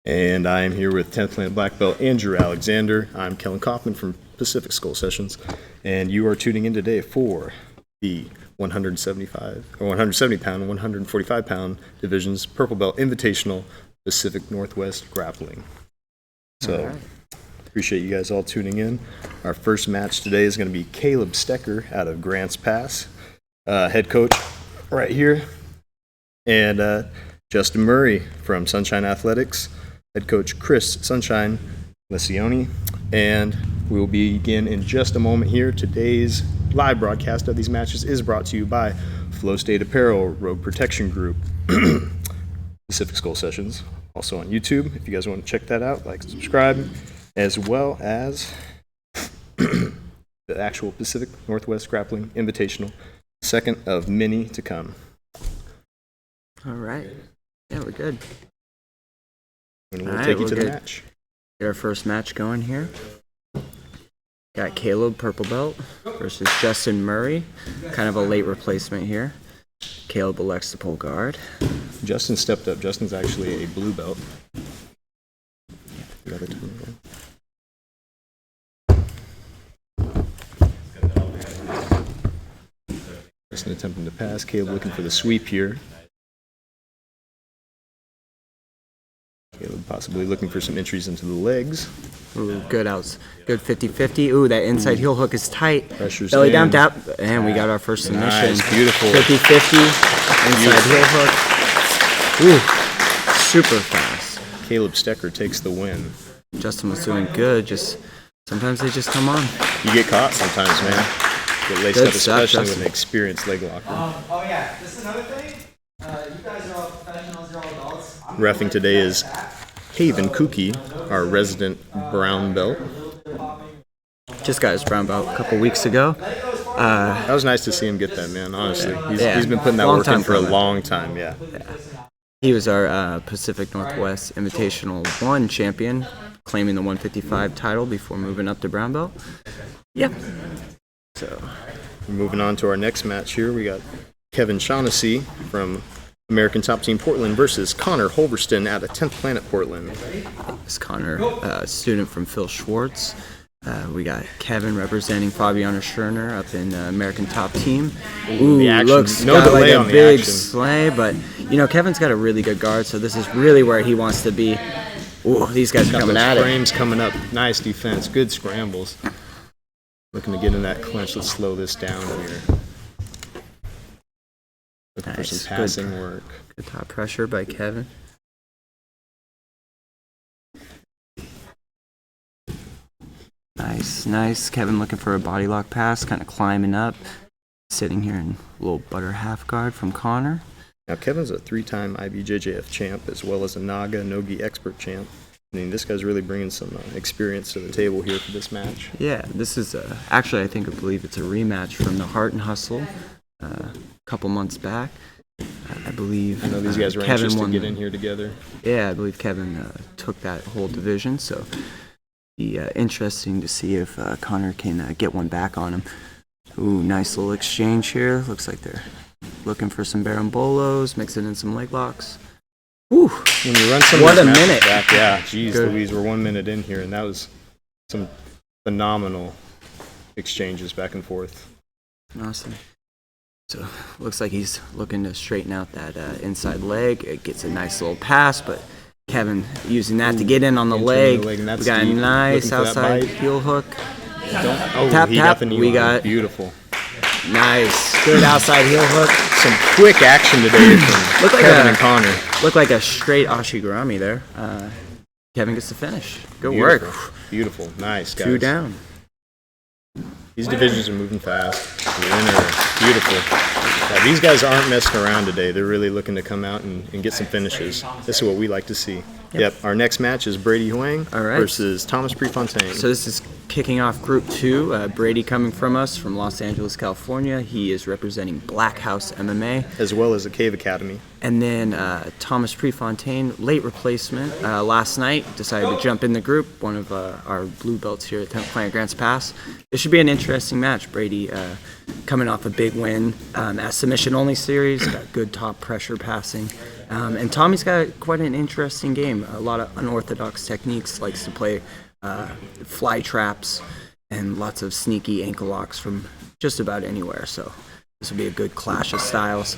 And I am here with 10th Planet Black Belt Andrew Alexander. I'm Kellen Kaufman from Pacific Skull Sessions, and you are tuning in today for the 170 pound and 145 pound divisions Purple Belt Invitational Pacific Northwest Grappling. So appreciate you guys all tuning in. Our first match today is going to be Caleb Stecker out of Grants Pass, head coach right here, and Justin Murray from Sunshine Athletics, head coach Chris Sunshine Lesioni, and we will begin in just a moment here. Today's live broadcast of these matches is brought to you by Flow State Apparel, Rogue Protection Group, Pacific Skull Sessions, also on YouTube. If you guys want to check that out, like, subscribe, as well as the actual Pacific Northwest Grappling Invitational, second of many to come. All right. Yeah, we're good. And we'll take you to the match. Get our first match going here. Got Caleb, purple belt, versus Justin Murray. Kind of a late replacement here. Caleb elects to pull guard. Justin stepped up. Justin's actually a blue belt. Justin attempting to pass. Caleb looking for the sweep here. Caleb possibly looking for some entries into the legs. Ooh, good outs. Good 50-50. Ooh, that inside heel hook is tight. Pressure's belly in. down, tap. And we got our first submission. Nice, beautiful. 50-50. Inside heel hook. Ooh, super fast. Caleb Stecker takes the win. Justin was doing good. Just sometimes they just come on. You get caught sometimes, man. Get laced Good up, stuff, especially Justin. with an experienced leg locker. Oh yeah, this is another thing. You guys are all professionals, you're all adults. Reffing today is Haven Kuki, our resident brown belt. Just got his brown belt a couple weeks ago. That was nice to see him get that, man, honestly. Yeah. He's been putting that Long work in time for a coming. long time, yeah. He was our Pacific Northwest Invitational 1 champion, claiming the 155 title before moving up to brown belt. Yep. So, Moving on to our next match here, we got Kevin Shaughnessy from American Top Team Portland versus Connor Holverston out of 10th Planet Portland. this Connor, student from Phil Schwartz. We got Kevin representing Fabiana Scherner up in American Top Team. Ooh, the action. looks No got delay like a on the big action. sleigh, but you know Kevin's got a really good guard, so this is really where he wants to be. Ooh, these guys are Got coming those at it. frames coming up. Nice defense. Good scrambles. Looking to get in that clinch. Let's slow this down here. Looking for Nice. some passing work. Good top pressure by Kevin. Nice. Kevin looking for a body lock pass, kind of climbing up. Sitting here in a little butter half guard from Connor. Now, Kevin's a 3-time IBJJF champ as well as a Naga Nogi expert champ. I mean, this guy's really bringing some experience to the table here for this match. Yeah, this is actually I believe it's a rematch from the Heart and Hustle a couple months back. I believe. I know these guys were Kevin anxious to won get in here together. Yeah, I believe Kevin took that whole division, so be interesting to see if Connor can get one back on him. Ooh, nice little exchange here. Looks like they're looking for some barambolos, mixing in some leg locks. Ooh, When you run some What of these a matches minute. back, yeah, geez, Good. Louise, we're 1 minute in here, and that was some phenomenal exchanges back and forth. awesome. So looks like he's looking to straighten out that inside leg. It gets a nice little pass, but Kevin using that to get in on the Entering leg. the leg, and that's We got a deep. nice Looking for that outside bite. heel hook. Oh, Tap, he got tap. the knee We on. got- Beautiful. Nice, good outside heel hook. Some quick action today from Looked like Kevin a- and Connor. Looked like a straight Ashigarami there. Kevin gets the finish. Good Beautiful. work. Beautiful. Nice, guys. 2 down. These divisions are moving fast. Winner. Beautiful. Yeah, these guys aren't messing around today. They're really looking to come out and get some finishes. This is what we like to see. Yep. Our next match is Brady Huang All right. versus Thomas Prefontaine. So this is kicking off Group 2. Brady coming from us from Los Angeles, California. He is representing Black House MMA. as well as the Cave Academy. And then Thomas Prefontaine, late replacement. Last night, decided to jump in the group, one of our blue belts here at 10th Planet Grants Pass. This should be an interesting match. Brady coming off a big win at submission-only series, got good top pressure passing. And Tommy's got quite an interesting game. A lot of unorthodox techniques. Likes to play fly traps and lots of sneaky ankle locks from just about anywhere. So this will be a good clash of styles.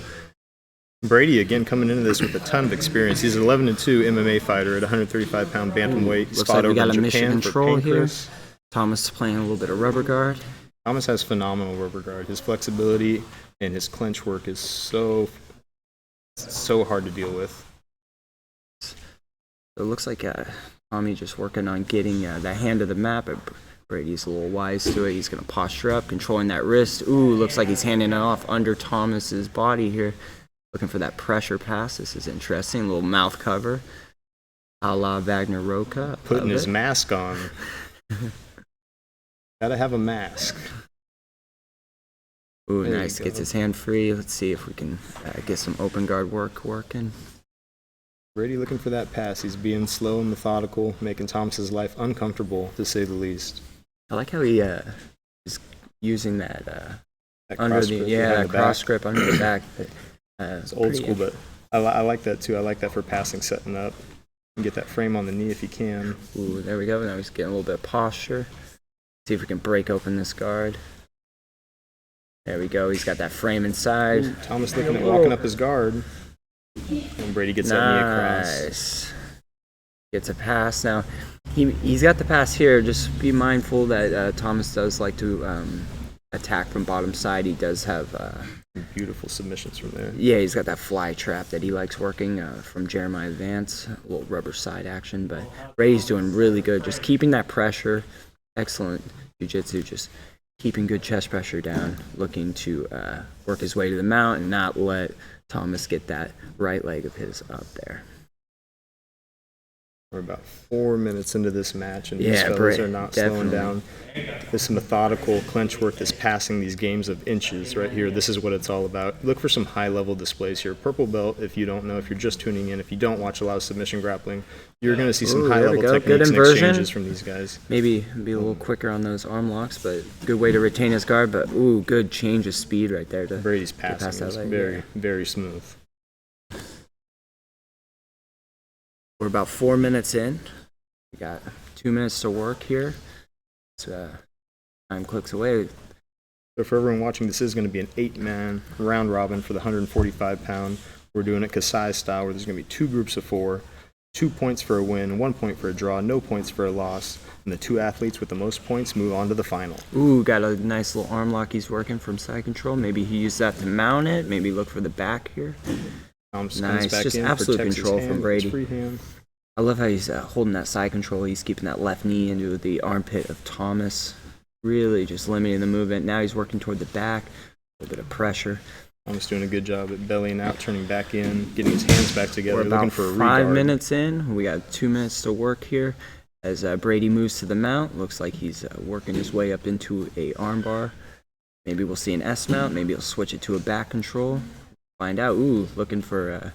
Brady, again, coming into this with a ton of experience. He's an 11-2 MMA fighter at 135-pound bantamweight. Looks like we got a mission Japan control for here. Pancras. Thomas playing a little bit of rubber guard. Thomas has phenomenal rubber guard. His flexibility and his clinch work is so hard to deal with. So it looks like Tommy just working on getting that hand to the mat, but Brady's a little wise to it. He's going to posture up, controlling that wrist. Ooh, looks like he's handing it off under Thomas's body here. Looking for that pressure pass. This is interesting. A little mouth cover. A la Wagner Roca. Putting his mask on. Gotta have a mask. Ooh, There you nice. go. Gets his hand free. Let's see if we can get some open guard working. Brady looking for that pass. He's being slow and methodical, making Thomas's life uncomfortable, to say the least. I like how he is using that That under cross the grip behind the cross back. grip under the back. But, It's old school, but I like that too. I like that for passing, setting up. And get that frame on the knee if you can. Ooh, there we go. Now he's getting a little bit of posture. See if we can break open this guard. There we go. He's got that frame inside. Ooh, Thomas looking at walking up his guard. And Brady gets that knee across. Nice. Gets a pass. Now, he's got the pass here. Just be mindful that Thomas does like to attack from bottom side. He does have... Beautiful submissions from there. yeah, he's got that fly trap that he likes working from Jeremiah Vance. A little rubber side action. But Brady's doing really good. Just keeping that pressure. Excellent jiu-jitsu. Just keeping good chest pressure down. Looking to work his way to the mount and not let Thomas get that right leg of his up there. We're about 4 minutes into this match, and these Yeah, fellas are not slowing definitely. down. This methodical clinch work, this passing these games of inches right here, this is what it's all about. Look for some high-level displays here. Purple belt, if you don't know, if you're just tuning in, if you don't watch a lot of submission grappling, you're going to see some Ooh, there we high-level go. Good techniques and inversion. exchanges from these guys. Maybe be a little quicker on those arm locks, but good way to retain his guard. But ooh, good change of speed right there. Brady's pass passing that is leg, very, yeah. very smooth. We're about 4 minutes in. We got 2 minutes to work here. So time clicks away. So for everyone watching, this is going to be an 8-man round robin for the 145-pound. We're doing it Kasai style, where there's going to be 2 groups of 4, 2 points for a win, 1 point for a draw, no points for a loss, and the 2 athletes with the most points move on to the final. Ooh, got a nice little arm lock he's working from side control. Maybe he used that to mount it. Maybe look for the back here. Thomas Nice. comes back Just in, absolute protects his control hand, from gets Brady. free hand. I love how he's holding that side control. He's keeping that left knee into the armpit of Thomas. Really just limiting the movement. Now he's working toward the back. A little bit of pressure. Thomas doing a good job at bellying out, turning back in, getting his hands back together, We're looking about for a 5 regard. minutes in. We got 2 minutes to work here. As Brady moves to the mount, looks like he's working his way up into a armbar. Maybe we'll see an S mount. Maybe he'll switch it to a back control. Find out. Ooh, looking for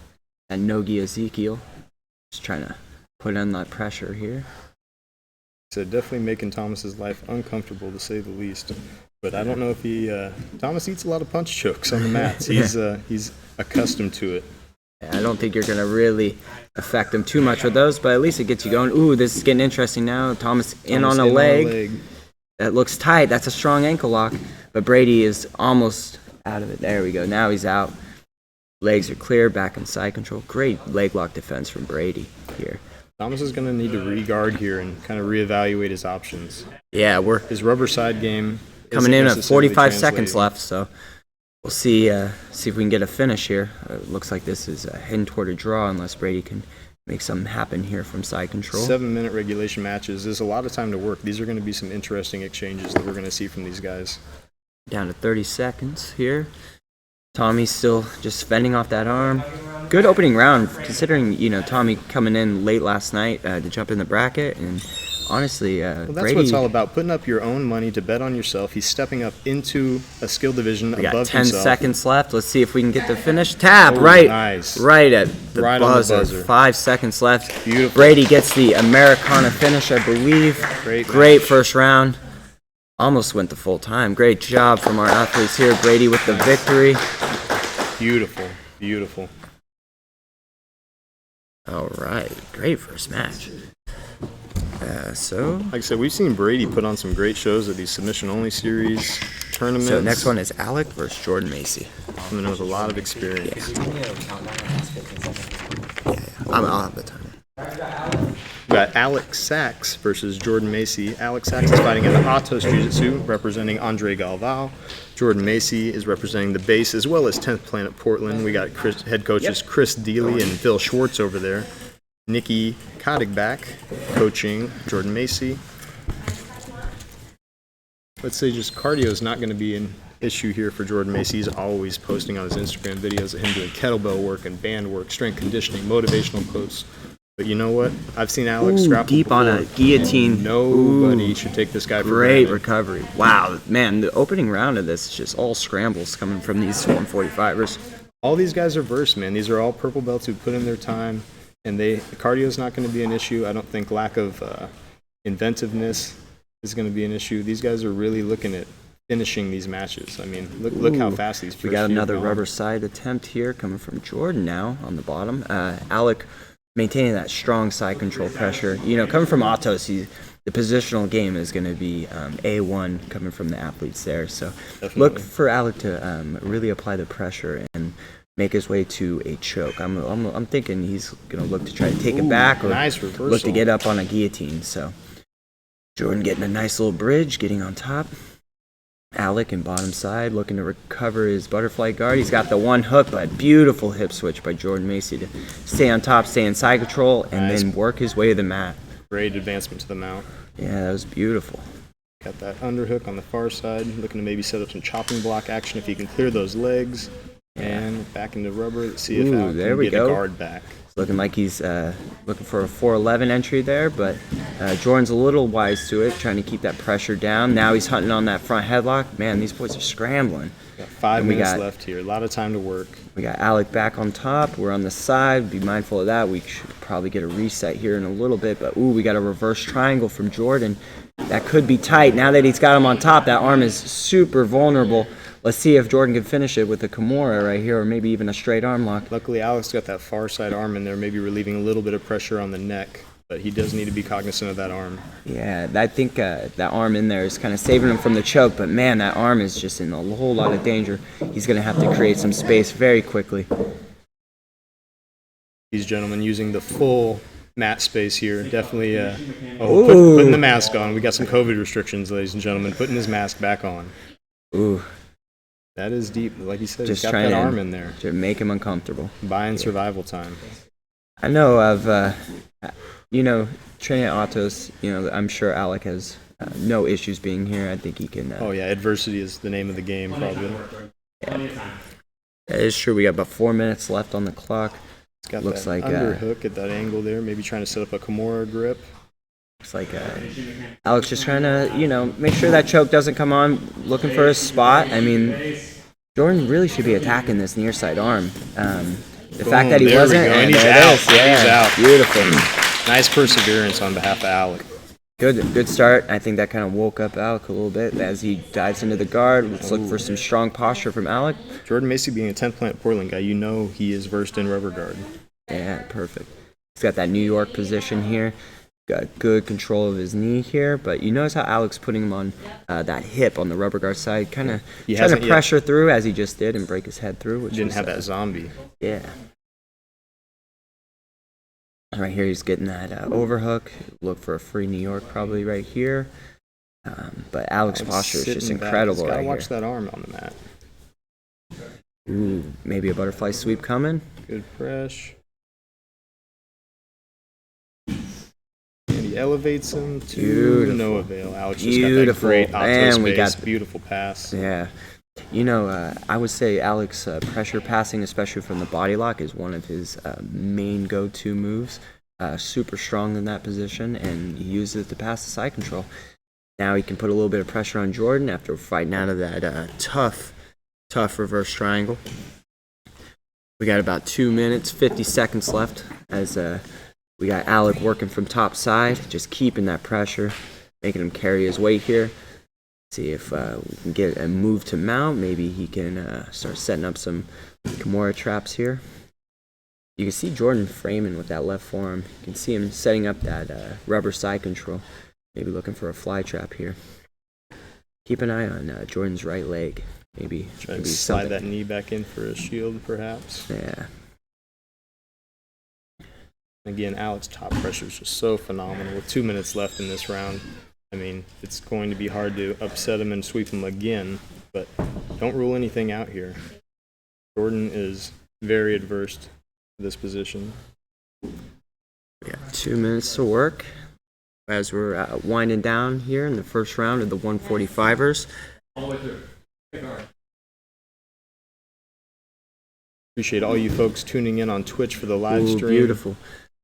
that Nogi Ezekiel. Just trying to put on that pressure here. So definitely making Thomas's life uncomfortable, to say the least. But I don't know if he Thomas eats a lot of punch chokes on the mats. He's accustomed to it. I don't think you're going to really affect him too much with those, but at least it gets you going. Ooh, this is getting interesting now. Thomas in on a leg. That looks tight. That's a strong ankle lock. But Brady is almost out of it. There we go. Now he's out. Legs are clear. Back and side control. Great leg lock defense from Brady here. Thomas is going to need to re-guard here and kind of reevaluate his options. Yeah, we're His rubber side game coming isn't in at necessarily 45 seconds translating. left, so we'll see if we can get a finish here. It looks like this is heading toward a draw unless Brady can make something happen here from side control. 7-minute regulation matches. There's a lot of time to work. These are going to be some interesting exchanges that we're going to see from these guys. Down to 30 seconds here. Tommy's still just fending off that arm. Good opening round, considering, Tommy coming in late last night to jump in the bracket. And honestly, Well, that's Brady, what it's all about, putting up your own money to bet on yourself. He's stepping up into a skill division we got above 10 himself. seconds left. Let's see if we can get the finish. Tap, Oh, right. nice. Right at the Right on the buzzer. buzzer. 5 seconds left. Beautiful. Brady gets the Americana finish, I believe. Great Great match. first round. Almost went the full time. Great job from our athletes here. Brady with the victory. Beautiful, beautiful. All right, great first match. So Like I said, we've seen Brady put on some great shows at these submission-only series tournaments. So next one is Alec versus Jordan Macy. Coming in with a lot of experience. I'll have the time. We got Alex Sachs versus Jordan Macy. Alex Sachs is fighting in the Atos Jiu-Jitsu, representing Andre Galvao. Jordan Macy is representing the base as well as 10th Planet Portland. We got head coaches Chris Deely and Phil Schwartz over there. Nikki Kodigbach coaching Jordan Macy. Let's say just cardio is not going to be an issue here for Jordan Macy. He's always posting on his Instagram videos of him doing kettlebell work and band work, strength conditioning, motivational posts. But you know what? I've seen Alex grapple deep before. on a guillotine. Nobody should take this guy for Great granted. recovery. Wow, man, the opening round of this is just all scrambles coming from these 145ers. All these guys are versed, man. These are all purple belts who put in their time, and the cardio is not going to be an issue. I don't think lack of inventiveness is going to be an issue. These guys are really looking at finishing these matches. I mean, look how fast these first We got few another are going. rubber side attempt here coming from Jordan now on the bottom. Alec maintaining that strong side control pressure. You know, coming from Atos, the positional game is going to be A1 coming from the athletes there. So Definitely. look for Alec to really apply the pressure and make his way to a choke. I'm thinking he's going to look to try to take it back or nice reversal. look to get up on a guillotine. So Jordan getting a nice little bridge, getting on top. Alec in bottom side looking to recover his butterfly guard. He's got the one hook, but beautiful hip switch by Jordan Macy to stay on top, stay in side control, and Nice. then work his way to the mat. Great advancement to the mount. Yeah, that was beautiful. Got that underhook on the far side, looking to maybe set up some chopping block action if he can clear those legs. And back into rubber. Let's see if Ooh, Al there can we get go. a guard back. It's looking like he's looking for a 411 entry there, but Jordan's a little wise to it, trying to keep that pressure down. Now he's hunting on that front headlock. Man, these boys are scrambling. Got 5 And we minutes got- left here. A lot of time to work. We got Alec back on top. We're on the side. Be mindful of that. We should probably get a reset here in a little bit. But, ooh, we got a reverse triangle from Jordan. That could be tight. Now that he's got him on top, that arm is super vulnerable. Let's see if Jordan can finish it with a Kimura right here or maybe even a straight arm lock. Luckily, Alex got that far side arm in there, maybe relieving a little bit of pressure on the neck. But he does need to be cognizant of that arm. Yeah, I think that arm in there is kind of saving him from the choke. But, man, that arm is just in a whole lot of danger. He's going to have to create some space very quickly. These gentlemen using the full mat space here. Definitely putting the mask on. We got some COVID restrictions, ladies and gentlemen. Putting his mask back on. Ooh, That is deep. Like you said, just he's got trying that to arm in there. to make him uncomfortable. Buying survival time. I know of, training at Autos, I'm sure Alec has no issues being here. I think he can. Oh, yeah. Adversity is the name of the game, probably. It is true. We got about 4 minutes left on the clock. It's got Looks that like, underhook at that angle there. Maybe trying to set up a Kimura grip. Looks like Alex just trying to, make sure that choke doesn't come on, looking for a spot. I mean, Jordan really should be attacking this near side arm. The fact that he there we wasn't, go. and And he's there it out. is. Yeah, He's out. Beautiful. Nice perseverance on behalf of Alec. Good start. I think that kind of woke up Alec a little bit as he dives into the guard. Let's look for some strong posture from Alec. Jordan Macy being a 10th Planet Portland guy, you know he is versed in rubber guard. Yeah, perfect. He's got that New York position here. Got good control of his knee here, but you notice how Alex putting him on that hip on the rubber guard side, kind of He trying to hasn't yet. pressure through as he just did and break his head through. Which Didn't was, have that zombie. Yeah. Right here, he's getting that overhook. Look for a free New York probably right here. But Alex's posture is just Sitting back. incredible He's gotta right watch here. that arm on the mat. Ooh, maybe a butterfly sweep coming. Good press. And he elevates him to Beautiful. no avail. Alex just Beautiful. got that great Atos And we base. got- Beautiful pass. Yeah. I would say Alex pressure passing, especially from the body lock, is one of his main go-to moves. Super strong in that position, and he uses it to pass the side control. Now he can put a little bit of pressure on Jordan after fighting out of that tough reverse triangle. We got about 2 minutes, 50 seconds left as we got Alec working from top side, just keeping that pressure, making him carry his weight here. See if we can get a move to mount. Maybe he can start setting up some Kimura traps here. You can see Jordan framing with that left forearm. You can see him setting up that rubber side control. Maybe looking for a fly trap here. Keep an eye on Jordan's right leg. Maybe Trying to slide that knee back in for a shield, perhaps. Yeah. Again, Alex's top pressure is just so phenomenal. With 2 minutes left in this round, I mean, it's going to be hard to upset him and sweep him again, but don't rule anything out here. Jordan is very adverse to this position. We got 2 minutes to work as we're winding down here in the first round of the 145ers. Appreciate all you folks tuning in on Twitch for the live stream. Beautiful.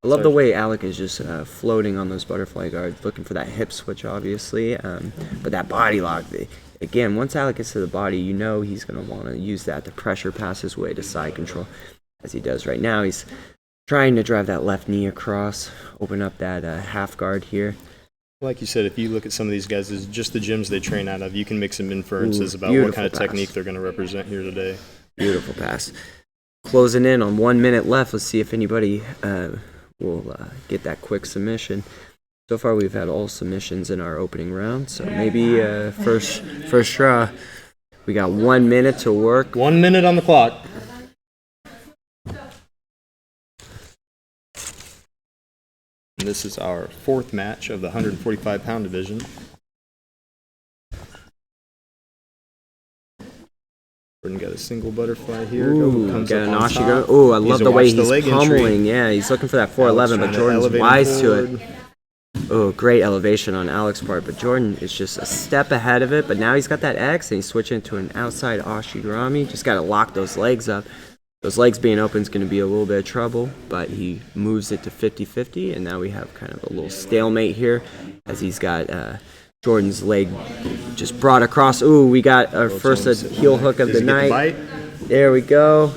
I love the way Alec is just floating on those butterfly guards, looking for that hip switch, obviously. But that body lock, again, once Alec gets to the body, you know he's going to want to use that to pressure pass his way to side control, as he does right now. He's trying to drive that left knee across, open up that half guard here. Like you said, if you look at some of these guys, it's just the gyms they train out of. You can make some inferences about what kind of technique they're going to represent here today. Beautiful pass. Closing in on 1 minute left. Let's see if anybody will get that quick submission. So far, we've had all submissions in our opening round. So maybe first draw. We got 1 minute to work. 1 minute on the clock. And this is our fourth match of the 145-pound division. Jordan got a single butterfly here. Ooh, got an Ashigo. Oh, I love the way he's pummeling. Yeah, he's looking for that 411, but Jordan's wise to it. Oh, great elevation on Alex's part, but Jordan is just a step ahead of it. But now he's got that X, and he's switching to an outside Ashigurami. Just got to lock those legs up. Those legs being open is going to be a little bit of trouble, but he moves it to 50-50, and now we have kind of a little stalemate here as he's got Jordan's leg just brought across. Ooh, we got our first heel hook of the night. There we go.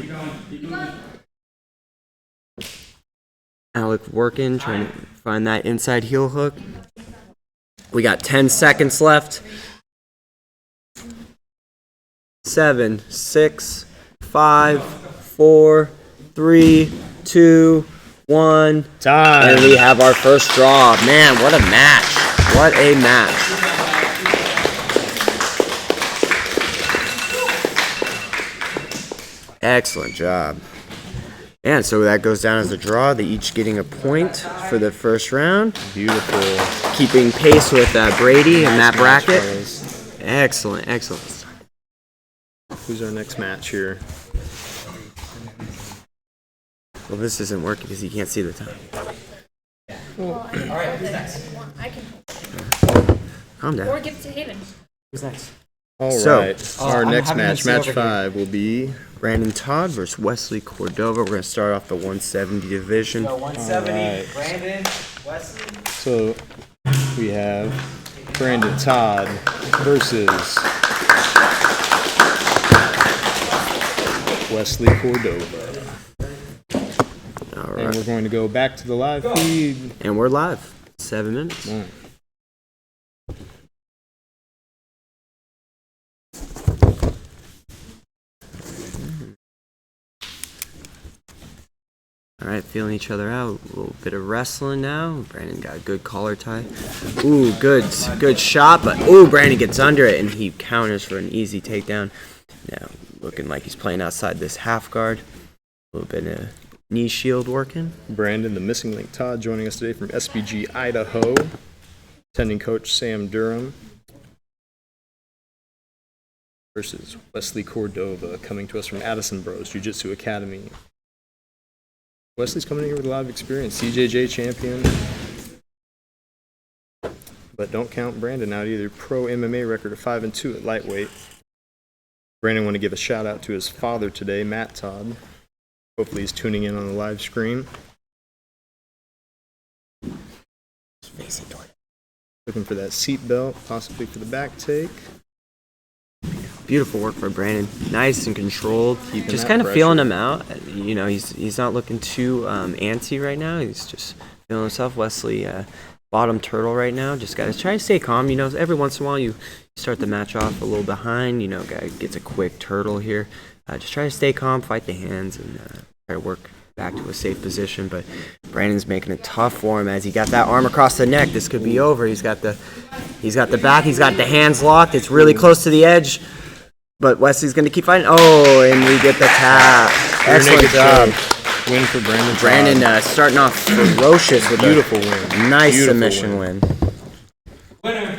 Alec working, trying to find that inside heel hook. We got 10 seconds left. 7, 6, 5, 4, 3, 2, 1. Time. And we have our first draw. Man, what a match. What a match. Excellent job. And so that goes down as a draw. They each getting a point for the first round. Beautiful. Keeping pace with Brady in that bracket. Fellas. Excellent, excellent. Who's our next match here? Well, this isn't working because you can't see the time. All right, who's next? I can. Calm down. Or give it to Haven. Who's next? All So, right. Our I'm next having match, this over match here. 5, will be Brandon Todd versus Wesley Cordova. We're going to start off the 170 division. So 170, Alright. Brandon, Wesley. So we have Brandon Todd versus Wesley Cordova. All And we're right. going to go back to the live feed. And we're live. 7 minutes. Mm. All right, feeling each other out. A little bit of wrestling now. Brandon got a good collar tie. Ooh, good shot, but ooh, Brandon gets under it and he counters for an easy takedown. Now looking like he's playing outside this half guard. A little bit of knee shield working. Brandon, the missing link Todd, joining us today from SBG Idaho. Attending coach Sam Durham versus Wesley Cordova, coming to us from Addison Bros Jiu-Jitsu Academy. Wesley's coming in here with a lot of experience, CJJ champion. But don't count Brandon out either. Pro MMA record of 5-2 at lightweight. Brandon want to give a shout out to his father today, Matt Todd. Hopefully he's tuning in on the live stream. Facing toward it. Looking for that seat belt, possibly for the back take. Beautiful work for Brandon. Nice and controlled. Keeping Just that kind of pressure. feeling him out. You know, he's not looking too antsy right now. He's just feeling himself. Wesley, bottom turtle right now. Just got to try to stay calm. You know, every once in a while you start the match off a little behind. You know, guy gets a quick turtle here. Just try to stay calm, fight the hands, and try to work back to a safe position. But Brandon's making it tough for him as he got that arm across the neck. This could be over. He's got the back. He's got the hands locked. It's really close to the edge. But Wesley's going to keep fighting. Oh, and we get the tap. Excellent job. Win for Brandon. Brandon starting off ferocious with Beautiful a win. nice Beautiful submission win. Winner.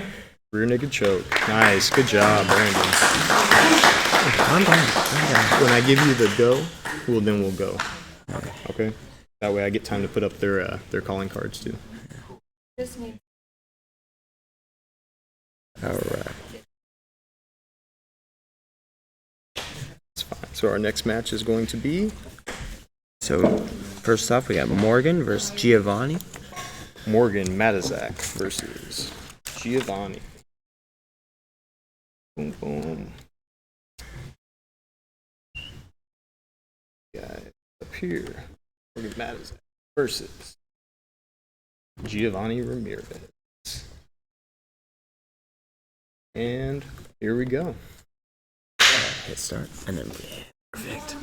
Rear naked choke. Nice. Good job, Brandon. Calm down. When I give you the go, well, then we'll go. Okay? That way I get time to put up their calling cards, too. Just need All right. It's fine. So our next match is going to be So first off, we got Morgan versus Giovanni. Morgan Matizak versus Giovanni. Boom, boom. Guys up here. Morgan Matizak versus Giovanni Ramirez. And here we go. Hit start, and then perfect.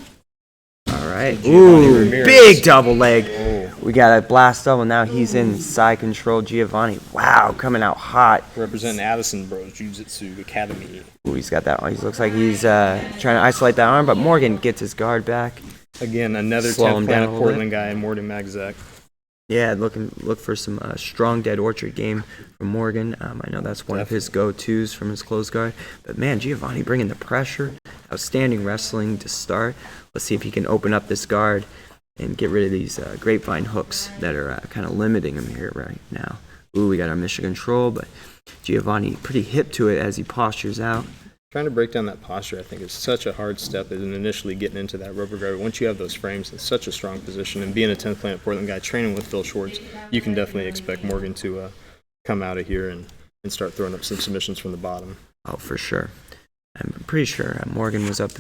All right. Giovanni Ooh, Ramirez. big double leg. Oh, We got a blast double. Now he's in side control. Giovanni, wow, coming out hot. representing Addison Bros Jiu-Jitsu Academy. Ooh, he's got that. He looks like he's trying to isolate that arm, but Morgan gets his guard back. Again, another Slow 10th him down a Planet little Portland guy, Morgan Matizak. Yeah, look for some strong dead orchard game from Morgan. I know that's one of his go-tos from his closed guard. But man, Giovanni bringing the pressure. Outstanding wrestling to start. Let's see if he can open up this guard and get rid of these grapevine hooks that are kind of limiting him here right now. Ooh, we got our mission control, but Giovanni pretty hip to it as he postures out. Trying to break down that posture, I think, is such a hard step in initially getting into that rubber guard. Once you have those frames, it's such a strong position. And being a 10th Planet Portland guy training with Phil Schwartz, you can definitely expect Morgan to come out of here and start throwing up some submissions from the bottom. Oh, for sure. I'm pretty sure Morgan was up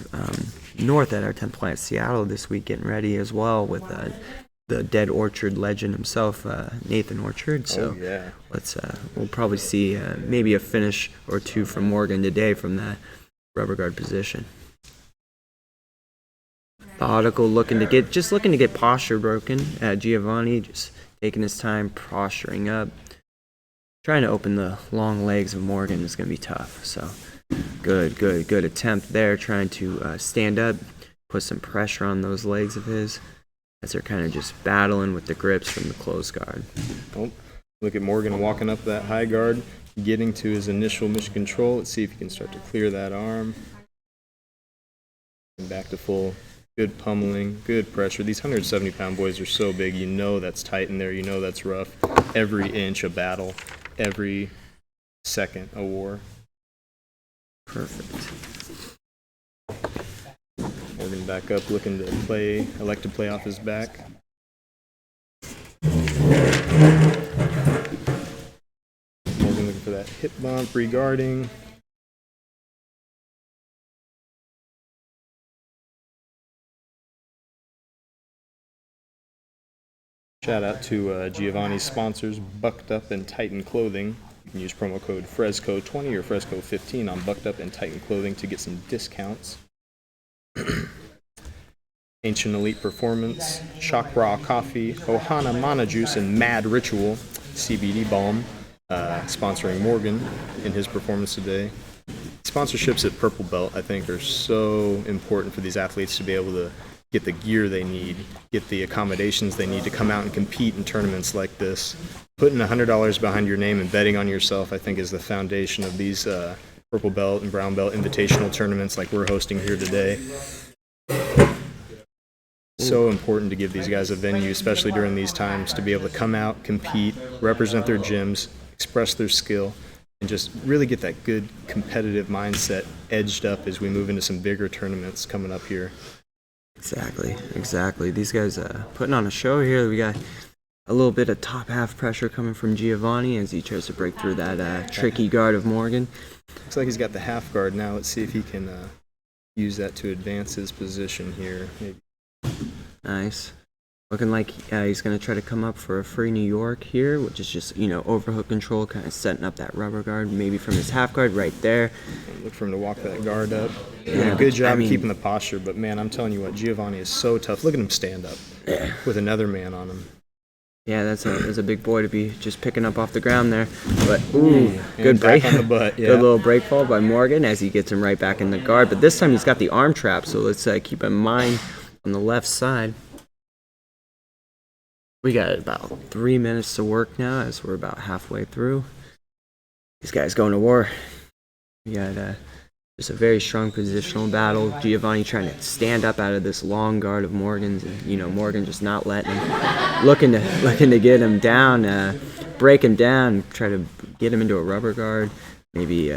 north at our 10th Planet Seattle this week getting ready as well with the Dead Orchard legend himself, Nathan Orchard. So Oh, yeah. we'll probably see maybe a finish or two from Morgan today from that rubber guard position. Methodical, looking to get posture broken. Giovanni just taking his time, posturing up. Trying to open the long legs of Morgan is going to be tough. So good attempt there, trying to stand up, put some pressure on those legs of his as they're kind of just battling with the grips from the closed guard. Oh, look at Morgan walking up that high guard, getting to his initial mission control. Let's see if he can start to clear that arm. And back to full. Good pummeling, good pressure. These 170-pound boys are so big. You know that's tight in there. You know that's rough. Every inch a battle. Every second a war. Perfect. Morgan back up, looking to play, elect to play off his back. Morgan looking for that hip bump, regarding. Shout out to Giovanni's sponsors, Bucked Up and Titan Clothing. You can use promo code FRESCO20 or FRESCO15 on Bucked Up and Titan Clothing to get some discounts. Ancient Elite Performance, Shock Raw Coffee, Ohana Mana Juice, and Mad Ritual CBD Balm sponsoring Morgan in his performance today. Sponsorships at Purple Belt, I think, are so important for these athletes to be able to get the gear they need, get the accommodations they need to come out and compete in tournaments like this. Putting $100 behind your name and betting on yourself, I think, is the foundation of these Purple Belt and Brown Belt invitational tournaments like we're hosting here today. So important to give these guys a venue, especially during these times, to be able to come out, compete, represent their gyms, express their skill, and just really get that good competitive mindset edged up as we move into some bigger tournaments coming up here. Exactly. These guys putting on a show here. We got a little bit of top half pressure coming from Giovanni as he tries to break through that tricky guard of Morgan. Looks like he's got the half guard now. Let's see if he can use that to advance his position here. Maybe. Nice. Looking like he's going to try to come up for a free New York here, which is just, overhook control, kind of setting up that rubber guard, maybe from his half guard right there. Look for him to walk that guard up. Yeah, Doing a good job keeping the posture, but man, I'm telling you what, Giovanni is so tough. Look at him stand up with another man on him. Yeah, that's a big boy to be just picking up off the ground there. But, good break. On the butt, yeah. Good little break fall by Morgan as he gets him right back in the guard. But this time he's got the arm trap, so let's keep in mind on the left side. We got about 3 minutes to work now as we're about halfway through. These guys going to war. We got just a very strong positional battle. Giovanni trying to stand up out of this long guard of Morgan's, and Morgan just not letting him, looking to get him down, break him down, try to get him into a rubber guard, maybe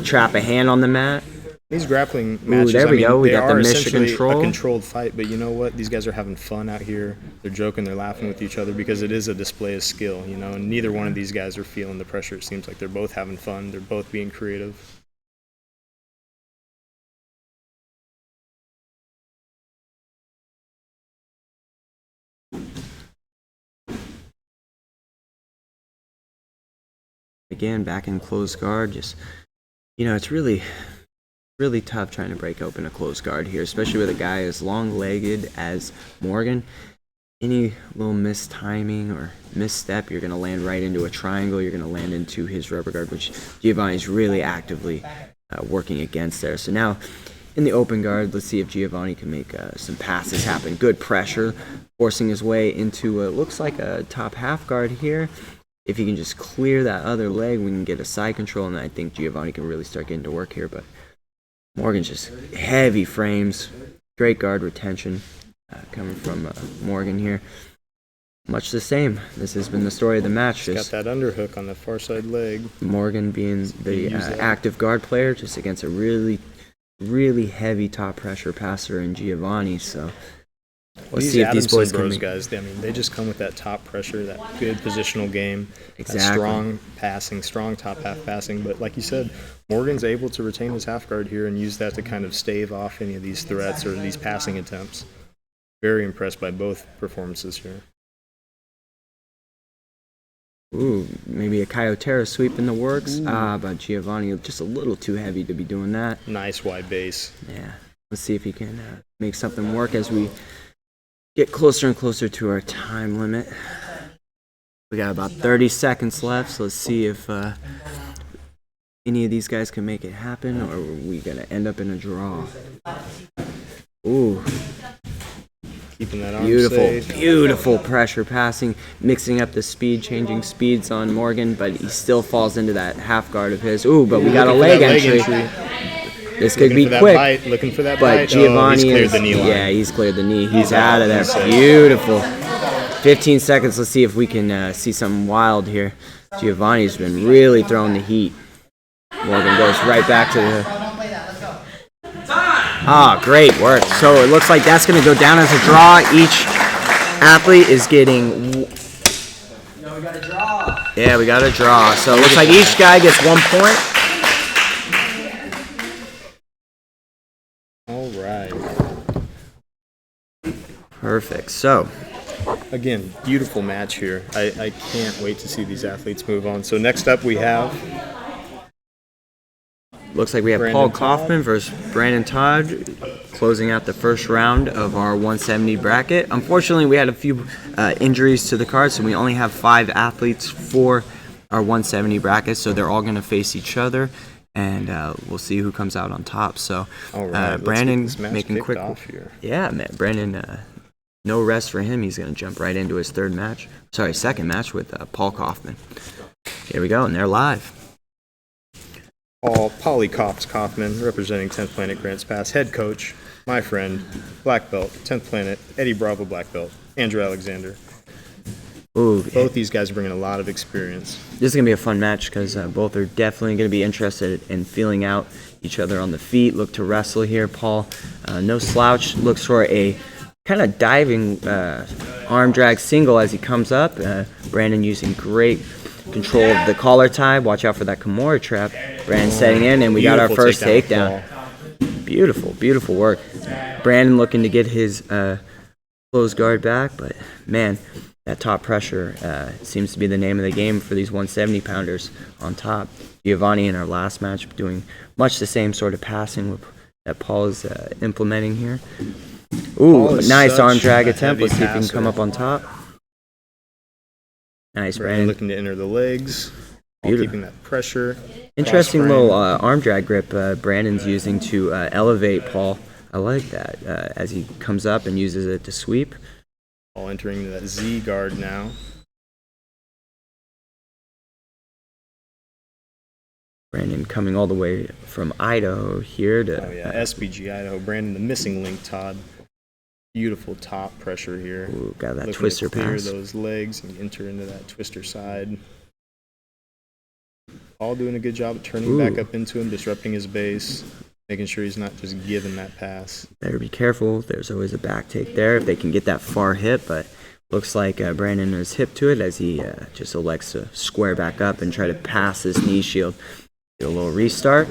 trap a hand on the mat. These grappling matches, there we go. We they got the are mission essentially control. a controlled fight, but you know what? These guys are having fun out here. They're joking, they're laughing with each other because it is a display of skill, and neither one of these guys are feeling the pressure. It seems like they're both having fun. They're both being creative. Again, back in closed guard, just, it's really tough trying to break open a closed guard here, especially with a guy as long-legged as Morgan. Any little mistiming or misstep, you're going to land right into a triangle. You're going to land into his rubber guard, which Giovanni's really actively working against there. So now, in the open guard, let's see if Giovanni can make some passes happen. Good pressure, forcing his way into what looks like a top half guard here. If he can just clear that other leg, we can get a side control, and I think Giovanni can really start getting to work here. But Morgan's just heavy frames, great guard retention coming from Morgan here. Much the same. This has been the story of the match. Got that underhook on the far side leg. Morgan being the active guard player, just against a really, really heavy top pressure passer in Giovanni. So let's see if these boys can make... guys, they just come with that top pressure, that good positional game, Exactly. that strong passing, strong top half passing. But like you said, Morgan's able to retain his half guard here and use that to kind of stave off any of these threats or these passing attempts. Very impressed by both performances here. Ooh, maybe a Kyotera sweep in the works. But Giovanni just a little too heavy to be doing that. Nice wide base. Yeah, let's see if he can make something work as we get closer and closer to our time limit. We got about 30 seconds left, so let's see if any of these guys can make it happen, or are we gonna end up in a draw? Ooh, Keeping that arm safe. beautiful pressure passing, mixing up the speed, changing speeds on Morgan, but he still falls into that half guard of his. Ooh, but we got a leg entry. This could be quick. Looking for that But bite. Giovanni he's cleared is, the knee line. yeah, he's cleared the knee. He's out of there. Beautiful. 15 seconds. Let's see if we can see something wild here. Giovanni's been really throwing the heat. Morgan goes right back to the... great work. So it looks like that's going to go down as a draw. Each athlete is getting... No, we got a draw. Yeah, we got a draw. So it looks like each guy gets 1 point. All right. Perfect. So... Again, beautiful match here. I can't wait to see these athletes move on. So next up we have... Looks like we have Brandon Paul Kaufman versus Brandon Todd closing out the first round of our 170 bracket. Unfortunately, we had a few injuries to the card, so we only have 5 athletes for our 170 bracket, so they're all going to face each other, and we'll see who comes out on top. So, All right, Brandon let's get this match making kicked quick. off here. Yeah, man, Brandon, no rest for him. He's going to jump right into his second match with Paul Kaufman. Here we go, and they're live. Polly Kaufman, representing 10th Planet Grants Pass, head coach, my friend, black belt, 10th Planet, Eddie Bravo black belt, Andrew Alexander. Ooh, Both these guys are bringing a lot of experience. this is going to be a fun match because both are definitely going to be interested in feeling out each other on the feet, look to wrestle here. Paul, no slouch, looks for a kind of diving arm drag single as he comes up. Brandon using great control of the collar tie. Watch out for that Kimura trap. Brandon setting in, and we got our first takedown. Beautiful, beautiful work. Brandon looking to get his close guard back, but man, that top pressure seems to be the name of the game for these 170-pounders on top. Giovanni in our last match doing much the same sort of passing that Paul is implementing here. Ooh, nice arm drag attempt. Let's see if he can come up on top. Nice, Brandon Brandon. looking to enter the legs, while Beautiful. keeping that pressure. Interesting Cross little frame. arm drag grip Brandon's using to elevate Paul. I like that as he comes up and uses it to sweep. All entering that Z guard now. Brandon coming all the way from Idaho here to Oh yeah, SBG Idaho. Brandon, the missing link, Todd. Beautiful top pressure here. ooh, got that Looking twister to clear pass. those legs and enter into that twister side. Paul doing a good job of turning Ooh. back up into him, disrupting his base, making sure he's not just giving that pass. Better be careful. There's always a back take there if they can get that far hip, but looks like Brandon is hip to it as he just elects to square back up and try to pass this knee shield. Get a little restart.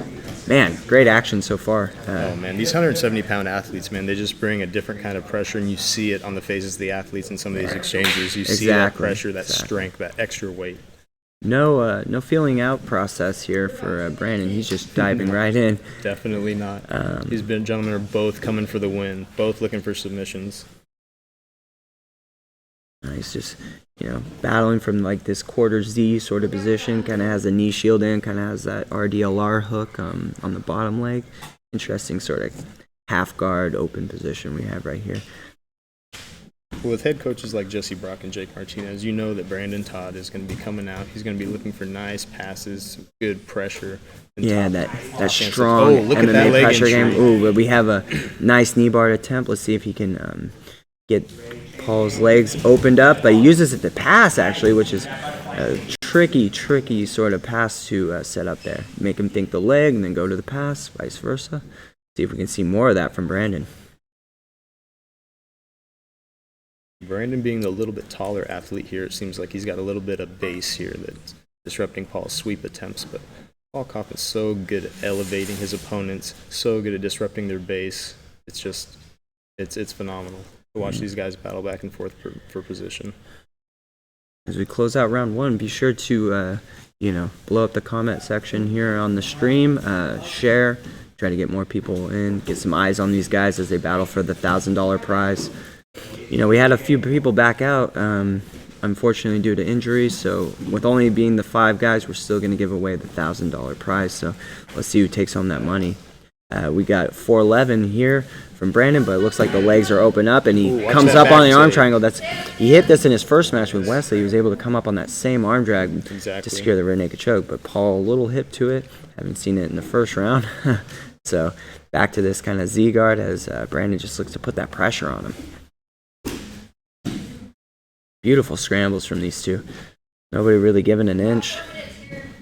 Man, great action so far. Oh man, these 170-pound athletes, man, they just bring a different kind of pressure, and you see it on the faces of the athletes in some of these exchanges. You see that Exactly, pressure, that exactly. strength, that extra weight. No feeling out process here for Brandon. He's just diving right in. Definitely not. These gentlemen are both coming for the win, both looking for submissions. He's just, battling from like this quarter Z sort of position. Kind of has a knee shield in, kind of has that RDLR hook on the bottom leg. Interesting sort of half guard open position we have right here. Well, with head coaches like Jesse Brock and Jake Martinez, you know that Brandon Todd is going to be coming out. He's going to be looking for nice passes, good pressure. and Yeah, top that offensive. strong Oh, look at that MMA leg pressure injury. game. Ooh, but we have a nice knee bar attempt. Let's see if he can get Paul's legs opened up. But he uses it to pass, actually, which is a tricky sort of pass to set up there. Make him think the leg and then go to the pass, vice versa. See if we can see more of that from Brandon. Brandon being the little bit taller athlete here, it seems like he's got a little bit of base here that's disrupting Paul's sweep attempts. But Paul Kaufman's so good at elevating his opponents, so good at disrupting their base. It's just, it's phenomenal to watch these guys battle back and forth for position. As we close out round one, be sure to, blow up the comment section here on the stream, share, try to get more people in, get some eyes on these guys as they battle for the $1,000 prize. We had a few people back out, unfortunately due to injuries, so with only being the 5 guys, we're still going to give away the $1,000 prize, so let's see who takes home that money. We got 411 here from Brandon, but it looks like the legs are open up, and he Ooh, comes watch that up on the back arm take. triangle. He hit this in his first match with Wesley. He was able to come up on that same arm drag Exactly. to secure the rear naked choke, but Paul a little hip to it. Haven't seen it in the first round. So back to this kind of Z guard as Brandon just looks to put that pressure on him. Beautiful scrambles from these two. Nobody really giving an inch.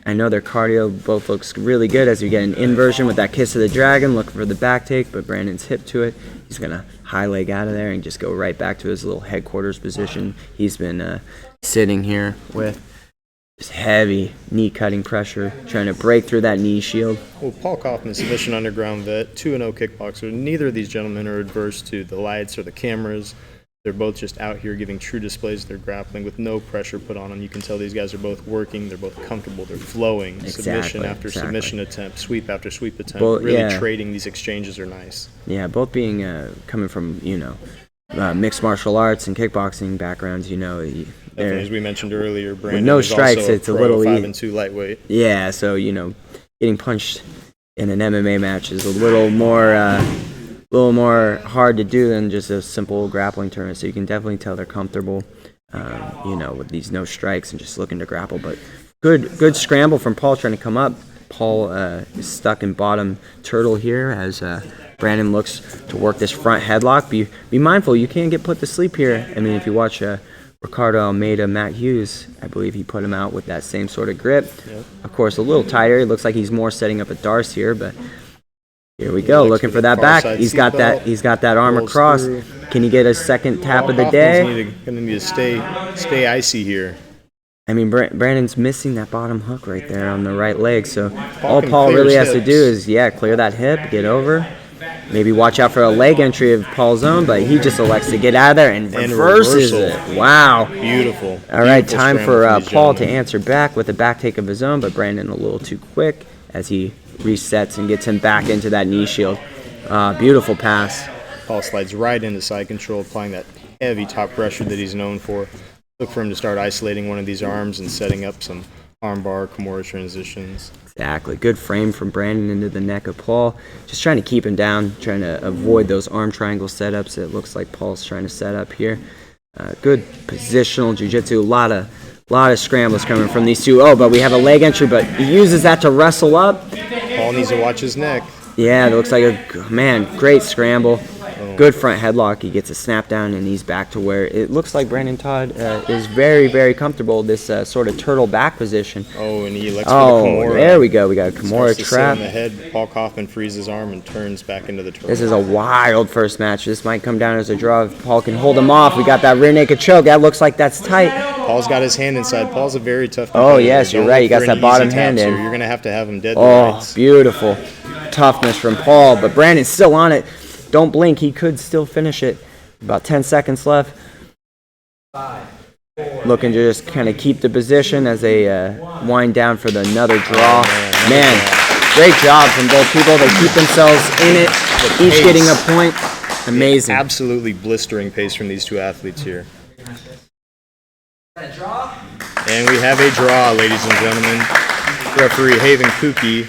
I know their cardio both looks really good as we get an inversion with that kiss of the dragon, looking for the back take, but Brandon's hip to it. He's going to high leg out of there and just go right back to his little headquarters position he's been sitting here with. Just heavy knee cutting pressure, trying to break through that knee shield. Well, Paul Kaufman, submission underground vet, 2-0 kickboxer. Neither of these gentlemen are adverse to the lights or the cameras. They're both just out here giving true displays of their grappling with no pressure put on them. You can tell these guys are both working. They're both comfortable. They're flowing. Submission after submission attempt, sweep after sweep attempt. Well, really yeah. trading. These exchanges are nice. Yeah, both being coming from mixed martial arts and kickboxing backgrounds. Definitely, as we mentioned earlier, Brandon no is strikes, also it's a pro little 5-2 lightweight. Yeah, so getting punched in an MMA match is a little more hard to do than just a simple grappling tournament. So you can definitely tell they're comfortable, with these no strikes and just looking to grapple. But good scramble from Paul trying to come up. Paul is stuck in bottom turtle here as Brandon looks to work this front headlock. Be mindful, you can't get put to sleep here. I mean, if you watch Ricardo Almeida, Matt Hughes, I believe he put him out with that same sort of grip. Yep. Of course, a little tighter. It looks like he's more setting up a Darce here, but here we go, looking for that back. He's got that arm rolls across. through. Can he get a second tap Paul of the Kaufman's day? gonna need to stay icy here. I mean, Brandon's missing that bottom hook right there on the right leg. So all can Paul clear really his has to hips. do is, clear that hip, get over. Maybe watch out for a leg entry of Paul's own, but he just elects to get out of there and reverses reversal. it. Wow. Beautiful. All right, Beautiful time scramble for from these Paul to gentlemen. answer back with a back take of his own, but Brandon a little too quick as he resets and gets him back into that knee shield. Beautiful pass. Paul slides right into side control, applying that heavy top pressure that he's known for. Look for him to start isolating one of these arms and setting up some armbar Kimura transitions. Exactly. Good frame from Brandon into the neck of Paul. Just trying to keep him down, trying to avoid those arm triangle setups. It looks like Paul's trying to set up here. Good positional jiu-jitsu. A lot of scrambles coming from these two. Oh, but we have a leg entry, but he uses that to wrestle up. Paul needs to watch his neck. Yeah, it looks like great scramble. Good front headlock. He gets a snap down, and he's back to where it looks like Brandon Todd is very, very comfortable. This sort of turtle back position. Oh, and he elects for the Kimura. There we go. We got a Kimura Starts to sit trap. on the head. Paul Kaufman frees his arm and turns back into the turtle. This is a wild first match. This might come down as a draw if Paul can hold him off. We got that rear naked choke. That looks like that's tight. Paul's got his hand inside. Paul's a very tough Oh, competitor. yes, you're Don't right. look You got for that any bottom easy hand taps in. here. You're going to have him dead to Oh, rights. beautiful toughness from Paul. But Brandon's still on it. Don't blink. He could still finish it. About 10 seconds left. Looking to just kind of keep the position as they wind down for another draw. Man, great job from both people. They keep themselves in it, each getting a point. Amazing. Absolutely blistering pace from these two athletes here. And we have a draw, ladies and gentlemen. Referee Haven Kuki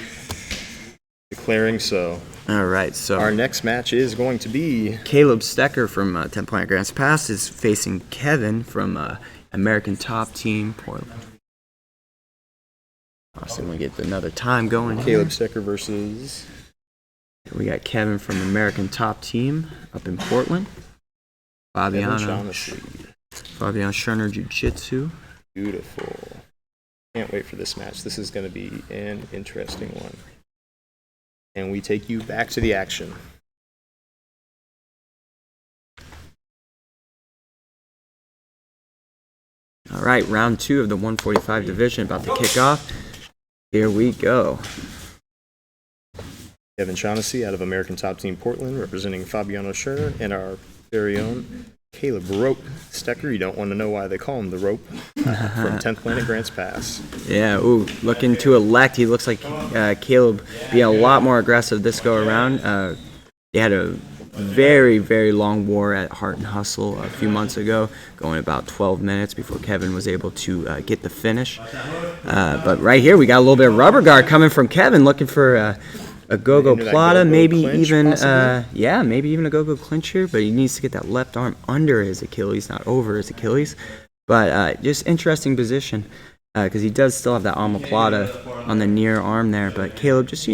declaring so. All right, so Our next match is going to be Caleb Stecker from 10 Point Grants Pass is facing Kevin from American Top Team Portland. Awesome, we get another time going here. Caleb Stecker versus We got Kevin from American Top Team up in Portland. Kevin Fabiano Shaughnessy. Scherner Jiu-Jitsu. Beautiful. Can't wait for this match. This is going to be an interesting one. And we take you back to the action. All right, round 2 of the 145 division about to kick off. Here we go. Kevin Shaughnessy out of American Top Team Portland, representing Fabiano Scherner, and our very own Caleb Rope Stecker. You don't want to know why they call him the Rope, from 10th Planet Grants Pass. Yeah, ooh, looking to elect. He looks like Caleb being a lot more aggressive this go around. They had a very, very long war at Heart and Hustle a few months ago, going about 12 minutes before Kevin was able to get the finish. But right here, we got a little bit of rubber guard coming from Kevin, looking for a go-go Into that plata, go-go maybe clinch, even possibly? maybe even a go-go clinch here, but he needs to get that left arm under his Achilles, not over his Achilles. But just interesting position because he does still have that omoplata on the near arm there. But Caleb just,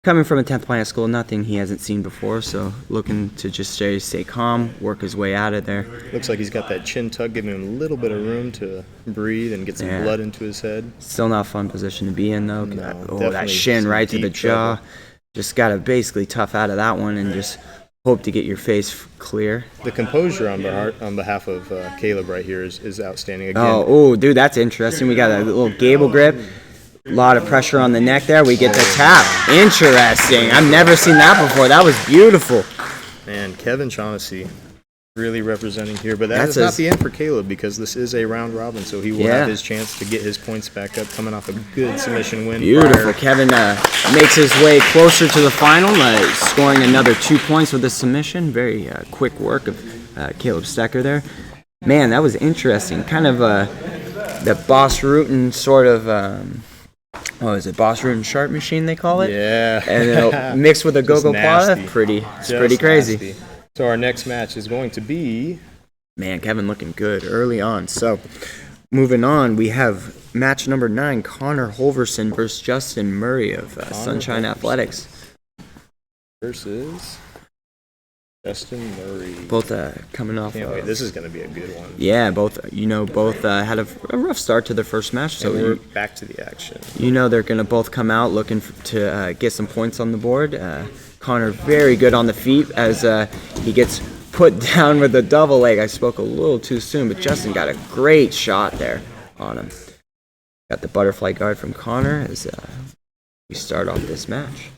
coming from a 10th Planet School, nothing he hasn't seen before, so looking to just stay calm, work his way out of there. Looks like he's got that chin tuck, giving him a little bit of room to breathe and get some blood into his head. Still not a fun position to be in, though. No, That definitely shin some right to the deep jaw. trouble. Just got to basically tough out of that one and just hope to get your face clear. The composure on behalf of Caleb right here is outstanding. Again, Oh, dude, that's interesting. We got a little gable grip. A lot of pressure on the neck there. We get the tap. Interesting. I've never seen that before. That was beautiful. man, Kevin Shaughnessy really representing here. But That's is not his- the end for Caleb because this is a round robin, so he will Yeah. have his chance to get his points back up coming off a good submission win. Beautiful. prior. Kevin makes his way closer to the final, scoring another 2 points with a submission. Very quick work of Caleb Stecker there. Man, that was interesting. Kind of the Boss Rutan sort of, is it Boss Rutan sharp machine they call it? Yeah. And it'll mix with a Just go-go plata. nasty. It's Just pretty crazy. nasty. So our next match is going to be Man, Kevin looking good early on. So, moving on, we have match number 9, Connor Holverson versus Justin Murray of Sunshine Holverson. Athletics. versus Justin Murray. Both coming off. Can't wait. This is going to be a good one. Yeah, both had a rough start to their first match, so So we're back to the action. they're going to both come out looking to get some points on the board. Connor very good on the feet as he gets put down with a double leg. I spoke a little too soon, but Justin got a great shot there on him. Got the butterfly guard from Connor as we start off this match.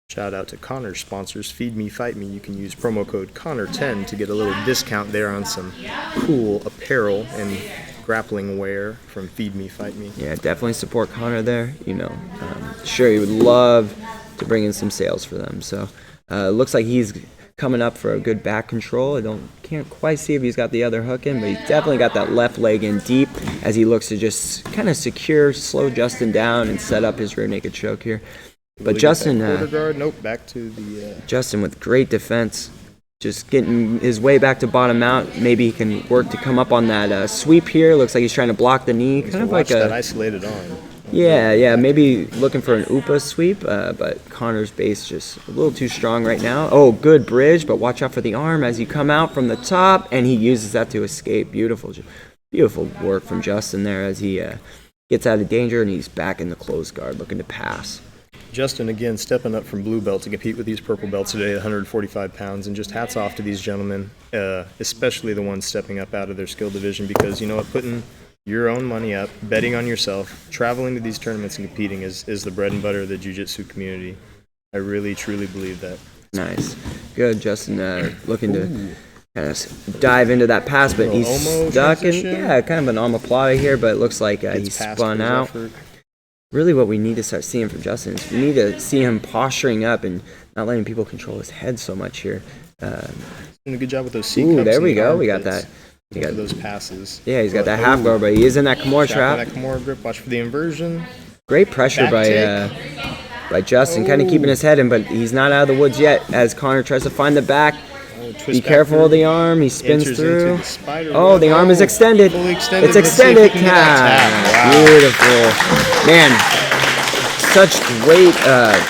Shout out to Connor's sponsors, Feed Me, Fight Me. You can use promo code Connor10 to get a little discount there on some cool apparel and grappling wear from Feed Me, Fight Me. Yeah, definitely support Connor there. Sure, he would love to bring in some sales for them. So looks like he's coming up for a good back control. Can't quite see if he's got the other hook in, but he's definitely got that left leg in deep as he looks to just kind of slow Justin down and set up his rear naked choke here. But Justin, quarter guard. Nope, back to the. Justin with great defense, just getting his way back to bottom out. Maybe he can work to come up on that sweep here. Looks like he's trying to block the knee, kind of like that isolated arm. Yeah, maybe looking for an Upa sweep, but Connor's base just a little too strong right now. Oh, good bridge, but watch out for the arm as you come out from the top, and he uses that to escape. Beautiful work from Justin there as he gets out of danger, and he's back in the closed guard looking to pass. Justin, again, stepping up from blue belt to compete with these purple belts today at 145 pounds, and just hats off to these gentlemen, especially the ones stepping up out of their skill division, because you know what, putting your own money up, betting on yourself, traveling to these tournaments and competing is the bread and butter of the jiu-jitsu community. I really, truly believe that. Nice. Good, Justin, looking to kind of dive into that pass, but he's stuck in, kind of an omoplata here, but it looks like he spun out. Effort. Really what we need to start seeing from Justin is we need to see him posturing up and not letting people control his head so much here. Doing a good job with those C cups. There we go. Armpits. We got that. You got those passes. Yeah, he's got that half guard, but he is in that Kimura trap. That Kimura grip. Watch for the inversion. Great pressure by Justin, kind of keeping his head in, but he's not out of the woods yet as Connor tries to find the back. Be careful of the arm. He spins through. The arm is extended. Fully extended. It's extended. Wow. Beautiful. Man, such great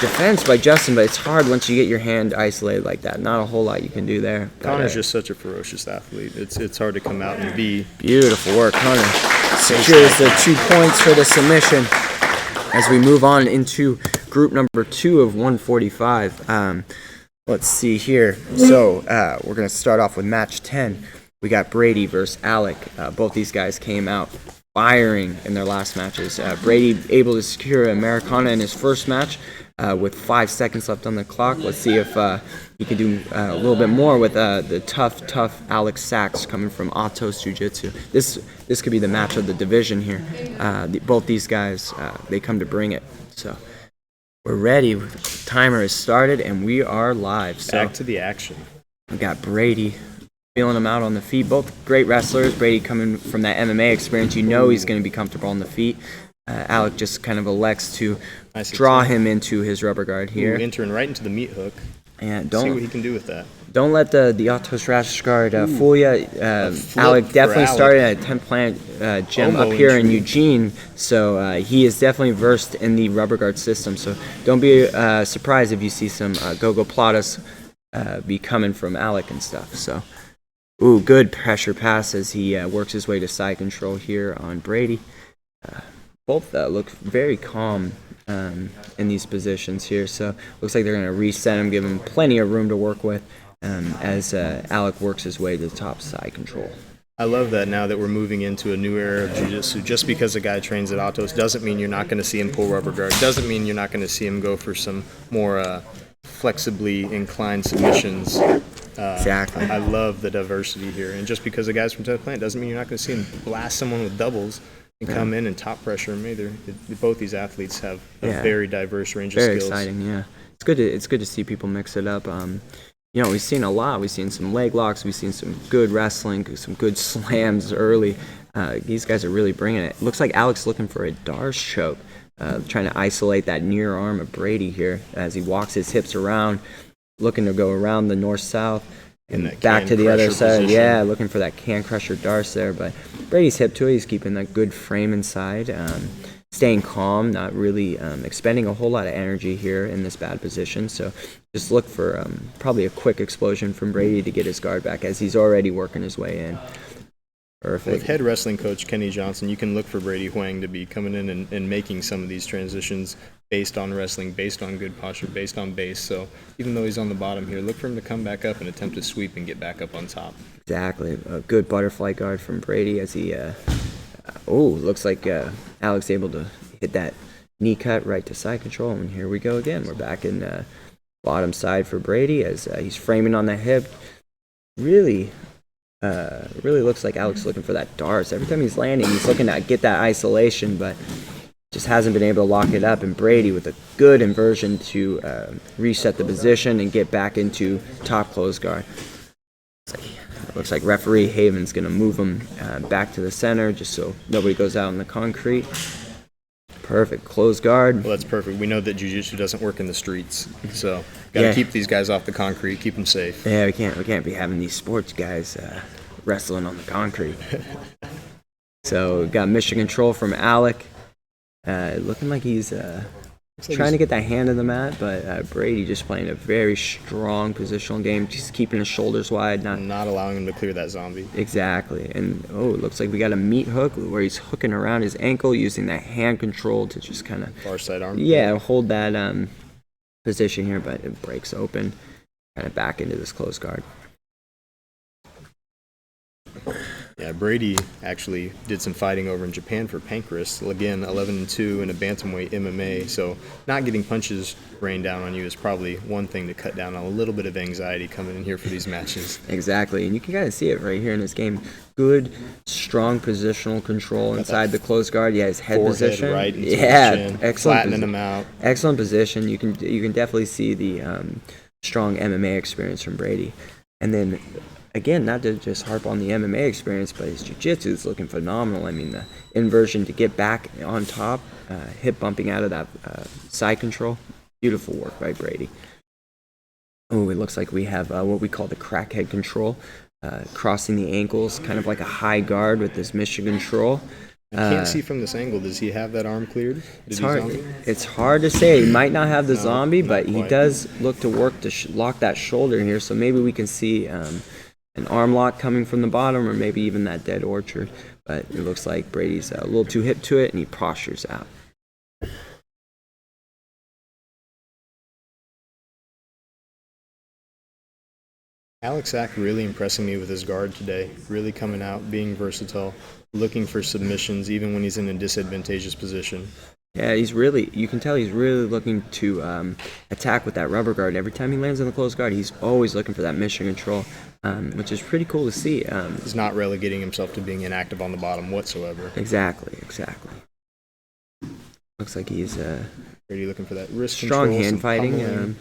defense by Justin, but it's hard once you get your hand isolated like that. Not a whole lot you can do there. Connor's just such a ferocious athlete. It's hard to come out and be. Beautiful work. Connor secures the 2 points for the submission as we move on into group number 2 of 145. Let's see here. So we're going to start off with match 10. We got Brady versus Alec. Both these guys came out firing in their last matches. Brady able to secure Americana in his first match with 5 seconds left on the clock. Let's see if he can do a little bit more with the tough Alex Sachs coming from Atos Jiu-Jitsu. This could be the match of the division here. Both these guys, they come to bring it. So we're ready. The timer has started, and we are live. So Back to the action. we got Brady feeling him out on the feet. Both great wrestlers. Brady coming from that MMA experience. You know he's going to be comfortable on the feet. Alec just kind of elects to draw him into his rubber guard here. Entering right into the meat hook. And See what he can do with that. Don't let the Atos rash guard fool you. Alec definitely started at a 10 plant gym up here in Eugene, so he is definitely versed in the rubber guard system. So don't be surprised if you see some go-go platas be coming from Alec and stuff. So, good pressure pass as he works his way to side control here on Brady. Both look very calm in these positions here, so looks like they're going to reset him, give him plenty of room to work with as Alec works his way to the top side control. I love that now that we're moving into a new era of jiu-jitsu. Just because a guy trains at Atos doesn't mean you're not going to see him pull rubber guard. Doesn't mean you're not going to see him go for some more flexibly inclined submissions. Exactly. I love the diversity here. And just because a guy's from 10th plant doesn't mean you're not going to see him blast someone with doubles and come in and top pressure him. Both these athletes have a very diverse range of skills. Very exciting, yeah. It's good to see people mix it up. We've seen a lot. We've seen some leg locks. We've seen some good wrestling, some good slams early. These guys are really bringing it. Looks like Alex looking for a Darce choke, trying to isolate that near arm of Brady here as he walks his hips around, looking to go around the north-south and back to the other side. Position. Yeah, looking for that can crusher Darce there. But Brady's hip to it. He's keeping that good frame inside. Staying calm, not really expending a whole lot of energy here in this bad position. So just look for probably a quick explosion from Brady to get his guard back as he's already working his way in. Perfect. With head wrestling coach Kenny Johnson, you can look for Brady Huang to be coming in and making some of these transitions based on wrestling, based on good posture, based on base. So even though he's on the bottom here, look for him to come back up and attempt to sweep and get back up on top. Exactly. A good butterfly guard from Brady as he looks like Alex able to hit that knee cut right to side control, and here we go again. We're back in bottom side for Brady as he's framing on the hip. Really looks like Alex looking for that darts. Every time he's landing, he's looking to get that isolation, but just hasn't been able to lock it up. And Brady with a good inversion to reset the position and get back into top close guard. Looks like referee Haven's going to move him back to the center just so nobody goes out on the concrete. Perfect. Close guard. Well, that's perfect. We know that jiu-jitsu doesn't work in the streets, so got to keep these guys off the concrete, keep them safe. Yeah, we can't be having these sports guys wrestling on the concrete. So we got mission control from Alec. Looking like he's trying to get that hand in the mat, but Brady just playing a very strong positional game, just keeping his shoulders wide, not allowing him to clear that zombie. Exactly. And it looks like we got a meat hook where he's hooking around his ankle using that hand control to just kind of far side arm. Yeah, hold that position here, but it breaks open, kind of back into this close guard. Yeah, Brady actually did some fighting over in Japan for Pancras. Again, 11-2 in a bantamweight MMA. So not getting punches rained down on you is probably one thing to cut down on a little bit of anxiety coming in here for these matches. Exactly, and you can kind of see it right here in this game. Good, strong positional control inside the close guard. Yeah, his head Forehead position. Right into yeah, his chin, excellent. Flattening him out. Excellent position. You can definitely see the strong MMA experience from Brady, and then. Again, not to just harp on the MMA experience, but his jiu-jitsu is looking phenomenal. I mean, the inversion to get back on top, hip bumping out of that side control. Beautiful work by Brady. Oh, it looks like we have what we call the crackhead control, crossing the ankles, kind of like a high guard with this mission control. I can't see from this angle. Does he have that arm cleared? It's hard to say. He might not have the zombie, but he does look to work to lock that shoulder here. So maybe we can see an arm lock coming from the bottom, or maybe even that dead orchard. But it looks like Brady's a little too hip to it, and he postures out. Alex Sack really impressing me with his guard today. Really coming out, being versatile, looking for submissions even when he's in a disadvantageous position. Yeah, you can tell he's really looking to attack with that rubber guard. Every time he lands in the close guard, he's always looking for that mission control, which is pretty cool to see. He's not relegating himself to being inactive on the bottom whatsoever. Exactly. Looks like he's Brady looking for that wrist strong control, hand fighting.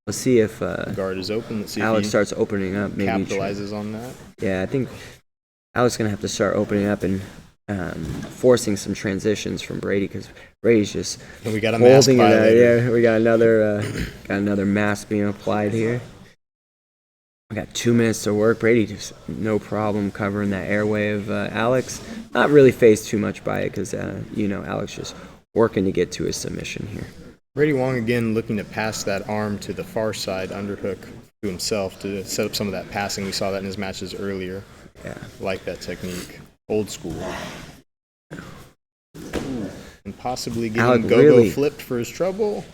Let's see if the guard is open. Let's see Alex if he starts opening up. Maybe capitalizes on that. Yeah, I think Alex is going to have to start opening up and forcing some transitions from Brady, because Brady's just and we got a mask holding it. violator. Yeah, we got another mask being applied here. We got 2 minutes to work. Brady just no problem covering that airway of Alex. Not really phased too much by it, because Alex just working to get to his submission here. Brady Wong again looking to pass that arm to the far side underhook to himself to set up some of that passing. We saw that in his matches earlier. Yeah, like that technique. Old school. And possibly getting Alec Gogo really flipped for his trouble.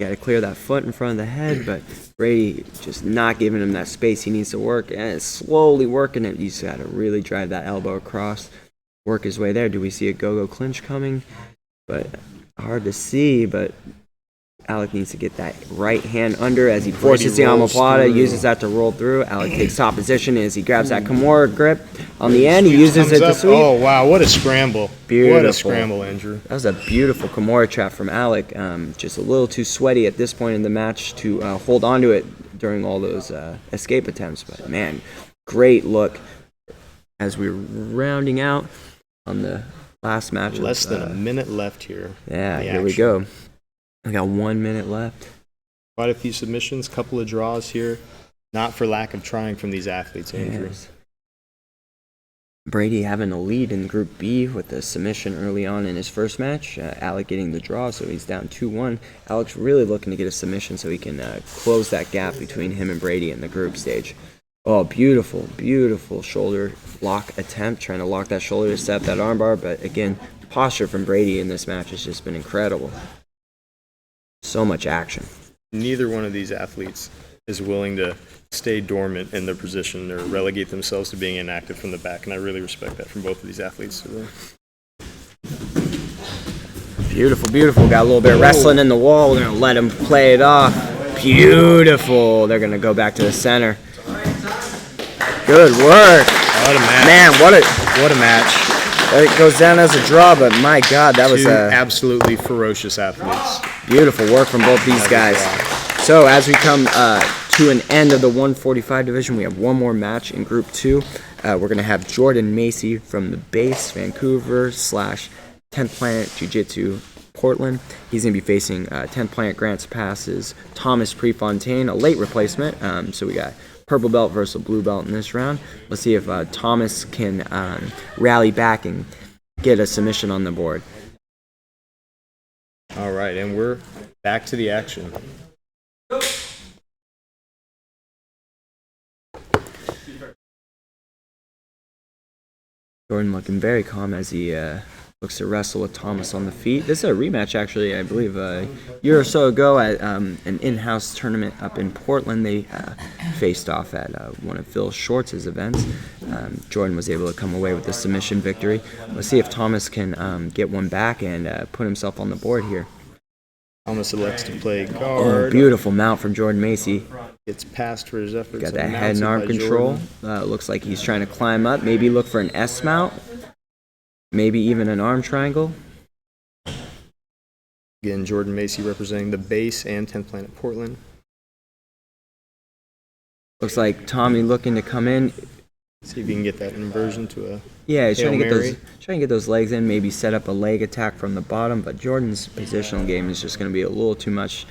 Got to clear that foot in front of the head, but Brady just not giving him that space he needs to work, and it's slowly working it. You just got to really drive that elbow across, work his way there. Do we see a go-go clinch coming? But hard to see, but Alec needs to get that right hand under as he forces the omoplata, uses that to roll through. Alec takes top position as he grabs that Kimura grip. On the end, he uses it to sweep. Oh, wow, what a scramble. Beautiful. What a scramble, Andrew. That was a beautiful Kimura trap from Alec. Just a little too sweaty at this point in the match to hold on to it during all those escape attempts. But, man, great look as we're rounding out on the last match. Less than a minute left here. Yeah, here we go. We got 1 minute left. Quite a few submissions, couple of draws here. Not for lack of trying from these athletes, Andrew. Yes. Brady having a lead in Group B with a submission early on in his first match. Alec getting the draw, so he's down 2-1. Alex really looking to get a submission so he can close that gap between him and Brady in the group stage. Oh, beautiful, beautiful shoulder lock attempt, trying to lock that shoulder to set up that armbar. But again, the posture from Brady in this match has just been incredible. So much action. Neither one of these athletes is willing to stay dormant in their position or relegate themselves to being inactive from the back, and I really respect that from both of these athletes today. Beautiful, beautiful. Got a little bit of wrestling in the wall. We're going to let him play it off. Beautiful. They're going to go back to the center. Good work. What a match. Man, what What a match. it goes down as a draw, but my God, that was Two a absolutely ferocious athletes. beautiful work from both these guys. So as we come to an end of the 145 division, we have one more match in Group 2. We're going to have Jordan Macy from the base, Vancouver / 10th Planet Jiu-Jitsu, Portland. He's going to be facing 10th Planet Grants Passes, Thomas Prefontaine, a late replacement. So we got purple belt versus blue belt in this round. Let's see if Thomas can rally back and get a submission on the board. All right, and we're back to the action. Jordan looking very calm as he looks to wrestle with Thomas on the feet. This is a rematch, actually, I believe, a year or so ago at an in-house tournament up in Portland. They faced off at one of Phil Shorts' events. Jordan was able to come away with a submission victory. Let's see if Thomas can get one back and put himself on the board here. Thomas elects to play Oh, guard. beautiful mount from Jordan Macy. Gets passed for his efforts. Got that and head and mounted arm by control. Jordan. Looks like he's trying to climb up. Maybe look for an S mount. Maybe even an arm triangle. Again, Jordan Macy representing the base and 10th Planet Portland. Looks like Tommy looking to come in. See if you can get that inversion to a Yeah, he's trying to Hail get those legs in, maybe set up a leg attack from the bottom, but Jordan's positional game is just going to be a little too much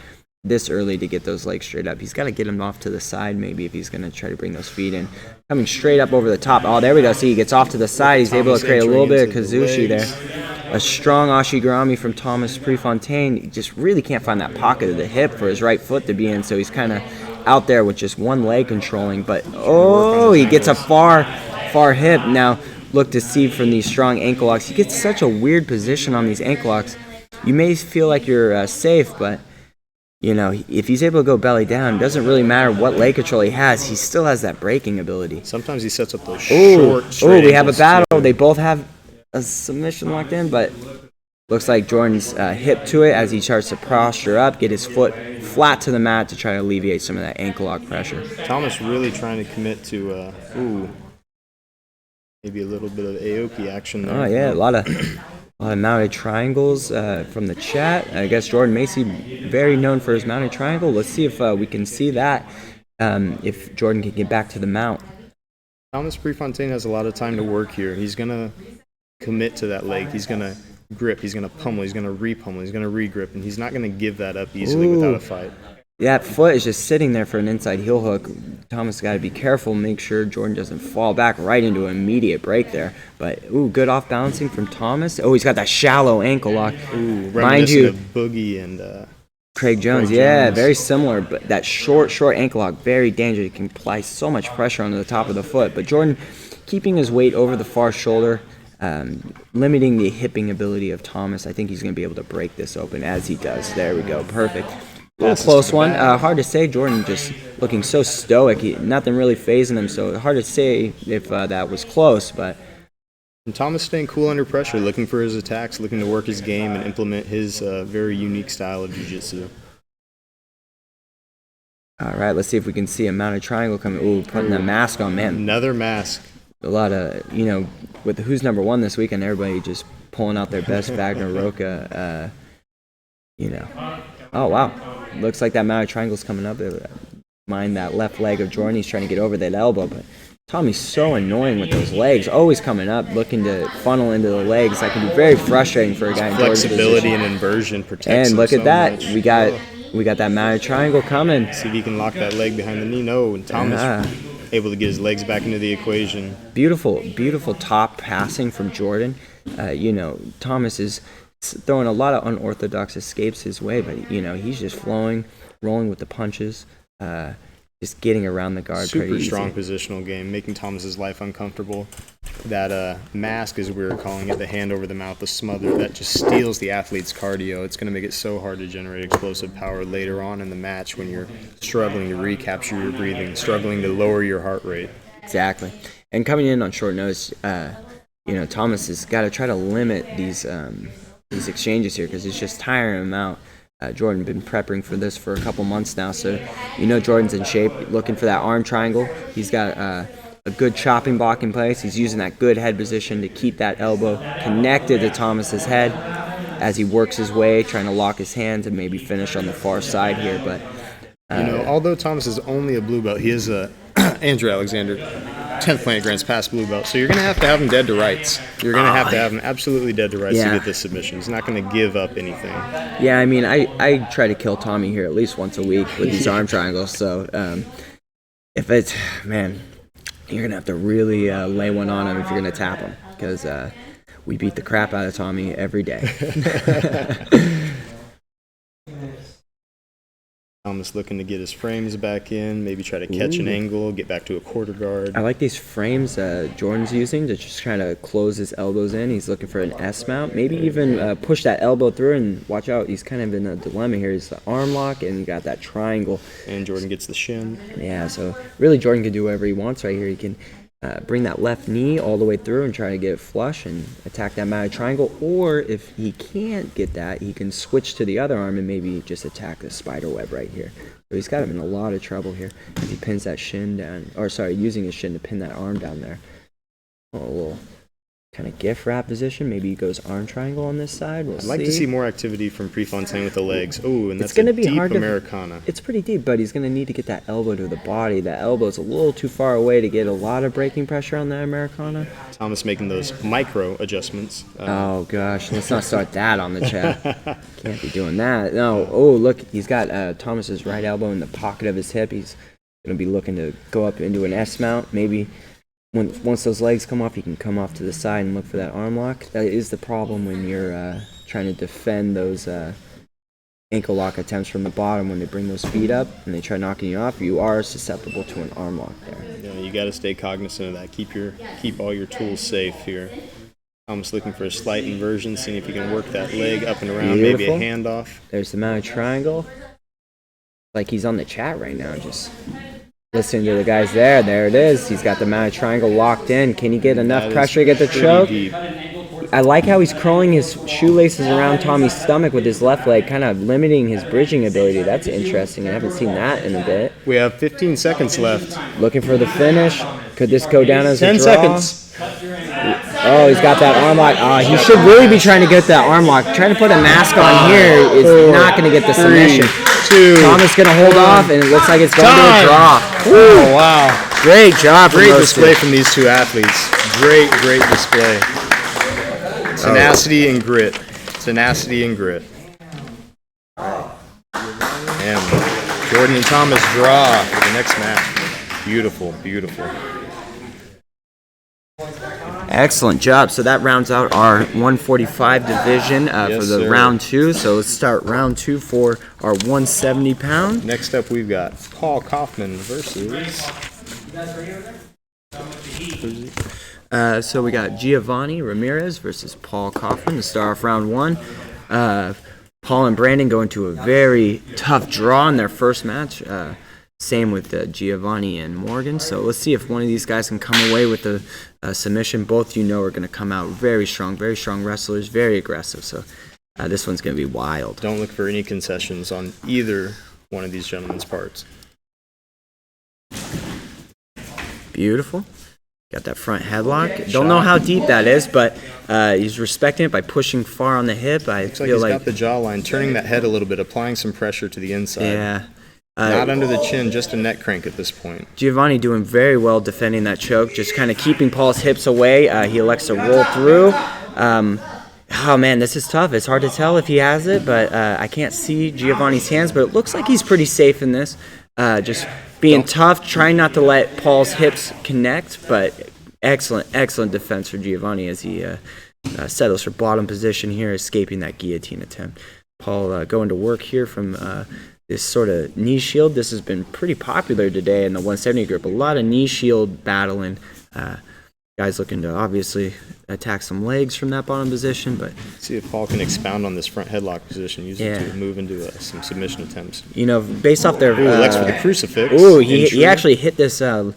this early to get those legs straight up. He's got to get him off to the side maybe if he's going to try to bring those feet in. Coming straight up over the top. Oh, there we go. See, he gets off to the side. He's able to create a little bit of Kazushi there. A strong Ashigarami from Thomas Prefontaine. He just really can't find that pocket of the hip for his right foot to be in, so he's kind of out there with just one leg controlling. But, oh, he gets a far hip. Now, look to see from these strong ankle locks. He gets such a weird position on these ankle locks. You may feel like you're safe, but you know, if he's able to go belly down, it doesn't really matter what leg control he has. He still has that breaking ability. Sometimes he sets up those Ooh, short, straight we have a ankles, battle. too. They both have a submission locked in, but looks like Jordan's hip to it as he starts to posture up, get his foot flat to the mat to try to alleviate some of that ankle lock pressure. Thomas really trying to commit to, maybe a little bit of Aoki action there. Oh yeah, a lot of mounted triangles from the chat. I guess Jordan Macy, very known for his mounted triangle. Let's see if we can see that, if Jordan can get back to the mount. Thomas Prefontaine has a lot of time to work here. He's going to commit to that leg. He's going to grip. He's going to pummel. He's going to re-pummel. He's going to re-grip. And he's not going to give that up easily without a fight. That foot is just sitting there for an inside heel hook. Thomas got to be careful, make sure Jordan doesn't fall back right into an immediate break there. But, good off balancing from Thomas. Oh, he's got that shallow ankle lock. Ooh, Mind you, of Boogie and Craig Jones, yeah, very similar, but that short ankle lock, very dangerous. It can apply so much pressure onto the top of the foot. But Jordan keeping his weight over the far shoulder, limiting the hipping ability of Thomas. I think he's going to be able to break this open as he does. There we go, perfect. A little close one. Hard to say. Jordan just looking so stoic. Nothing really phasing him, so hard to say if that was close, but And Thomas staying cool under pressure, looking for his attacks, looking to work his game and implement his very unique style of jiu-jitsu. all right, let's see if we can see a mounted triangle coming. Ooh, putting the mask on, man. Another mask. A lot of, with who's number one this weekend, everybody just pulling out their best Wagner Roca, Oh, wow. Looks like that mounted triangle's coming up. Mind that left leg of Jordan. He's trying to get over that elbow, but Tommy's so annoying with those legs, always coming up, looking to funnel into the legs. That can be very frustrating for a guy in Jordan's Flexibility position. and inversion protects And look him at so that. much. We got that mounted triangle coming. See if he can lock that leg behind the knee. No, and Thomas able to get his legs back into the equation. Beautiful top passing from Jordan. Thomas is throwing a lot of unorthodox escapes his way, but he's just flowing, rolling with the punches, just getting around the guard Super pretty strong easy. positional game, making Thomas's life uncomfortable. That mask, as we were calling it, the hand over the mouth, the smother, that just steals the athlete's cardio. It's going to make it so hard to generate explosive power later on in the match when you're struggling to recapture your breathing, struggling to lower your heart rate. Exactly. And coming in on short notice, Thomas has got to try to limit these exchanges here because it's just tiring him out. Jordan been prepping for this for a couple months now, so Jordan's in shape, looking for that arm triangle. He's got a good chopping block in place. He's using that good head position to keep that elbow connected to Thomas's head as he works his way, trying to lock his hands and maybe finish on the far side here. But although Thomas is only a blue belt, he is a Andrew Alexander 10th Planet Grants past blue belt, so you're going to have him dead to rights. You're going to have him absolutely dead to rights to get this submission. He's not going to give up anything. Yeah, I mean, I try to kill Tommy here at least once a week with these arm triangles, so if it's, man, you're going to have to really lay one on him if you're going to tap him, because we beat the crap out of Tommy every day. Thomas looking to get his frames back in, maybe try to catch an angle, get back to a quarter guard. I like these frames Jordan's using to just try to close his elbows in. He's looking for an S mount, maybe even push that elbow through, and watch out, he's kind of in a dilemma here. He's the arm lock, and you got that triangle. And Jordan gets the shin. Yeah, so really Jordan can do whatever he wants right here. He can bring that left knee all the way through and try to get it flush and attack that mounted triangle, or if he can't get that, he can switch to the other arm and maybe just attack the spider web right here. So he's got him in a lot of trouble here as he pins that shin down, using his shin to pin that arm down there. A little kind of gift wrap position. Maybe he goes arm triangle on this side. We'll I'd like to see more activity from Prefontaine with the legs. Oh, and that's gonna a be deep hard Americana. It's pretty deep, but he's going to need to get that elbow to the body. That elbow's a little too far away to get a lot of braking pressure on that Americana. Thomas making those micro adjustments. Oh, gosh. Let's not start that on the chat. Can't be doing that. No. Oh, look. He's got Thomas's right elbow in the pocket of his hip. He's going to be looking to go up into an S mount. Maybe once those legs come off, he can come off to the side and look for that arm lock. That is the problem when you're trying to defend those ankle lock attempts from the bottom. When they bring those feet up and they try knocking you off, you are susceptible to an arm lock there. Yeah, you got to stay cognizant of that. Keep all your tools safe here. Thomas looking for a slight inversion, seeing if he can work that leg up and around, maybe a handoff. There's the mounted triangle. Like he's on the chat right now, just listening to the guys there. There it is. He's got the mounted triangle locked in. Can he get enough pressure to get the choke? Deep. I like how he's curling his shoelaces around Tommy's stomach with his left leg, kind of limiting his bridging ability. That's interesting. I haven't seen that in a bit. We have 15 seconds left. Looking for the finish. Could this go down as 10 a draw? seconds. Oh, he's got that arm lock. He should really be trying to get that arm lock. Trying to put a mask on here is not going to get the submission. 2. Thomas going to hold off, and it looks like it's going to a draw. Oh, wow. Great job. Great display from these two athletes. Great display. Tenacity and grit. Tenacity and grit. And Jordan and Thomas draw for the next match. Beautiful. Excellent job. So that rounds out our 145 division for the round 2. So let's start round 2 for our 170 pound. Next up, we've got Paul Kaufman versus. So we got Giovanni Ramirez versus Paul Kaufman to start off round 1. Paul and Brandon go into a very tough draw in their first match. Same with Giovanni and Morgan. So let's see if one of these guys can come away with the submission. Both are going to come out very strong wrestlers, very aggressive. So this one's going to be wild. Don't look for any concessions on either one of these gentlemen's parts. Beautiful. Got that front headlock. Don't know how deep that is, but he's respecting it by pushing far on the hip. Looks like he's got the jawline, turning that head a little bit, applying some pressure to the inside. Yeah. Not under the chin, just a neck crank at this point. Giovanni doing very well defending that choke, just kind of keeping Paul's hips away. He elects to roll through. Oh, man, this is tough. It's hard to tell if he has it, but I can't see Giovanni's hands, but it looks like he's pretty safe in this. Just being tough, trying not to let Paul's hips connect, but excellent defense for Giovanni as he settles for bottom position here, escaping that guillotine attempt. Paul going to work here from this sort of knee shield. This has been pretty popular today in the 170 group. A lot of knee shield battling. Guys looking to obviously attack some legs from that bottom position, but see if Paul can expound on this front headlock position, use it to move into some submission attempts. Based off their Lex for the crucifix. He actually hit this a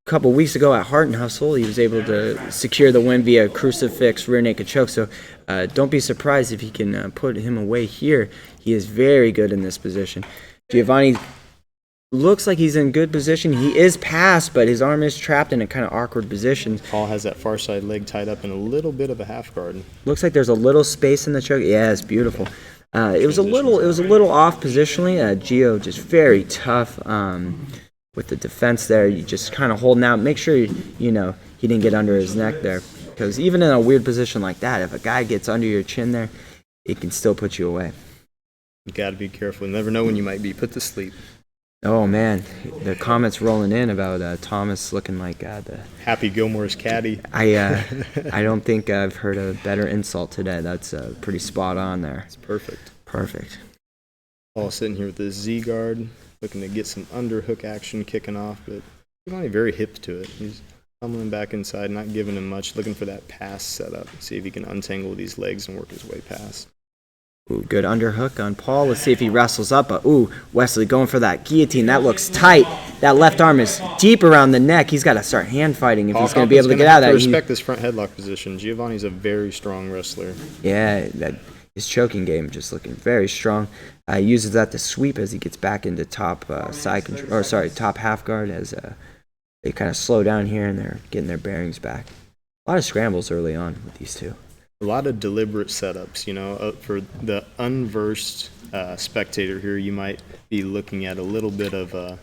couple weeks ago at Heart and Hustle. He was able to secure the win via crucifix rear naked choke. So don't be surprised if he can put him away here. He is very good in this position. Giovanni looks like he's in good position. He is passed, but his arm is trapped in a kind of awkward position. Paul has that far side leg tied up in a little bit of a half guard. Looks like there's a little space in the choke. Yeah, it's beautiful. It was a little off positionally. Gio just very tough with the defense there. You just kind of holding out. Make sure he didn't get under his neck there, because even in a weird position like that, if a guy gets under your chin there, it can still put you away. You got to be careful. You never know when you might be put to sleep. Oh man, the comments rolling in about Thomas looking like the Happy Gilmore's caddy. I don't think I've heard a better insult today. That's pretty spot on there. It's perfect. Perfect. Paul sitting here with his Z guard, looking to get some underhook action kicking off, but Giovanni very hip to it. He's tumbling back inside, not giving him much, looking for that pass setup. See if he can untangle these legs and work his way past. Ooh, good underhook on Paul. Let's see if he wrestles up. Wesley going for that guillotine. That looks tight. That left arm is deep around the neck. He's got to start hand fighting if he's going to be able to get out of that. Respect this front headlock position. Giovanni's a very strong wrestler. Yeah, his choking game just looking very strong. He uses that to sweep as he gets back into top top half guard as they kind of slow down here and they're getting their bearings back. A lot of scrambles early on with these two. A lot of deliberate setups, for the unversed spectator here, you might be looking at a little bit of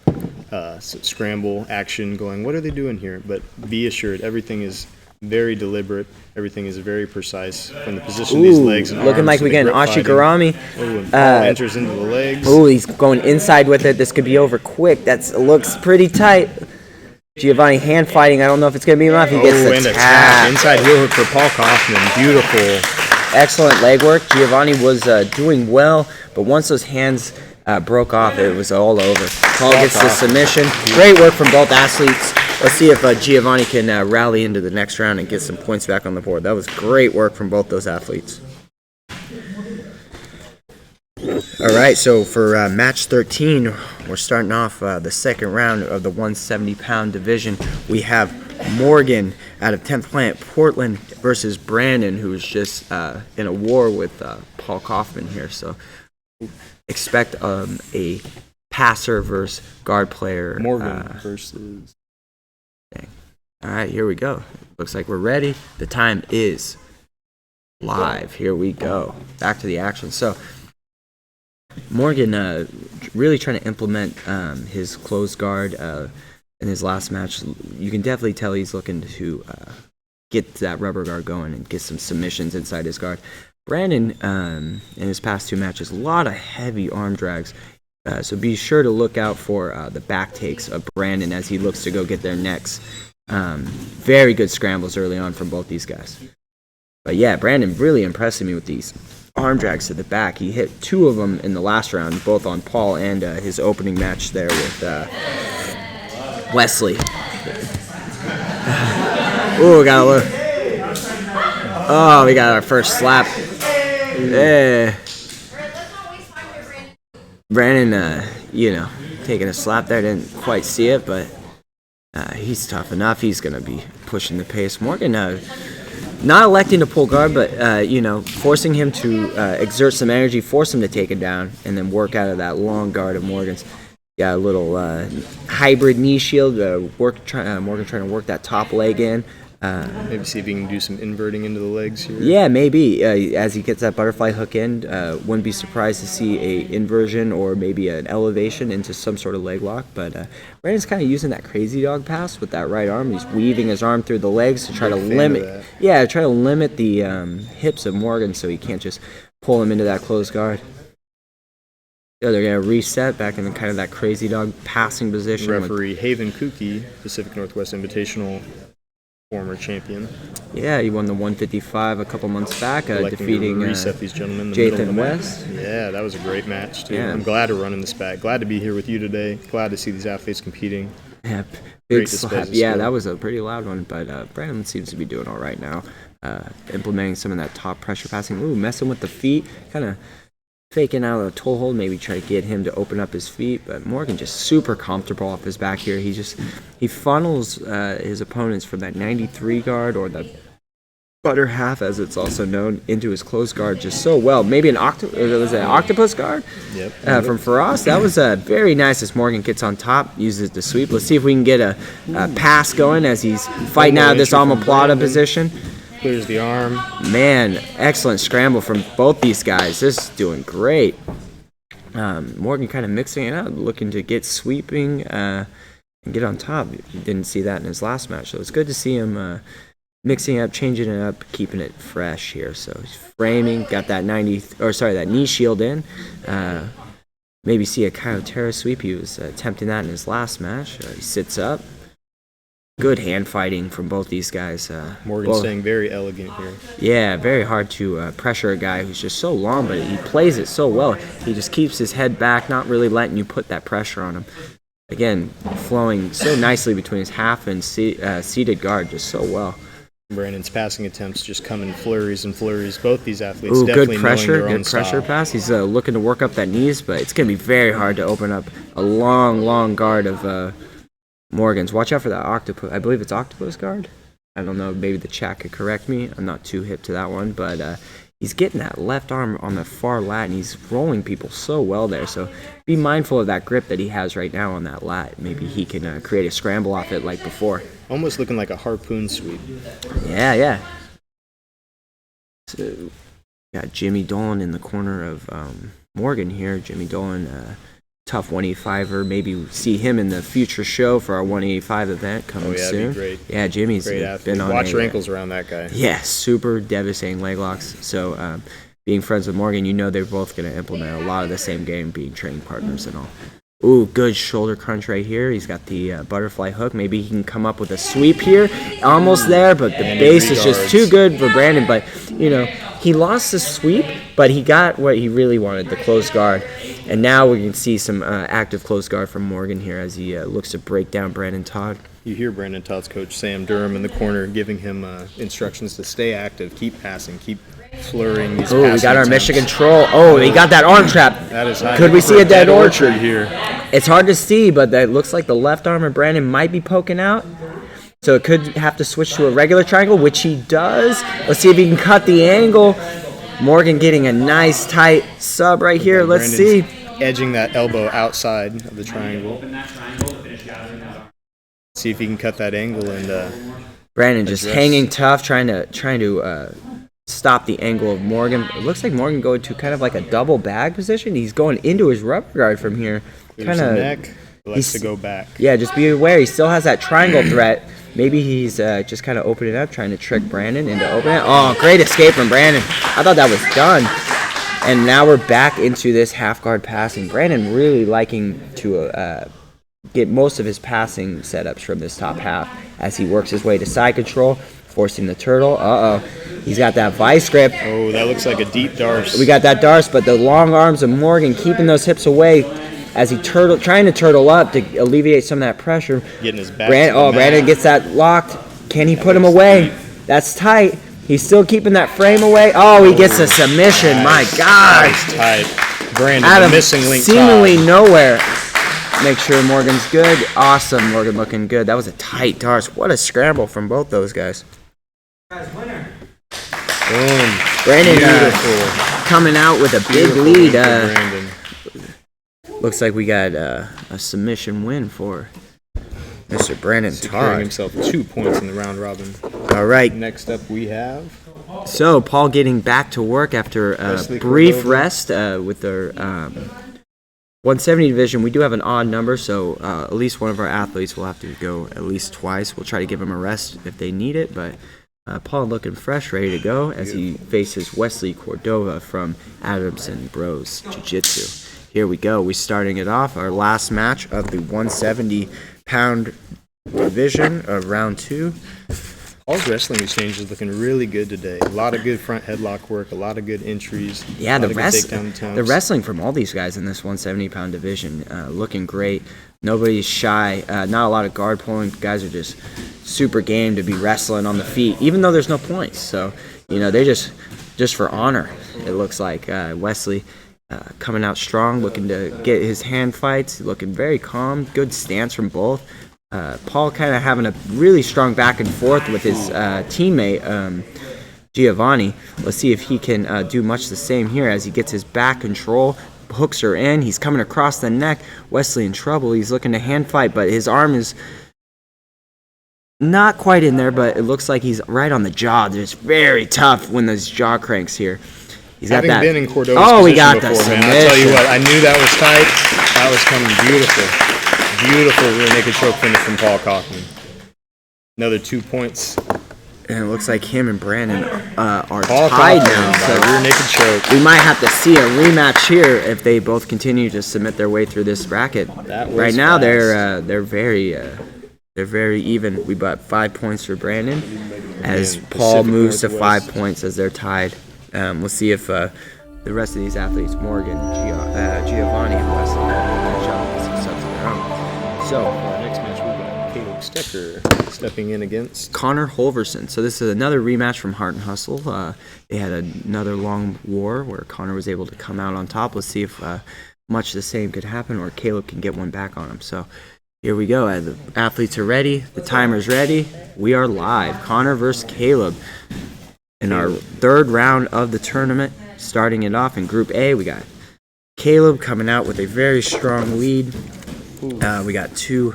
scramble action going, what are they doing here? But be assured, everything is very deliberate. Everything is very precise from the position of these legs and looking arms like we get an Ashigarami. And Paul enters into the legs. He's going inside with it. This could be over quick. That looks pretty tight. Giovanni hand fighting. I don't know if it's going to be enough. He gets the tap. Inside heel hook for Paul Kaufman. Beautiful. Excellent leg work. Giovanni was doing well, but once those hands broke off, it was all over. Paul gets the submission. Great work from both athletes. Let's see if Giovanni can rally into the next round and get some points back on the board. That was great work from both those athletes. All right, so for match 13, we're starting off the second round of the 170-pound division. We have Morgan out of 10th Planet Portland versus Brandon, who's just in a war with Paul Kaufman here. So expect a passer versus guard player. Morgan versus... Dang. All right, here we go. Looks like we're ready. The time is live. Here we go. Back to the action. So Morgan really trying to implement his closed guard in his last match. You can definitely tell he's looking to get that rubber guard going and get some submissions inside his guard. Brandon, in his past two matches, a lot of heavy arm drags. So be sure to look out for the back takes of Brandon as he looks to go get their necks. Very good scrambles early on from both these guys. But yeah, Brandon really impressed me with these arm drags to the back. He hit two of them in the last round, both on Paul and his opening match there with Wesley. Ooh, we got our first slap. Yeah. Brandon, taking a slap there, didn't quite see it, but he's tough enough. He's going to be pushing the pace. Morgan, not electing to pull guard, but, forcing him to exert some energy, force him to take it down, and then work out of that long guard of Morgan's. Got a little hybrid knee shield, Morgan trying to work that top leg in. Maybe see if he can do some inverting into the legs here. Yeah, maybe. As he gets that butterfly hook in, wouldn't be surprised to see a inversion or maybe an elevation into some sort of leg lock. But Brandon's kind of using that crazy dog pass with that right arm. He's weaving his arm through the legs to try to limit. Yeah, try to limit the hips of Morgan so he can't just pull him into that closed guard. Yeah, they're going to reset back in kind of that crazy dog passing position. Referee Haven Kookie, Pacific Northwest Invitational former champion. Yeah, he won the 155 a couple months back, defeating reset these gentlemen in the Jathan West. Yeah, that was a great match, too. Yeah. I'm glad to run in this back. Glad to be here with you today. Glad to see these athletes competing. Yeah, big slap. Yeah, that was a pretty loud one, but Brandon seems to be doing all right now. Implementing some of that top pressure passing. Ooh, messing with the feet, kind of faking out a toe hold, maybe try to get him to open up his feet, but Morgan just super comfortable off his back here. He funnels his opponents from that 93 guard or the butter half, as it's also known, into his closed guard just so well. Maybe was it an octopus guard? Yep. From Faraz. That was very nice as Morgan gets on top, uses the sweep. Let's see if we can get a pass going as he's fighting out of this omoplata position. Clears the arm. Man, excellent scramble from both these guys. This is doing great. Morgan kind of mixing it up, looking to get sweeping and get on top. You didn't see that in his last match, so it's good to see him mixing it up, changing it up, keeping it fresh here. So he's framing, got that that knee shield in. Maybe see a Kyotera sweep. He was attempting that in his last match. He sits up. Good hand fighting from both these guys. Morgan staying very elegant here. Yeah, very hard to pressure a guy who's just so long, but he plays it so well. He just keeps his head back, not really letting you put that pressure on him. Again, flowing so nicely between his half and seated guard, just so well. Brandon's passing attempts just come in flurries and flurries. Both these athletes Ooh, definitely good pressure, knowing their own good pressure style. pass. He's looking to work up that knees, but it's going to be very hard to open up a long guard of Morgan's. Watch out for that octopus. I believe it's octopus guard. I don't know. Maybe the chat could correct me. I'm not too hip to that one, but he's getting that left arm on the far lat, and he's rolling people so well there. So be mindful of that grip that he has right now on that lat. Maybe he can create a scramble off it like before. Almost looking like a harpoon sweep. Yeah. So got Jimmy Dolan in the corner of Morgan here. Jimmy Dolan, tough 185er. Maybe see him in the future show for our 185 event coming soon. That'd be great. Yeah, Jimmy's Great athlete. been on Watch your ankles around that guy. Yeah, super devastating leg locks. So being friends with Morgan, you know they're both going to implement a lot of the same game, being training partners and all. Ooh, good shoulder crunch right here. He's got the butterfly hook. Maybe he can come up with a sweep here. Almost there, but the base is just too good for Brandon. But, he lost the sweep, but he got what he really wanted, the closed guard. And now we can see some active closed guard from Morgan here as he looks to break down Brandon Todd. You hear Brandon Todd's coach, Sam Durham, in the corner giving him instructions to stay active, keep passing, keep flurrying these Oh, we got our attempts. Michigan troll. Oh, he got that arm trap. That is high. Could we see a dead orchard here? It's hard to see, but it looks like the left arm of Brandon might be poking out. So it could have to switch to a regular triangle, which he does. Let's see if he can cut the angle. Morgan getting a nice tight sub right here. Let's see. Edging that elbow outside of the triangle. See if he can cut that angle and Brandon just address. hanging tough, trying to stop the angle of Morgan. It looks like Morgan going to kind of like a double bag position. He's going into his rubber guard from here. there's the neck. Likes to go back. Yeah, just be aware. He still has that triangle threat. Maybe he's just kind of opening up, trying to trick Brandon into opening it. Oh, great escape from Brandon. I thought that was done. And now we're back into this half guard passing. Brandon really liking to get most of his passing setups from this top half as he works his way to side control, forcing the turtle. He's got that vice grip. Oh, that looks like a deep darce. We got that darce, but the long arms of Morgan keeping those hips away as he trying to turtle up to alleviate some of that pressure. Getting his back. to the mat. Brandon gets that locked. Can he put him away? That's tight. He's still keeping that frame away. Oh, he gets a submission. My God. Nice tight. Brandon, Out the of missing link. seemingly Todd. nowhere. Make sure Morgan's good. Awesome. Morgan looking good. That was a tight darce. What a scramble from both those guys. Guys, winner. Boom. Brandon Beautiful. coming out with a big Beautiful lead. win for Brandon. Looks like we got a submission win for Mr. Brandon Securing Todd. himself 2 points in the round robin. All right. Next up we have So Paul getting back to work after a Wesley brief Cordova. rest with their 170 division. We do have an odd number, so at least one of our athletes will have to go at least twice. We'll try to give them a rest if they need it, but Paul looking fresh, ready to go as he faces Wesley Cordova from Adamson Bros Jiu-Jitsu. Here we go. We're starting it off. Our last match of the 170-pound division of round 2. Paul's wrestling exchange is looking really good today. A lot of good front headlock work, a lot of good entries. Yeah, a lot the of good takedown attempts. the wrestling from all these guys in this 170-pound division looking great. Nobody's shy. Not a lot of guard pulling. Guys are just super game to be wrestling on the feet, even though there's no points. So, they're just for honor. It looks like Wesley coming out strong, looking to get his hand fights, looking very calm. Good stance from both. Paul kind of having a really strong back and forth with his teammate Giovanni. Let's see if he can do much the same here as he gets his back control, hooks her in. He's coming across the neck. Wesley in trouble. He's looking to hand fight, but his arm is not quite in there, but it looks like he's right on the jaw. It's very tough when those jaw cranks here. He's got Having that. been in Cordova's Oh, we got position the before, man, submission. I'll tell you what, I knew that was tight. That was coming beautiful. Beautiful rear naked choke finish from Paul Kaufman. Another 2 points. And it looks like him and Brandon are Paul tied Kaufman now. by So rear naked choke. we might have to see a rematch here if they both continue to submit their way through this bracket. That was Right now, fast. they're very even. We got 5 points for Brandon, as And Paul Pacific moves to Northwest. 5 points as they're tied. We'll see if the rest of these athletes, Morgan, Giovanni, and Wesley, catch up with some subs of their own. So. Our next match, we've got Caleb Stecker stepping in against Connor Holverson. So this is another rematch from Heart and Hustle. They had another long war where Connor was able to come out on top. Let's see if much the same could happen or Caleb can get one back on him. So here we go. The athletes are ready. The timer's ready. We are live. Connor versus Caleb in our third round of the tournament. Starting it off in Group A, we got Caleb coming out with a very strong lead. We got two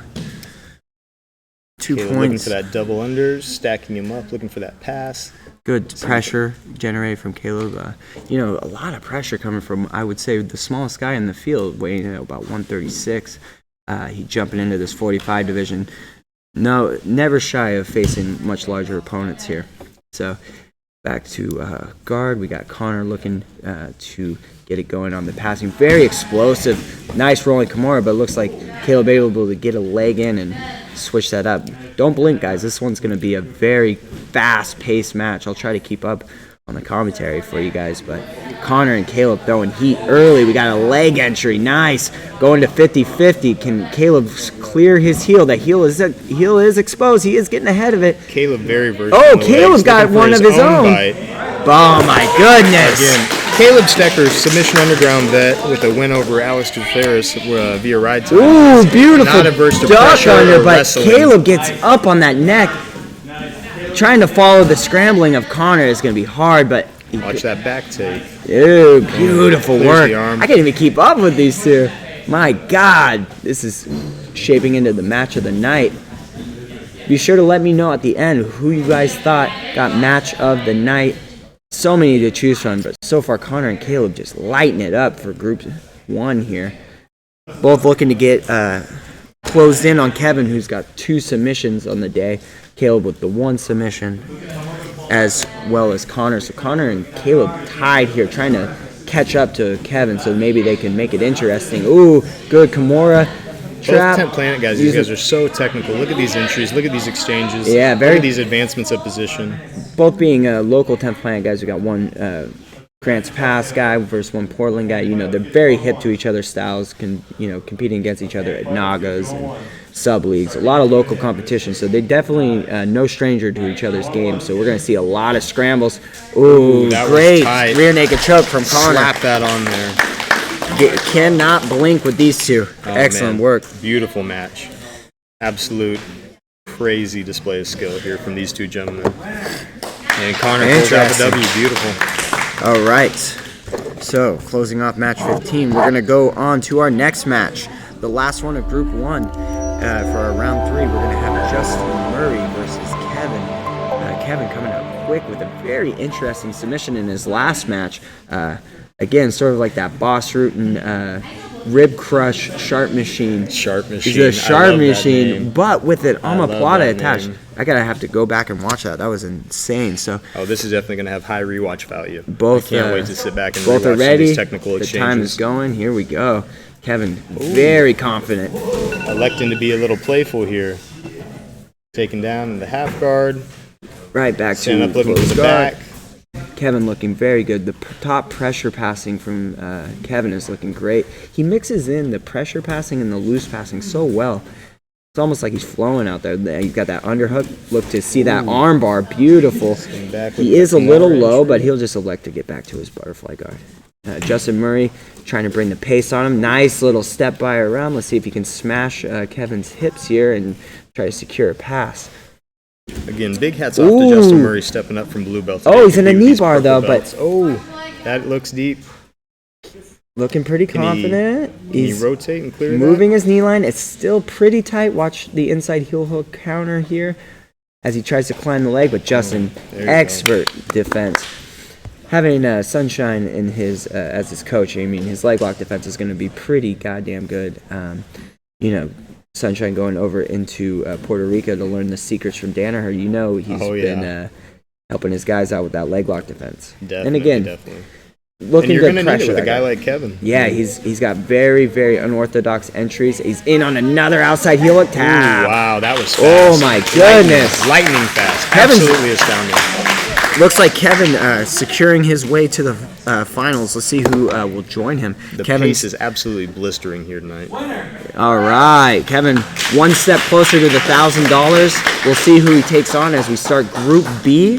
Caleb points. looking for that double unders, stacking him up, looking for that pass. Good pressure generated from Caleb. A lot of pressure coming from, I would say, the smallest guy in the field, weighing about 136. He jumping into this 45 division. No, never shy of facing much larger opponents here. So back to guard. We got Connor looking to get it going on the passing. Very explosive. Nice rolling Kimura, but it looks like Caleb able to get a leg in and switch that up. Don't blink, guys. This one's going to be a very fast-paced match. I'll try to keep up on the commentary for you guys, but Connor and Caleb throwing heat early. We got a leg entry. Nice. Going to 50-50. Can Caleb clear his heel? That heel is exposed. He is getting ahead of it. Caleb very versatile. Oh, on the Caleb legs, got looking for one of his own. bite. Oh, my goodness. Again, Caleb Stecker, submission underground vet with a win over Alistair Ferris via ride time. Ooh, beautiful Not averse to duck pressure under, or but wrestling. Caleb gets up on that neck. Trying to follow the scrambling of Connor is going to be hard, but Watch that back take. Ew, beautiful Clears work. the arm. I can't even keep up with these two. My God, this is shaping into the match of the night. Be sure to let me know at the end who you guys thought got match of the night. So many to choose from, but so far Connor and Caleb just lighting it up for Group 1 here. Both looking to get closed in on Kevin, who's got 2 submissions on the day. Caleb with the 1 submission, as well as Connor. So Connor and Caleb tied here, trying to catch up to Kevin, so maybe they can make it interesting. Ooh, good Kimura trap. Both 10th Planet guys, these guys are so technical. Look at these entries. Look at these exchanges. Yeah, Look very- at these advancements of position. Both being local 10th Planet guys. We got one Grants Pass guy versus one Portland guy. They're very hip to each other's styles, competing against each other at Nagas and sub-leagues. A lot of local competition, so they definitely no stranger to each other's games. So we're going to see a lot of scrambles. Ooh, that was great tight. rear naked choke from Connor. Slap that on there. Cannot blink with these two. Oh, Excellent man. work. Beautiful match. Absolute crazy display of skill here from these two gentlemen. And Connor pulls out the Interesting. W. Beautiful. All right. So, closing off match 15, we're going to go on to our next match. The last one of Group 1. For our round 3, we're going to have Justin Murray versus Kevin. Kevin coming out quick with a very interesting submission in his last match. Again, sort of like that Boss Rutan rib crush sharp machine. Sharp machine. He's a I sharp love that machine, name. but with an love omoplata that attached. name. I gotta have to go back and watch that. That was insane. So Oh, this is definitely going to have high rewatch value. both I can't wait to sit back and both rewatch are some ready. of these technical The exchanges. time is going. Here we go. Kevin, very confident. Electing to be a little playful here. Taken down in the half guard. Right back Stand to up looking for close the guard. back. Kevin looking very good. The top pressure passing from Kevin is looking great. He mixes in the pressure passing and the loose passing so well. It's almost like he's flowing out there. He's got that underhook. Look to see that arm bar. Beautiful. Back with He is a the little Kimura low, entry. but he'll just elect to get back to his butterfly guard. Justin Murray trying to bring the pace on him. Nice little step by around. Let's see if he can smash Kevin's hips here and try to secure a pass. Again, big hats off to Justin Murray stepping up from blue belt. Oh, he's in a Could knee these bar, purple though, belts. Oh, that looks deep. Looking pretty confident. Can he He's rotate and clear moving his knee line. It's still pretty tight. Watch the inside heel hook counter here as he tries to climb the leg, but Justin, expert defense. Having Sunshine in his as his coach, I mean, his leg lock defense is going to be pretty goddamn good. You know, Sunshine going over into Puerto Rico to learn the secrets from Danaher. You know, he's been helping his guys out with that leg lock defense. Definitely, and again, definitely. Looking and you're good gonna need pressure it with a there. guy like Kevin. Yeah, he's got very, very unorthodox entries. He's in on another outside heel hook tap. Ooh, wow, that was fast. Oh my goodness. Lightning fast. Kevin's- Absolutely astounding. Looks like Kevin securing his way to the finals. Let's see who will join him. The Kevin. pace is absolutely blistering here tonight. All right, Kevin, one step closer to the $1,000. We'll see who he takes on as we start Group B.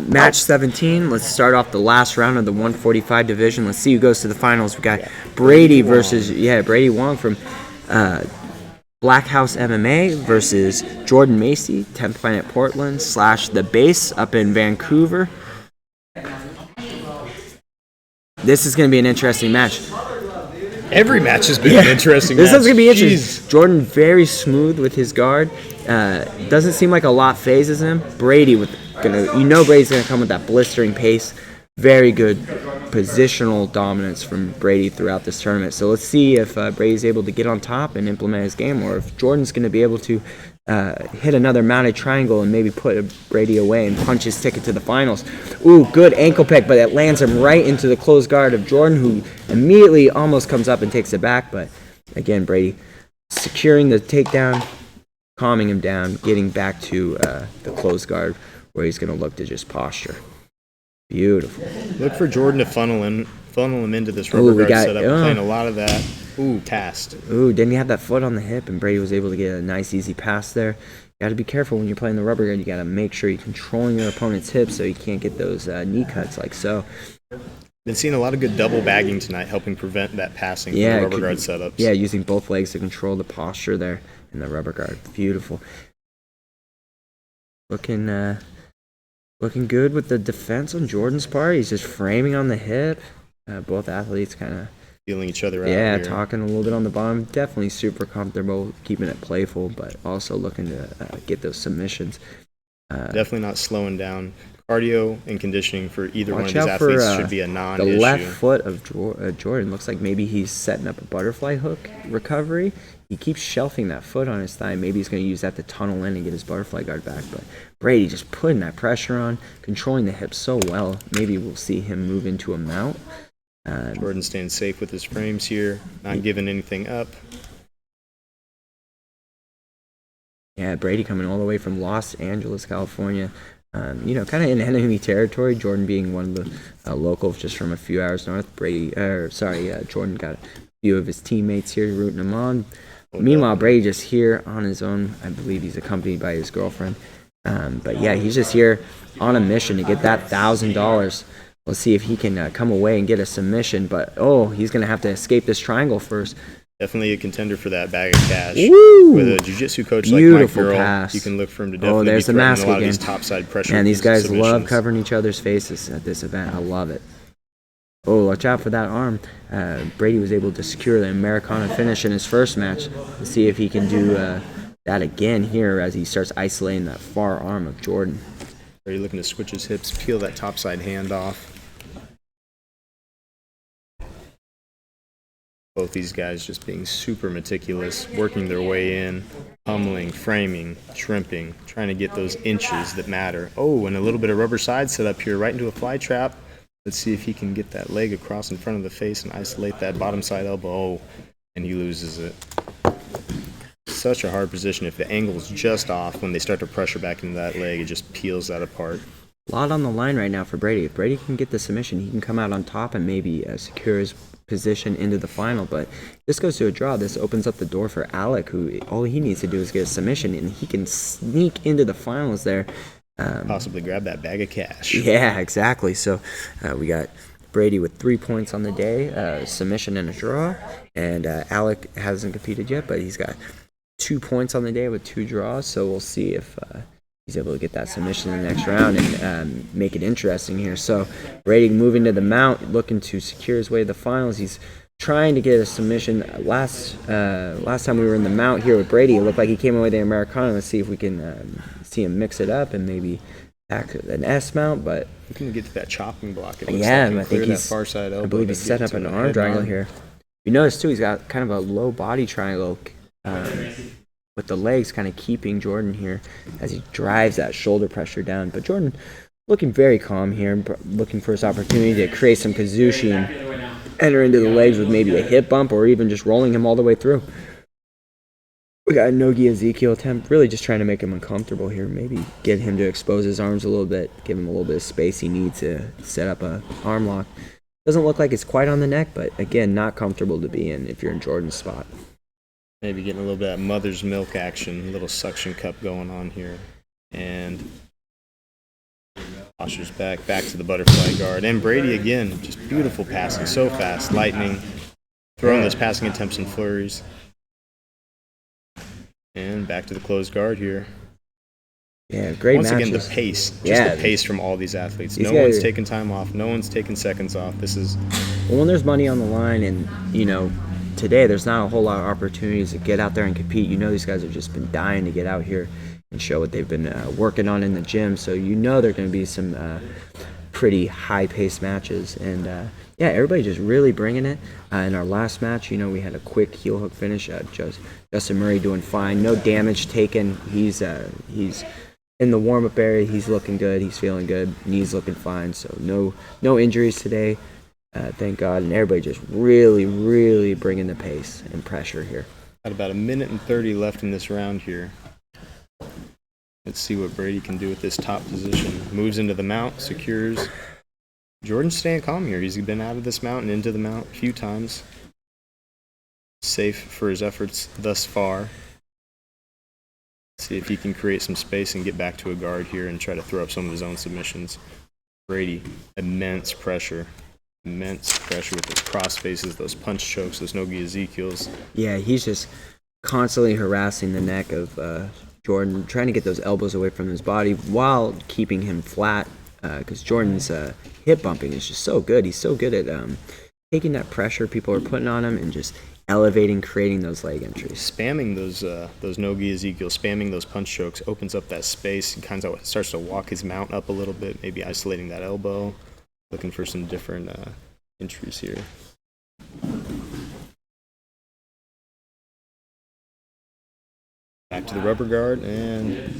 Match 17. Let's start off the last round of the 145 division. Let's see who goes to the finals. We got Brady versus Brady Wong from Black House MMA versus Jordan Macy, 10th Planet Portland / The Base up in Vancouver. This is going to be an interesting match. Every match has been an interesting This match. is going to be interesting. Jeez. Jordan very smooth with his guard. Doesn't seem like a lot phases him. Brady Brady's gonna come with that blistering pace. Very good positional dominance from Brady throughout this tournament. So let's see if Brady's able to get on top and implement his game, or if Jordan's gonna be able to hit another mounted triangle and maybe put Brady away and punch his ticket to the finals. Ooh, good ankle pick, but it lands him right into the closed guard of Jordan, who immediately almost comes up and takes it back. But again, Brady securing the takedown, calming him down, getting back to the closed guard where he's going to look to just posture. Beautiful. Look for Jordan to funnel him into this rubber guard setup. Playing a lot of that. Ooh, passed. Ooh, didn't he have that foot on the hip, and Brady was able to get a nice, easy pass there. You got to be careful when you're playing the rubber guard. You got to make sure you're controlling your opponent's hips so you can't get those knee cuts like so. Been seeing a lot of good double bagging tonight, helping prevent that passing from the rubber guard setups. Yeah, using both legs to control the posture there in the rubber guard. Beautiful. Looking good with the defense on Jordan's part. He's just framing on the hip. Both athletes kind of feeling each other out. Yeah, here. talking a little bit on the bottom. Definitely super comfortable, keeping it playful, but also looking to get those submissions. Definitely not slowing down. Cardio and conditioning for either one of Watch these out athletes for should be a non-issue. the left foot of Jordan looks like maybe he's setting up a butterfly hook recovery. He keeps shelving that foot on his thigh. Maybe he's going to use that to tunnel in and get his butterfly guard back. But Brady just putting that pressure on, controlling the hips so well. Maybe we'll see him move into a mount. Jordan staying safe with his frames here, not giving anything up. Yeah, Brady coming all the way from Los Angeles, California. Kind of in enemy territory. Jordan being one of the locals just from a few hours north. Jordan got a few of his teammates here rooting him on. Meanwhile, Brady just here on his own. I believe he's accompanied by his girlfriend. But yeah, he's just here on a mission to get that $1,000. Let's see if he can come away and get a submission. But, he's going to have to escape this triangle first. Definitely a contender for that bag of cash. Woo! With a jiu-jitsu coach like Mike Burrell, pass. you can look for him to definitely there's be the threatening mask a lot again. of these topside pressure. Man, these guys submissions. love covering each other's faces at this event. I love it. Oh, watch out for that arm. Brady was able to secure the Americana finish in his first match. Let's see if he can do that again here as he starts isolating that far arm of Jordan. Brady looking to switch his hips, peel that topside hand off. Both these guys just being super meticulous, working their way in, pummeling, framing, shrimping, trying to get those inches that matter. Oh, and a little bit of rubber side set up here, right into a fly trap. Let's see if he can get that leg across in front of the face and isolate that bottom side elbow. Oh, and he loses it. Such a hard position. If the angle's just off, when they start to pressure back into that leg, it just peels that apart. A lot on the line right now for Brady. If Brady can get the submission, he can come out on top and maybe secure his position into the final. But if this goes to a draw, this opens up the door for Alec, who all he needs to do is get a submission, and he can sneak into the finals there. Possibly grab that bag of cash. Yeah, exactly. So we got Brady with 3 points on the day, submission and a draw. And Alec hasn't competed yet, but he's got 2 points on the day with 2 draws, so we'll see if he's able to get that submission in the next round and make it interesting here. So Brady moving to the mount, looking to secure his way to the finals. He's trying to get a submission. Last time we were in the mount here with Brady, it looked like he came away with the Americana. Let's see if we can see him mix it up and maybe back to an S mount, but Looking to get to that chopping block. It looks yeah, like, I think that he's. far side elbow I believe that he's set gets up to an the arm head triangle arm. here. You notice too, he's got kind of a low body triangle with the legs kind of keeping Jordan here as he drives that shoulder pressure down. But Jordan looking very calm here, looking for his opportunity to create some Kazushi and enter into the legs with maybe a hip bump or even just rolling him all the way through. We got a Nogi Ezekiel attempt, really just trying to make him uncomfortable here. Maybe get him to expose his arms a little bit, give him a little bit of space he needs to set up a arm lock. Doesn't look like it's quite on the neck, but again, not comfortable to be in if you're in Jordan's spot. Maybe getting a little bit of mother's milk action, a little suction cup going on here. And postures back to the butterfly guard. And Brady again, just beautiful passing, so fast, lightning, throwing those passing attempts and flurries. And back to the closed guard here. Yeah, great Once matches. again, the pace, just Yeah. the pace from all these athletes. These No guys one's are- taking time off. No one's taking seconds off. This is Well, when there's money on the line and, today there's not a whole lot of opportunities to get out there and compete. These guys have just been dying to get out here and show what they've been working on in the gym. So there are going to be some pretty high-paced matches. And, everybody just really bringing it. In our last match, we had a quick heel hook finish. Justin Murray doing fine. No damage taken. He's in the warm-up area. He's looking good. He's feeling good. Knees looking fine. So no injuries today. Thank God, and everybody just really, really bringing the pace and pressure here. got about 1:30 left in this round here. Let's see what Brady can do with this top position. Moves into the mount, secures. Jordan's staying calm here. He's been out of this mount and into the mount a few times. Safe for his efforts thus far. See if he can create some space and get back to a guard here and try to throw up some of his own submissions. Brady, immense pressure with those cross faces, those punch chokes, those Nogi Ezekiels. Yeah, he's just constantly harassing the neck of Jordan, trying to get those elbows away from his body while keeping him flat, because Jordan's hip bumping is just so good. He's so good at taking that pressure people are putting on him and just elevating, creating those leg entries. Spamming those Nogi Ezekiels, spamming those punch chokes opens up that space. He kind of starts to walk his mount up a little bit, maybe isolating that elbow. Looking for some different entries here. Back to the rubber guard, and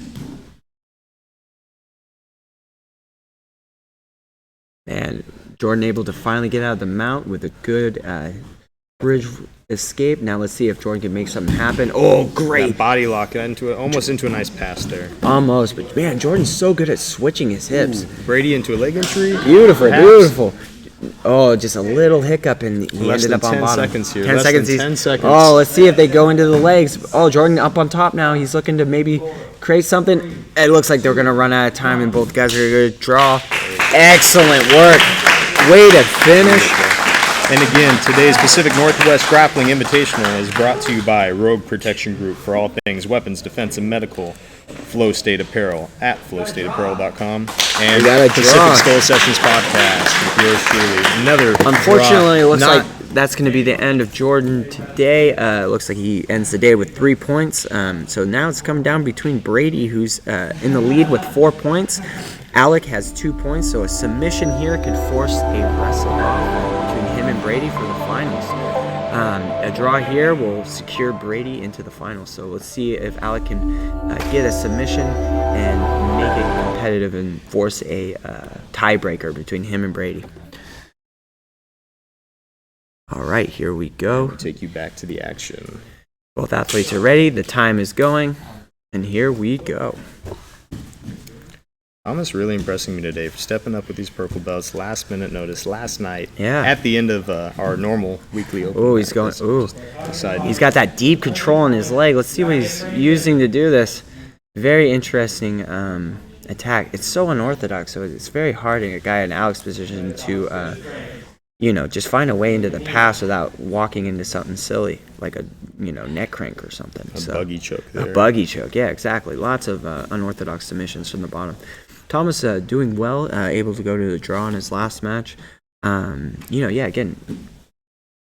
Jordan able to finally get out of the mount with a good bridge escape. Now let's see if Jordan can make something happen. Oh, great. that body lock almost into a nice pass there. Almost, but man, Jordan's so good at switching his hips. Brady into a leg entry. Beautiful, Perhaps. beautiful. Oh, just a little hiccup and he Less ended than up on 10 bottom. seconds here. 10 Less seconds. than 10 seconds. Oh, let's see if they go into the legs. Oh, Jordan up on top now. He's looking to maybe create something. It looks like they're going to run out of time and both guys are going to draw. Excellent work. Way to finish. And again, today's Pacific Northwest Grappling Invitational is brought to you by Rogue Protection Group for all things weapons, defense, and medical. Flow State Apparel at flowstateapparel.com. And We got a Pacific draw. Skull Sessions podcast with yours truly. Another Unfortunately, it draw. looks Not- like that's going to be the end of Jordan today. It looks like he ends the day with 3 points. So now it's coming down between Brady, who's in the lead with 4 points. Alec has 2 points, so a submission here could force a wrestle off between him and Brady for the finals. A draw here will secure Brady into the finals. So let's see if Alec can get a submission and make it competitive and force a tiebreaker between him and Brady. All right, here we go. Take you back to the action. Both athletes are ready. The time is going, and here we go. Thomas really impressing me today for stepping up with these purple belts. Last minute notice last night. Yeah. At the end of our normal weekly open. Oh, he's going. Ooh, he's got that deep control in his leg. Let's see what he's using to do this. Very interesting attack. It's so unorthodox, so it's very hard in a guy in Alex's position to, just find a way into the pass without walking into something silly like a neck crank or something. A buggy choke there. A buggy choke, yeah, exactly. Lots of unorthodox submissions from the bottom. Thomas doing well, able to go to the draw in his last match. Again,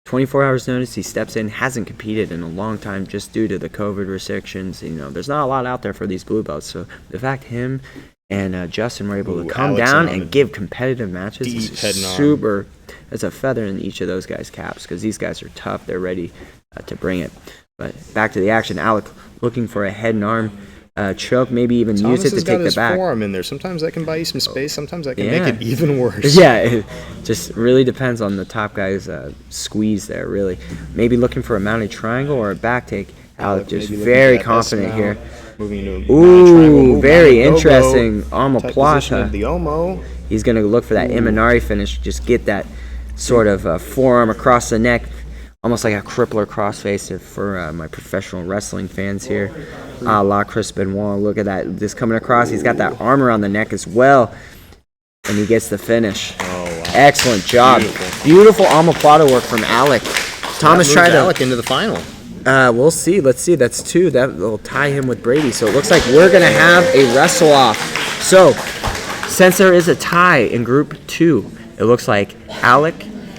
24 hours notice, he steps in, hasn't competed in a long time just due to the COVID restrictions. There's not a lot out there for these blue belts. So the fact him and Justin were able to come Alex down and and give competitive matches deep is head and arm. super. It's a feather in each of those guys' caps because these guys are tough. They're ready to bring it. But back to the action. Alec looking for a head and arm choke, maybe even Thomas use it to has got take the his back. forearm in there. Sometimes that can buy you some space. Sometimes that can Yeah. make it even worse. Yeah, it just really depends on the top guy's squeeze there, really. Maybe looking for a mounted triangle or a back take. Alec just Maybe looking very for that confident S here. mount, moving into a mounted Ooh, triangle, move very mounted interesting go-go, tight position of omoplata. the Omo. He's going to look for that Imanari finish, just get that sort of forearm across the neck, almost like a crippler crossface for my professional wrestling fans here. A la Chris Benoit. Look at that, just coming across. He's got that arm around the neck as well, and he gets the finish. Oh, wow. Excellent job. Beautiful omoplata work from Alec. Thomas That tried moves to... Alec into the final. We'll see. Let's see. That's 2. That will tie him with Brady. So it looks like we're going to have a wrestle off. So since there is a tie in Group 2, it looks like Alec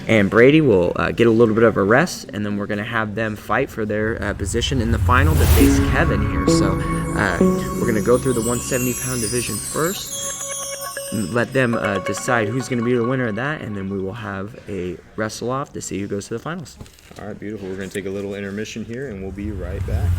and Brady will get a little bit of a rest, and then we're going to have them fight for their position in the final to face Kevin here. So we're going to go through the 170-pound division first. Let them decide who's going to be the winner of that, and then we will have a wrestle off to see who goes to the finals. All right, beautiful. We're going to take a little intermission here, and we'll be right back.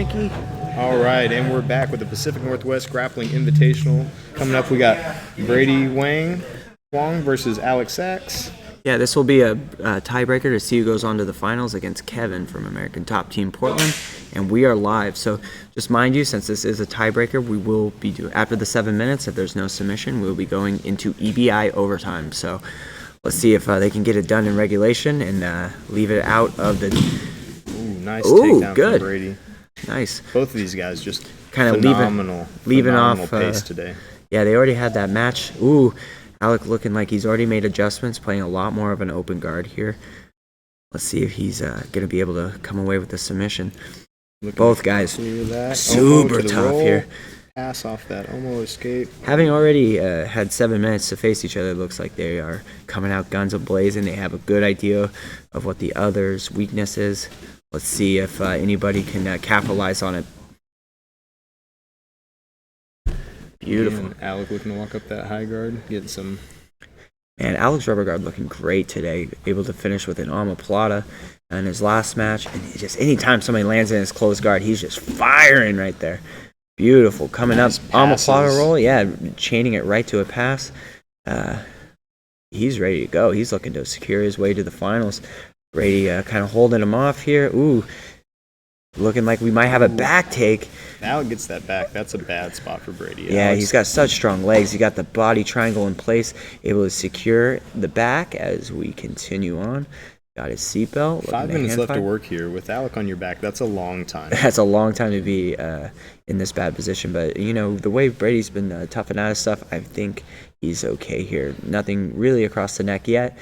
Mikey. All right, and we're back with the Pacific Northwest Grappling Invitational. Coming up, we got Brady Wong versus Alex Sachs. Yeah, this will be a tiebreaker to see who goes on to the finals against Kevin from American Top Team Portland, and we are live. So just mind you, since this is a tiebreaker, we will be after the 7 minutes. If there's no submission, we'll be going into EBI overtime. So let's see if they can get it done in regulation and leave it out of the. Nice takedown good. from Brady. Nice. Both of these guys just kind of leaving off pace today. Yeah, they already had that match. Ooh, Alec looking like he's already made adjustments, playing a lot more of an open guard here. Let's see if he's going to be able to come away with the submission. Both guys super tough here. Pass off that Omo escape. Having already had 7 minutes to face each other, it looks like they are coming out guns a-blazing. They have a good idea of what the other's weakness is. Let's see if anybody can capitalize on it. Beautiful. And Alec looking to walk up that high guard, getting some. And Alex rubber guard looking great today, able to finish with an omoplata in his last match. And just anytime somebody lands in his closed guard, he's just firing right there. Beautiful. Coming nice up, passes. omoplata roll. Yeah, chaining it right to a pass. He's ready to go. He's looking to secure his way to the finals. Brady kind of holding him off here. Ooh, looking like we might have a back take. Alec gets that back. That's a bad spot for Brady. Yeah, he's got such strong legs. He got the body triangle in place, able to secure the back as we continue on. Got his seatbelt. 5 minutes left to work here. With Alec on your back, that's a long time. That's a long time to be in this bad position. But, you know, the way Brady's been toughing out of stuff, I think he's okay here. Nothing really across the neck yet.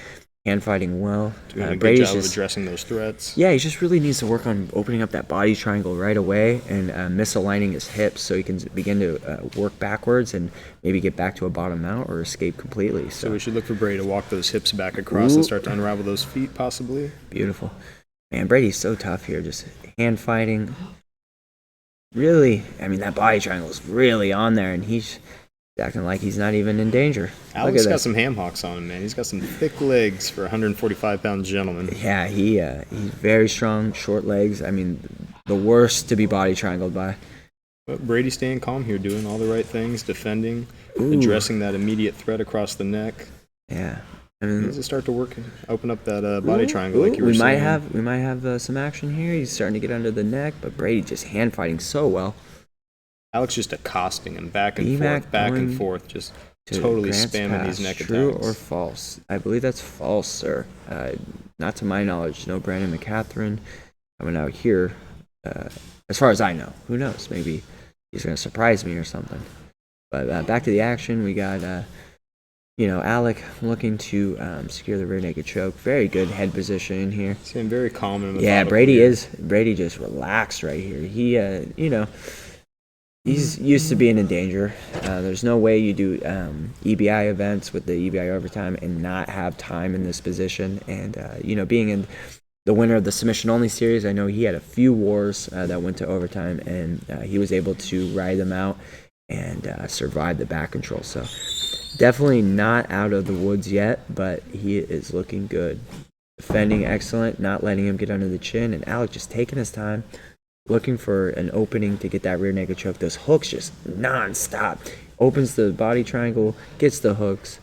Hand fighting well. Doing a good Brady's job of addressing those threats. Yeah, he just really needs to work on opening up that body triangle right away and misaligning his hips so he can begin to work backwards and maybe get back to a bottom mount or escape completely. So we should look for Brady to walk those hips back across and start to unravel those feet, possibly. Beautiful. Man, Brady's so tough here. Just hand fighting. Really, I mean, that body triangle is really on there, and he's acting like he's not even in danger. Alex got some ham hocks on him, man. He's got some thick legs for a 145-pound gentleman. Yeah, he's very strong, short legs. I mean, the worst to be body triangled by. But Brady staying calm here, doing all the right things, defending, addressing that immediate threat across the neck. Yeah. I mean, he needs to start to work, open up that body triangle like you were saying. We might have some action here. He's starting to get under the neck, but Brady just hand fighting so well. Alex just accosting him back and forth, just totally spamming these neck attacks. True or false? I believe that's false, sir. Not to my knowledge. No Brandon McCatherine coming out here. As far as I know. Who knows? Maybe he's going to surprise me or something. But back to the action. We got, Alec looking to secure the rear naked choke. Very good head position in here. Seemed very calm and methodical. Yeah, Brady just relaxed right here. He, he's used to being in danger. There's no way you do EBI events with the EBI overtime and not have time in this position. And, being in the winner of the submission-only series, I know he had a few wars that went to overtime, and he was able to ride them out and survive the back control. So definitely not out of the woods yet, but he is looking good. Defending excellent, not letting him get under the chin, and Alec just taking his time, looking for an opening to get that rear naked choke. Those hooks just non-stop. Opens the body triangle, gets the hooks.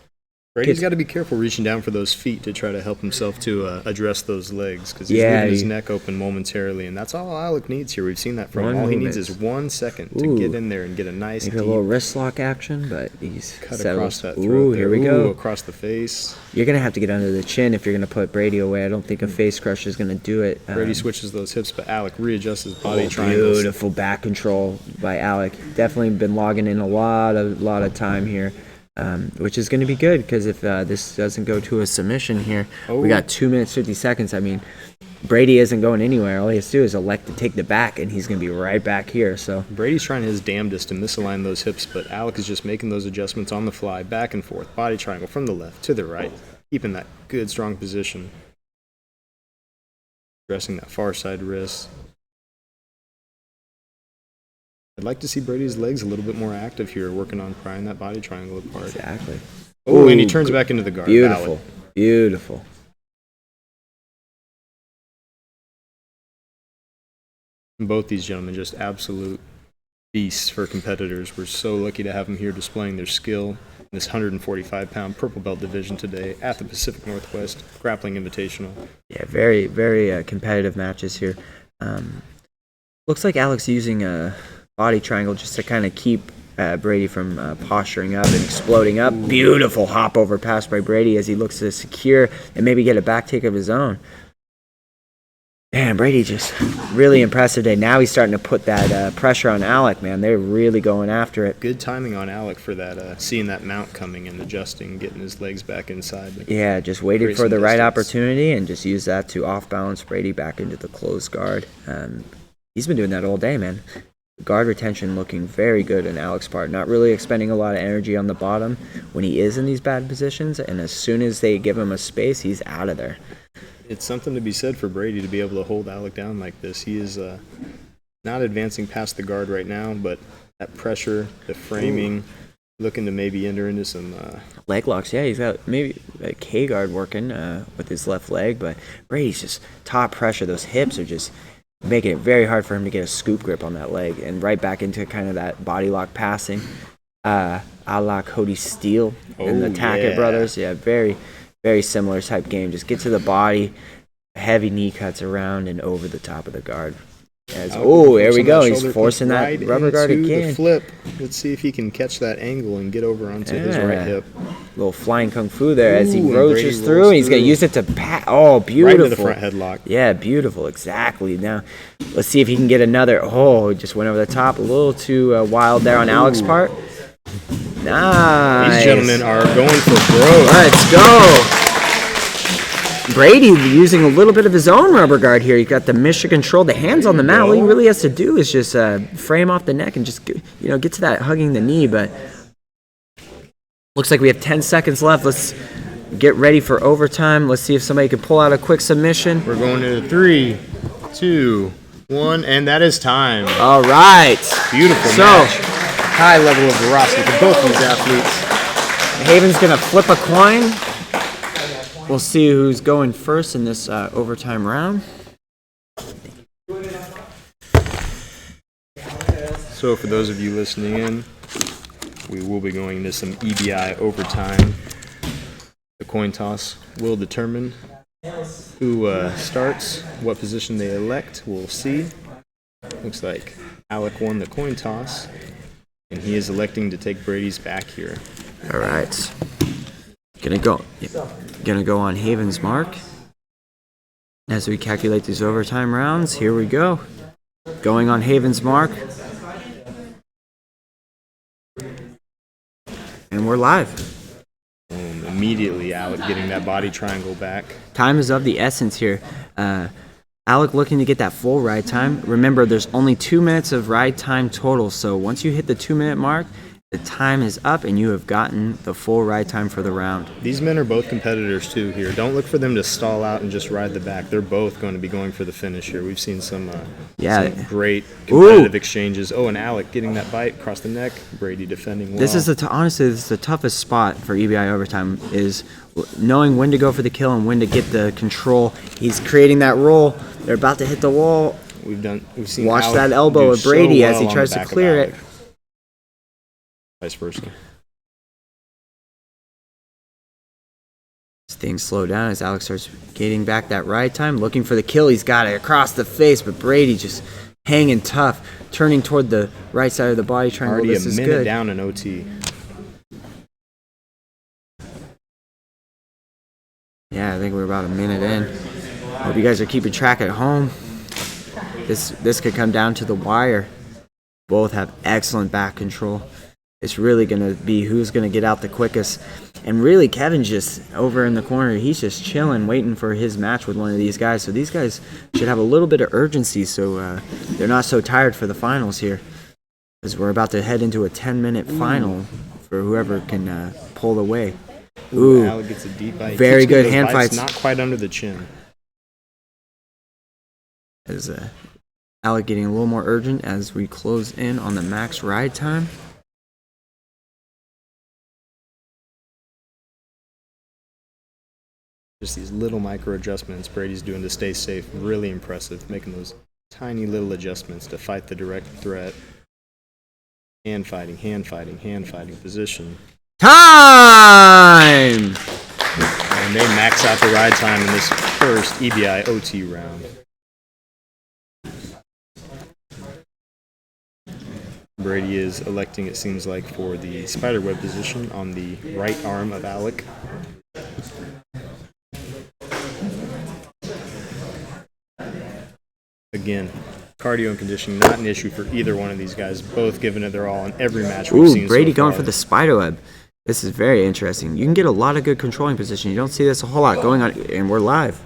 Brady's got to be careful reaching down for those feet to try to help himself to address those legs because he's leaving his neck open momentarily, and that's all Alec needs here. We've seen that from him. All he needs is 1 second to get in there and get a nice maybe a little wrist lock action, but he's cut across that throat. Here we go. Across the face. You're going to have to get under the chin if you're going to put Brady away. I don't think a face crush is going to do it. Brady switches those hips, but Alec readjusts his body triangles. Beautiful back control by Alec. Definitely been logging in a lot of time here. Which is going to be good because if this doesn't go to a submission here, we got 2 minutes 50 seconds. I mean, Brady isn't going anywhere. All he has to do is elect to take the back, and he's going to be right back here. So Brady's trying his damnedest to misalign those hips, but Alec is just making those adjustments on the fly, back and forth, body triangle from the left to the right, keeping that good strong position, addressing that far side wrist. I'd like to see Brady's legs a little bit more active here, working on prying that body triangle apart. Exactly. Oh, and he turns back into the guard. Beautiful. Beautiful. Both these gentlemen just absolute beasts for competitors. We're so lucky to have them here displaying their skill in this 145-pound purple belt division today at the Pacific Northwest Grappling Invitational. Yeah, very, very competitive matches here. Looks like Alex using a body triangle just to kind of keep Brady from posturing up and exploding up. Beautiful hop over pass by Brady as he looks to secure and maybe get a back take of his own. Man, Brady just really impressive today. Now he's starting to put that pressure on Alec, man. They're really going after it. Good timing on Alec for that, seeing that mount coming and adjusting, getting his legs back inside. Yeah, just waited Create for the some right distance. opportunity and just use that to off-balance Brady back into the closed guard. He's been doing that all day, man. Guard retention looking very good in Alec's part. Not really expending a lot of energy on the bottom when he is in these bad positions, and as soon as they give him a space, he's out of there. It's something to be said for Brady to be able to hold Alec down like this. He is not advancing past the guard right now, but that pressure, the framing, looking to maybe enter into some... Leg locks, yeah, he's got maybe a K guard working with his left leg, but Brady's just top pressure. Those hips are just making it very hard for him to get a scoop grip on that leg, and right back into kind of that body lock passing, a la Cody Steele and the Tackett yeah. brothers. Yeah, very, very similar type game. Just get to the body, heavy knee cuts around and over the top of the guard. Oh, there we go. He's forcing that rubber guard into again. The flip. Let's see if he can catch that angle and get over onto his right hip. Little flying kung fu there as he Ooh, and roaches Brady through. rolls And he's going to through. use it to pat. Oh, beautiful. Right into the front headlock. Yeah, beautiful. Exactly. Now, let's see if he can get another. Oh, he just went over the top. A little too wild there on Alec's part. Nice. These gentlemen are going for broke. Let's go. Brady using a little bit of his own rubber guard here. He got the mission control, the hands on the mat. All he really has to do is just frame off the neck and just get to that hugging the knee. But looks like we have 10 seconds left. Let's get ready for overtime. Let's see if somebody can pull out a quick submission. We're going to 3, 2, 1, and that is time. All right. Beautiful match. High level of veracity for both these athletes. Haven's going to flip a coin. We'll see who's going first in this overtime round. So for those of you listening in, we will be going into some EBI overtime. The coin toss will determine who starts, what position they elect. We'll see. Looks like Alec won the coin toss, and he is electing to take Brady's back here. All right. Gonna go on Haven's mark. As we calculate these overtime rounds, here we go. Going on Haven's mark. And we're live. Immediately, Alec getting that body triangle back. Time is of the essence here. Alec looking to get that full ride time. Remember, there's only 2 minutes of ride time total, so once you hit the 2-minute mark, the time is up and you have gotten the full ride time for the round. These men are both competitors too here. Don't look for them to stall out and just ride the back. They're both going to be going for the finish here. We've seen some great competitive exchanges. Oh, and Alec getting that bite across the neck. Brady defending well. This is honestly, this is the toughest spot for EBI overtime, is knowing when to go for the kill and when to get the control. He's creating that roll. They're about to hit the wall. We've seen Watch Alec that elbow do of Brady so as he well on tries the to back of clear Alec. it. Vice versa. Things slow down as Alex starts getting back that ride time, looking for the kill. He's got it across the face, but Brady just hanging tough, turning toward the right side of the body triangle. Already This a is minute good. down in OT. Yeah, I think we're about a minute in. Hope you guys are keeping track at home. This could come down to the wire. Both have excellent back control. It's really going to be who's going to get out the quickest. And really, Kevin's just over in the corner. He's just chilling, waiting for his match with one of these guys. So these guys should have a little bit of urgency so they're not so tired for the finals here. Because we're about to head into a 10-minute final for whoever can pull away. Ooh, Alec gets a deep bite. very Keeps getting good those hand bites, fights. Not quite under the chin. As Alec getting a little more urgent as we close in on the max ride time. Just these little micro adjustments Brady's doing to stay safe. Really impressive, making those tiny little adjustments to fight the direct threat. Hand fighting position. Time! And they max out the ride time in this first EBI OT round. Brady is electing, it seems like, for the spiderweb position on the right arm of Alec. Again, cardio and conditioning not an issue for either one of these guys. Both giving it their all in every match we've seen. Brady so going far. for the spiderweb. This is very interesting. You can get a lot of good controlling position. You don't see this a whole lot going on, and we're live.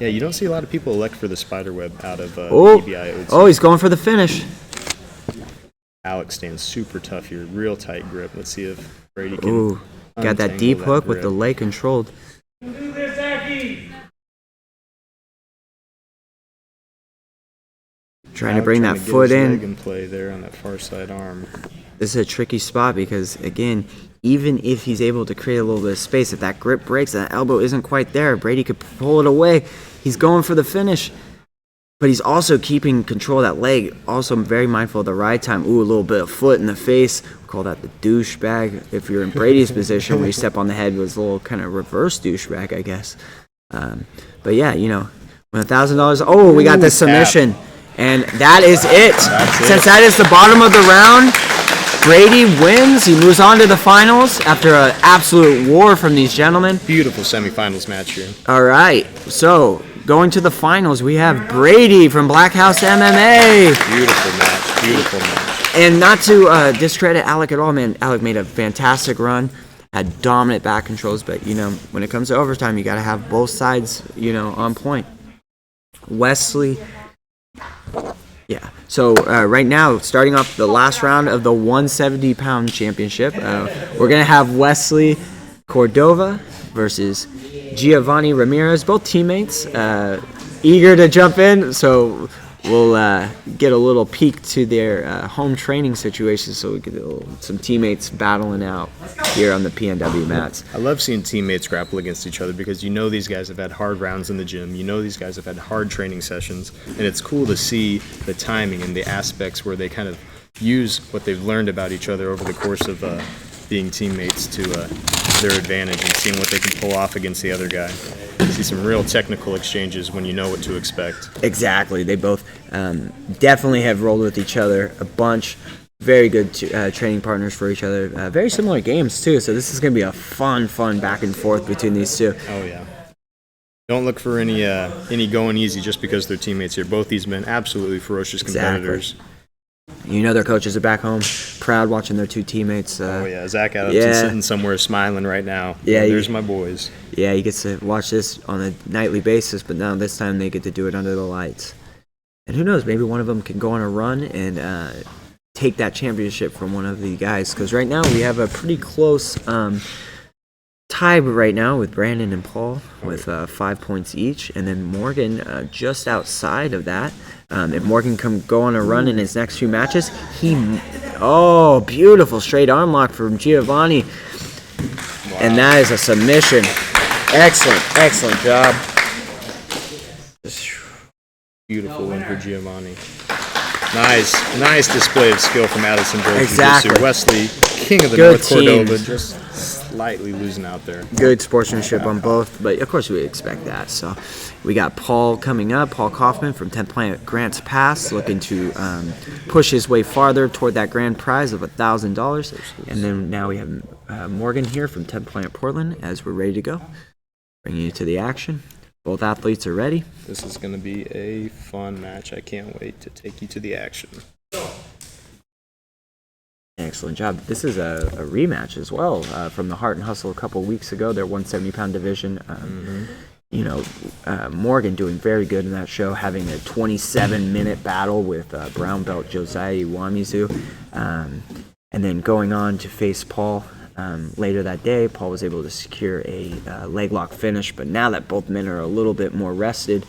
Yeah, you don't see a lot of people elect for the spiderweb out of EBI OT. Oh, he's going for the finish. Alex stands super tough here, real tight grip. Let's see if Brady can. Ooh, got that untangle deep that hook with grip. the leg controlled. Trying to bring that get foot his leg in. in play there on that far side arm. This is a tricky spot because, again, even if he's able to create a little bit of space, if that grip breaks and that elbow isn't quite there, Brady could pull it away. He's going for the finish, but he's also keeping control of that leg. Also very mindful of the ride time. Ooh, a little bit of foot in the face. We call that the douchebag. If you're in Brady's position where you step on the head, was a little kind of reverse douchebag, I guess. But yeah, you know, when $1,000. Oh, we got the submission. And that is it. Since that is the bottom of the round, Brady wins. He moves on to the finals after an absolute war from these gentlemen. Beautiful semifinals match here. All right. So going to the finals, we have Brady from Black House MMA. Beautiful match. And not to discredit Alec at all, man. Alec made a fantastic run, had dominant back controls, but, you know, when it comes to overtime, you got to have both sides, you know, on point. Wesley. Yeah. So right now, starting off the last round of the 170-pound championship, we're going to have Wesley Cordova versus Giovanni Ramirez, both teammates, eager to jump in. So we'll get a little peek to their home training situation, so we get some teammates battling out here on the PNW mats. I love seeing teammates grapple against each other because you know these guys have had hard rounds in the gym. You know these guys have had hard training sessions, and it's cool to see the timing and the aspects where they kind of use what they've learned about each other over the course of being teammates to their advantage and seeing what they can pull off against the other guy. See some real technical exchanges when you know what to expect. Exactly. They both definitely have rolled with each other a bunch. Very good training partners for each other. Very similar games, too. So this is going to be a fun back and forth between these two. Oh, yeah. Don't look for any going easy just because they're teammates here. Both these men, absolutely ferocious competitors. Exactly. You know their coaches are back home, proud watching their two teammates. Oh, yeah. Zach Adamson sitting somewhere smiling right now. Yeah, there's my boys. Yeah, he gets to watch this on a nightly basis, but now this time they get to do it under the lights. And who knows, maybe one of them can go on a run and take that championship from one of the guys. Because right now we have a pretty close tie right now with Brandon and Paul with 5 points each. And then Morgan just outside of that. If Morgan can go on a run in his next few matches, beautiful straight arm lock from Giovanni. Wow. And that is a submission. Excellent job. Beautiful win for Giovanni. Nice display of skill from Addison Bro Exactly. Jiu-Jitsu. Wesley, king of the Good North Cordova, teams. just slightly losing out there. Good sportsmanship on both, but of course we expect that. So we got Paul coming up, Paul Kaufman from 10th Planet Grants Pass, looking to push his way farther toward that grand prize of $1,000. And then now we have Morgan here from 10th Planet Portland as we're ready to go. Bringing you to the action. Both athletes are ready. This is going to be a fun match. I can't wait to take you to the action. Excellent job. This is a rematch as well from the Heart and Hustle a couple weeks ago, their 170-pound division. You know, Morgan doing very good in that show, having a 27-minute battle with brown belt Josiah Iwamizu, and then going on to face Paul later that day. Paul was able to secure a leg lock finish, but now that both men are a little bit more rested,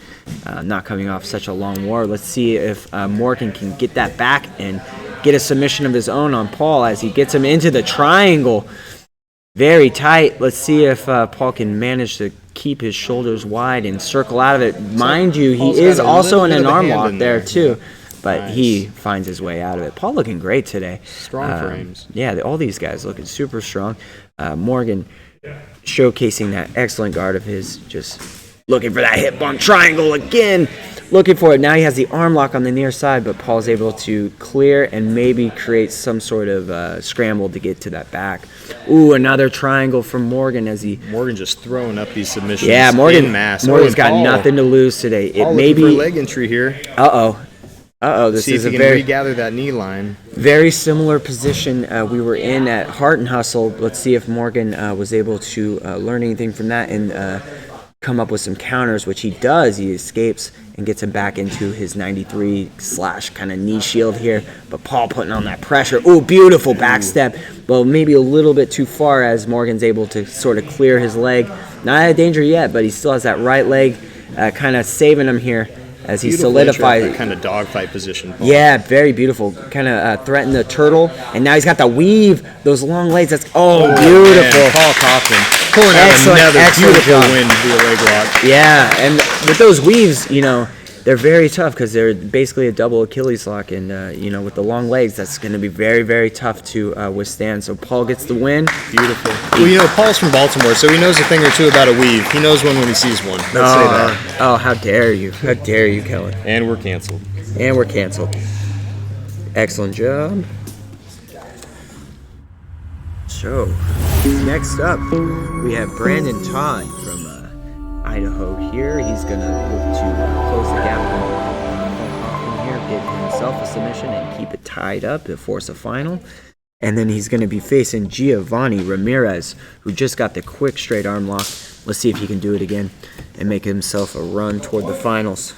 not coming off such a long war, let's see if Morgan can get that back and get a submission of his own on Paul as he gets him into the triangle. Very tight. Let's see if Paul can manage to keep his shoulders wide and circle out of it. Mind you, Paul's he is got a also in little bit an of a arm hand lock in there there. too, but Nice. he finds his way out of it. Paul looking great today. Strong frames. Yeah, all these guys looking super strong. Morgan showcasing that excellent guard of his, just looking for that hip bump triangle again. Looking for it. Now he has the arm lock on the near side, but Paul's able to clear and maybe create some sort of scramble to get to that back. Ooh, another triangle from Morgan as he... Morgan just throwing up these submissions. Yeah, in mass. Morgan's and got Paul- nothing to lose today. It Paul may looking for be... leg entry here. This See is if a he can very... regather that knee line. Very similar position we were in at Heart and Hustle. Let's see if Morgan was able to learn anything from that and come up with some counters, which he does. He escapes and gets him back into his 93 / kind of knee shield here. But Paul putting on that pressure. Oh, beautiful back step. Well, maybe a little bit too far as Morgan's able to sort of clear his leg. Not out of danger yet, but he still has that right leg kind of saving him here as he Beautiful solidifies. that kind of dogfight position. Paul. Yeah, very beautiful. Kind of threatened the turtle, and now he's got the weave, those long legs. That's beautiful. Man. Paul Kaufman pulling out Excellent, another excellent beautiful job. win via leg lock. Yeah, and with those weaves, they're very tough because they're basically a double Achilles lock, and with the long legs, that's going to be very, very tough to withstand. So Paul gets the win. Beautiful. Well, Paul's from Baltimore, so he knows a thing or two about a weave. He knows one when he sees one. Let's say that. Oh, how dare you? How dare you, Kelly? And we're canceled. And we're canceled. Excellent job. So, next up, we have Brandon Todd from Idaho here. He's going to look to close the gap on Paul Kaufman here, get himself a submission and keep it tied up to force a final. And then he's going to be facing Giovanni Ramirez, who just got the quick straight arm lock. Let's see if he can do it again and make himself a run toward the finals.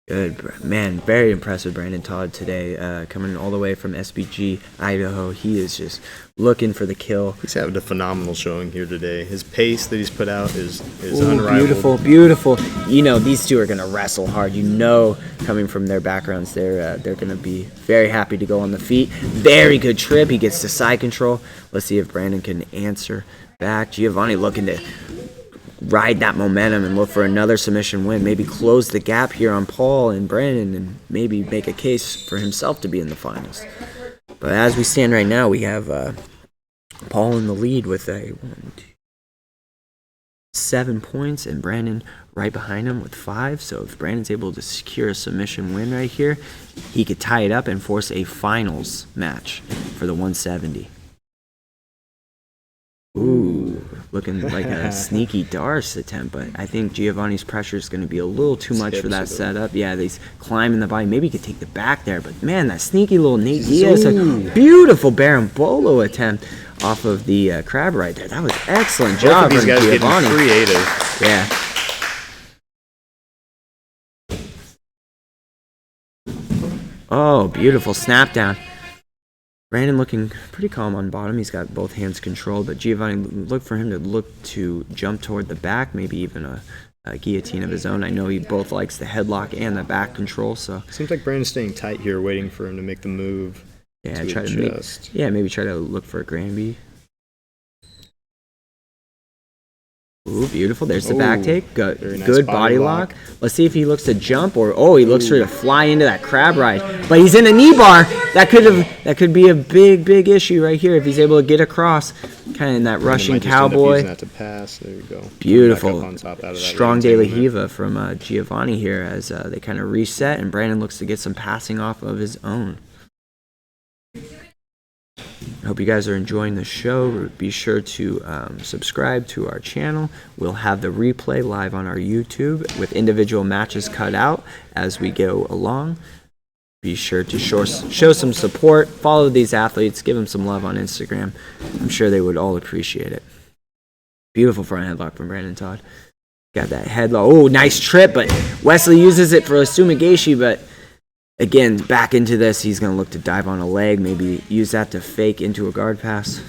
Good, man. Very impressive, Brandon Todd today. Coming all the way from SBG, Idaho. He is just looking for the kill. He's having a phenomenal showing here today. His pace that he's put out is unrivaled. Beautiful. These two are going to wrestle hard. Coming from their backgrounds, they're going to be very happy to go on the feet. Very good trip. He gets to side control. Let's see if Brandon can answer back. Giovanni looking to ride that momentum and look for another submission win. Maybe close the gap here on Paul and Brandon and maybe make a case for himself to be in the finals. But as we stand right now, we have Paul in the lead with 7 points and Brandon right behind him with 5. So if Brandon's able to secure a submission win right here, he could tie it up and force a finals match for the 170. Ooh, looking like a sneaky Darce attempt, but I think Giovanni's pressure is going to be a little too much for that setup. Yeah, he's climbing the body. Maybe he could take the back there, but man, that sneaky little Nate Diaz, a beautiful Barambolo attempt off of the crab right there. That was excellent job Both of these from guys Giovanni. getting creative. Yeah. Oh, beautiful snap down. Brandon looking pretty calm on bottom. He's got both hands controlled, but Giovanni, look for him to jump toward the back, maybe even a guillotine of his own. I know he both likes the headlock and the back control, so Seems like Brandon's staying tight here, waiting for him to make the move. yeah, to adjust. maybe try to look for a Granby. Ooh, beautiful. There's the back take. Good, very nice good body body lock. lock. Let's see if he looks to jump or he looks for to fly into that crab ride. But he's in a knee bar. That could be a big issue right here if he's able to get across, kind of in that Russian Might just end up cowboy. using that to pass. There you go. Beautiful. Back up on top out of that Strong right De La entanglement. Hiva from Giovanni here as they kind of reset, and Brandon looks to get some passing off of his own. I hope you guys are enjoying the show. Be sure to subscribe to our channel. We'll have the replay live on our YouTube with individual matches cut out as we go along. Be sure to show some support. Follow these athletes. Give them some love on Instagram. I'm sure they would all appreciate it. Beautiful front headlock from Brandon Todd. Got that headlock. Oh, nice trip, but Wesley uses it for a Sumigashi, but again, back into this, he's going to look to dive on a leg, maybe use that to fake into a guard pass.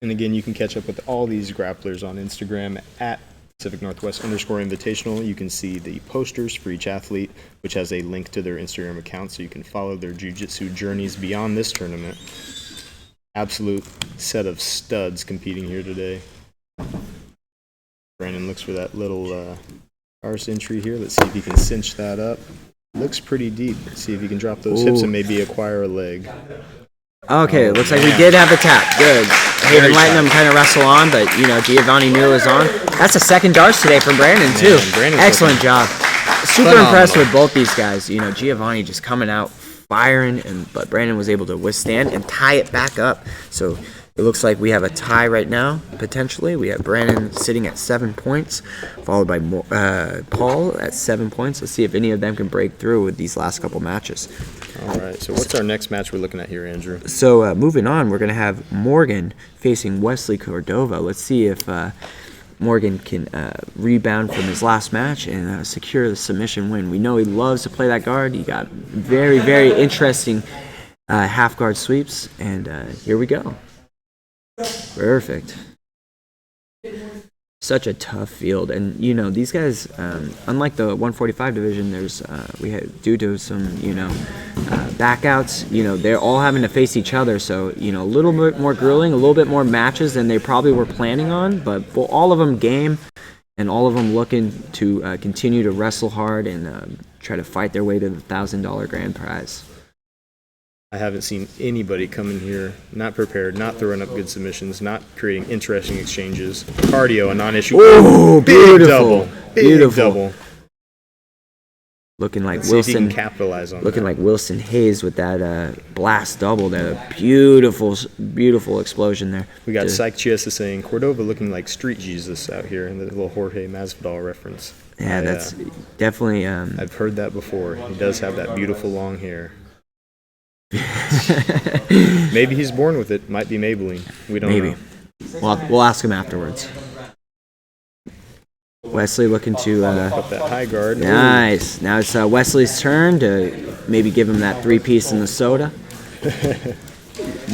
And again, you can catch up with all these grapplers on Instagram at Pacific Northwest _Invitational. You can see the posters for each athlete, which has a link to their Instagram account, so you can follow their jiu-jitsu journeys beyond this tournament. absolute set of studs competing here today. Brandon looks for that little arse entry here. Let's see if he can cinch that up. Looks pretty deep. Let's see if he can drop those hips and maybe acquire a leg. Okay, looks like we did have a tap. Good. Haven letting him kind of wrestle on, but, Giovanni knew it was on. That's a second darts today from Brandon, too. Brandon's Excellent job. Super phenomenal. impressed with both these guys. Giovanni just coming out firing, but Brandon was able to withstand and tie it back up. So it looks like we have a tie right now, potentially. We have Brandon sitting at 7 points, followed by Paul at 7 points. Let's see if any of them can break through with these last couple matches. All right, so what's our next match we're looking at here, Andrew? So moving on, we're going to have Morgan facing Wesley Cordova. Let's see if Morgan can rebound from his last match and secure the submission win. We know he loves to play that guard. He got very, very interesting half guard sweeps, and here we go. Perfect. Such a tough field, and these guys, unlike the 145 division, there's we had due to some backouts, they're all having to face each other, so a little bit more grueling, a little bit more matches than they probably were planning on, but all of them game, and all of them looking to continue to wrestle hard and try to fight their way to the $1,000 grand prize. I haven't seen anybody come in here not prepared, not throwing up good submissions, not creating interesting exchanges. Cardio, a non-issue. Oh, beautiful. Big double. Looking like Let's see if he Wilson. can capitalize on Looking that. like Wilson Hayes with that blast double. That beautiful, beautiful explosion there. We got Psych Chiesa saying Cordova looking like Street Jesus out here in the little Jorge Masvidal reference. Yeah, that's definitely. I've heard that before. He does have that beautiful long hair. Maybe he's born with it. Might be Maybelline. We don't know. We'll ask him afterwards. Wesley looking to. Up that high guard. Nice. Now it's Wesley's turn to maybe give him that 3-piece in the soda.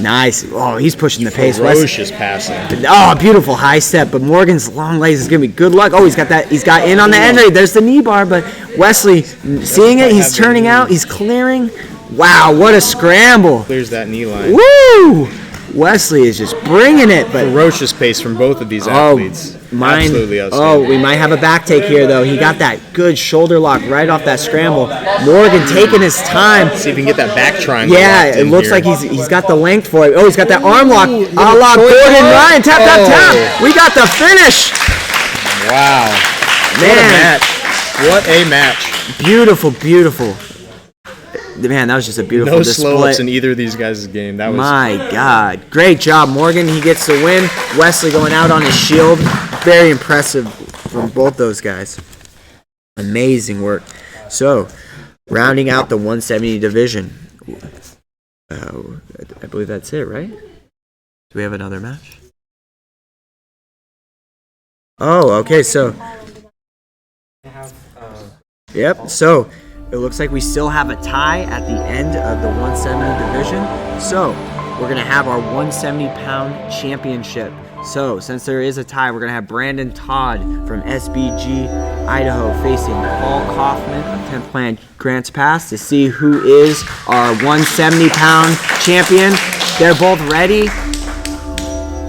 Nice. Oh, he's pushing the pace. Ferocious passing. Oh, beautiful high step. But Morgan's long legs is gonna be good luck. Oh, he's got in on the end right. There's the knee bar. But Wesley, seeing it, he's turning out. He's clearing. Wow, what a scramble. Clears that knee line. Woo! Wesley is just bringing it, but Ferocious pace from both of these athletes. Absolutely outstanding. Oh, we might have a back take here, though. He got that good shoulder lock right off that scramble. Morgan taking his time. See if we can get that back triangle. Yeah, locked it in looks here. like he's got the length for it. Oh, he's got that arm lock. A la Gordon Ryan. Tap, tap, tap. We got the finish. Wow. What a Man, match. What a match. beautiful, beautiful. Man, that was just a beautiful No display. slow ups in either of these guys' game. That was My God. Great job, Morgan. He gets the win. Wesley going out on his shield. Very impressive from both those guys. Amazing work. So, rounding out the 170 division. I believe that's it, right? Do we have another match? Oh, okay. So, yep. So, it looks like we still have a tie at the end of the 170 division. So, we're going to have our 170-pound championship. So, since there is a tie, we're going to have Brandon Todd from SBG, Idaho, facing Paul Kaufman of 10th Planet Grants Pass to see who is our 170-pound champion. They're both ready.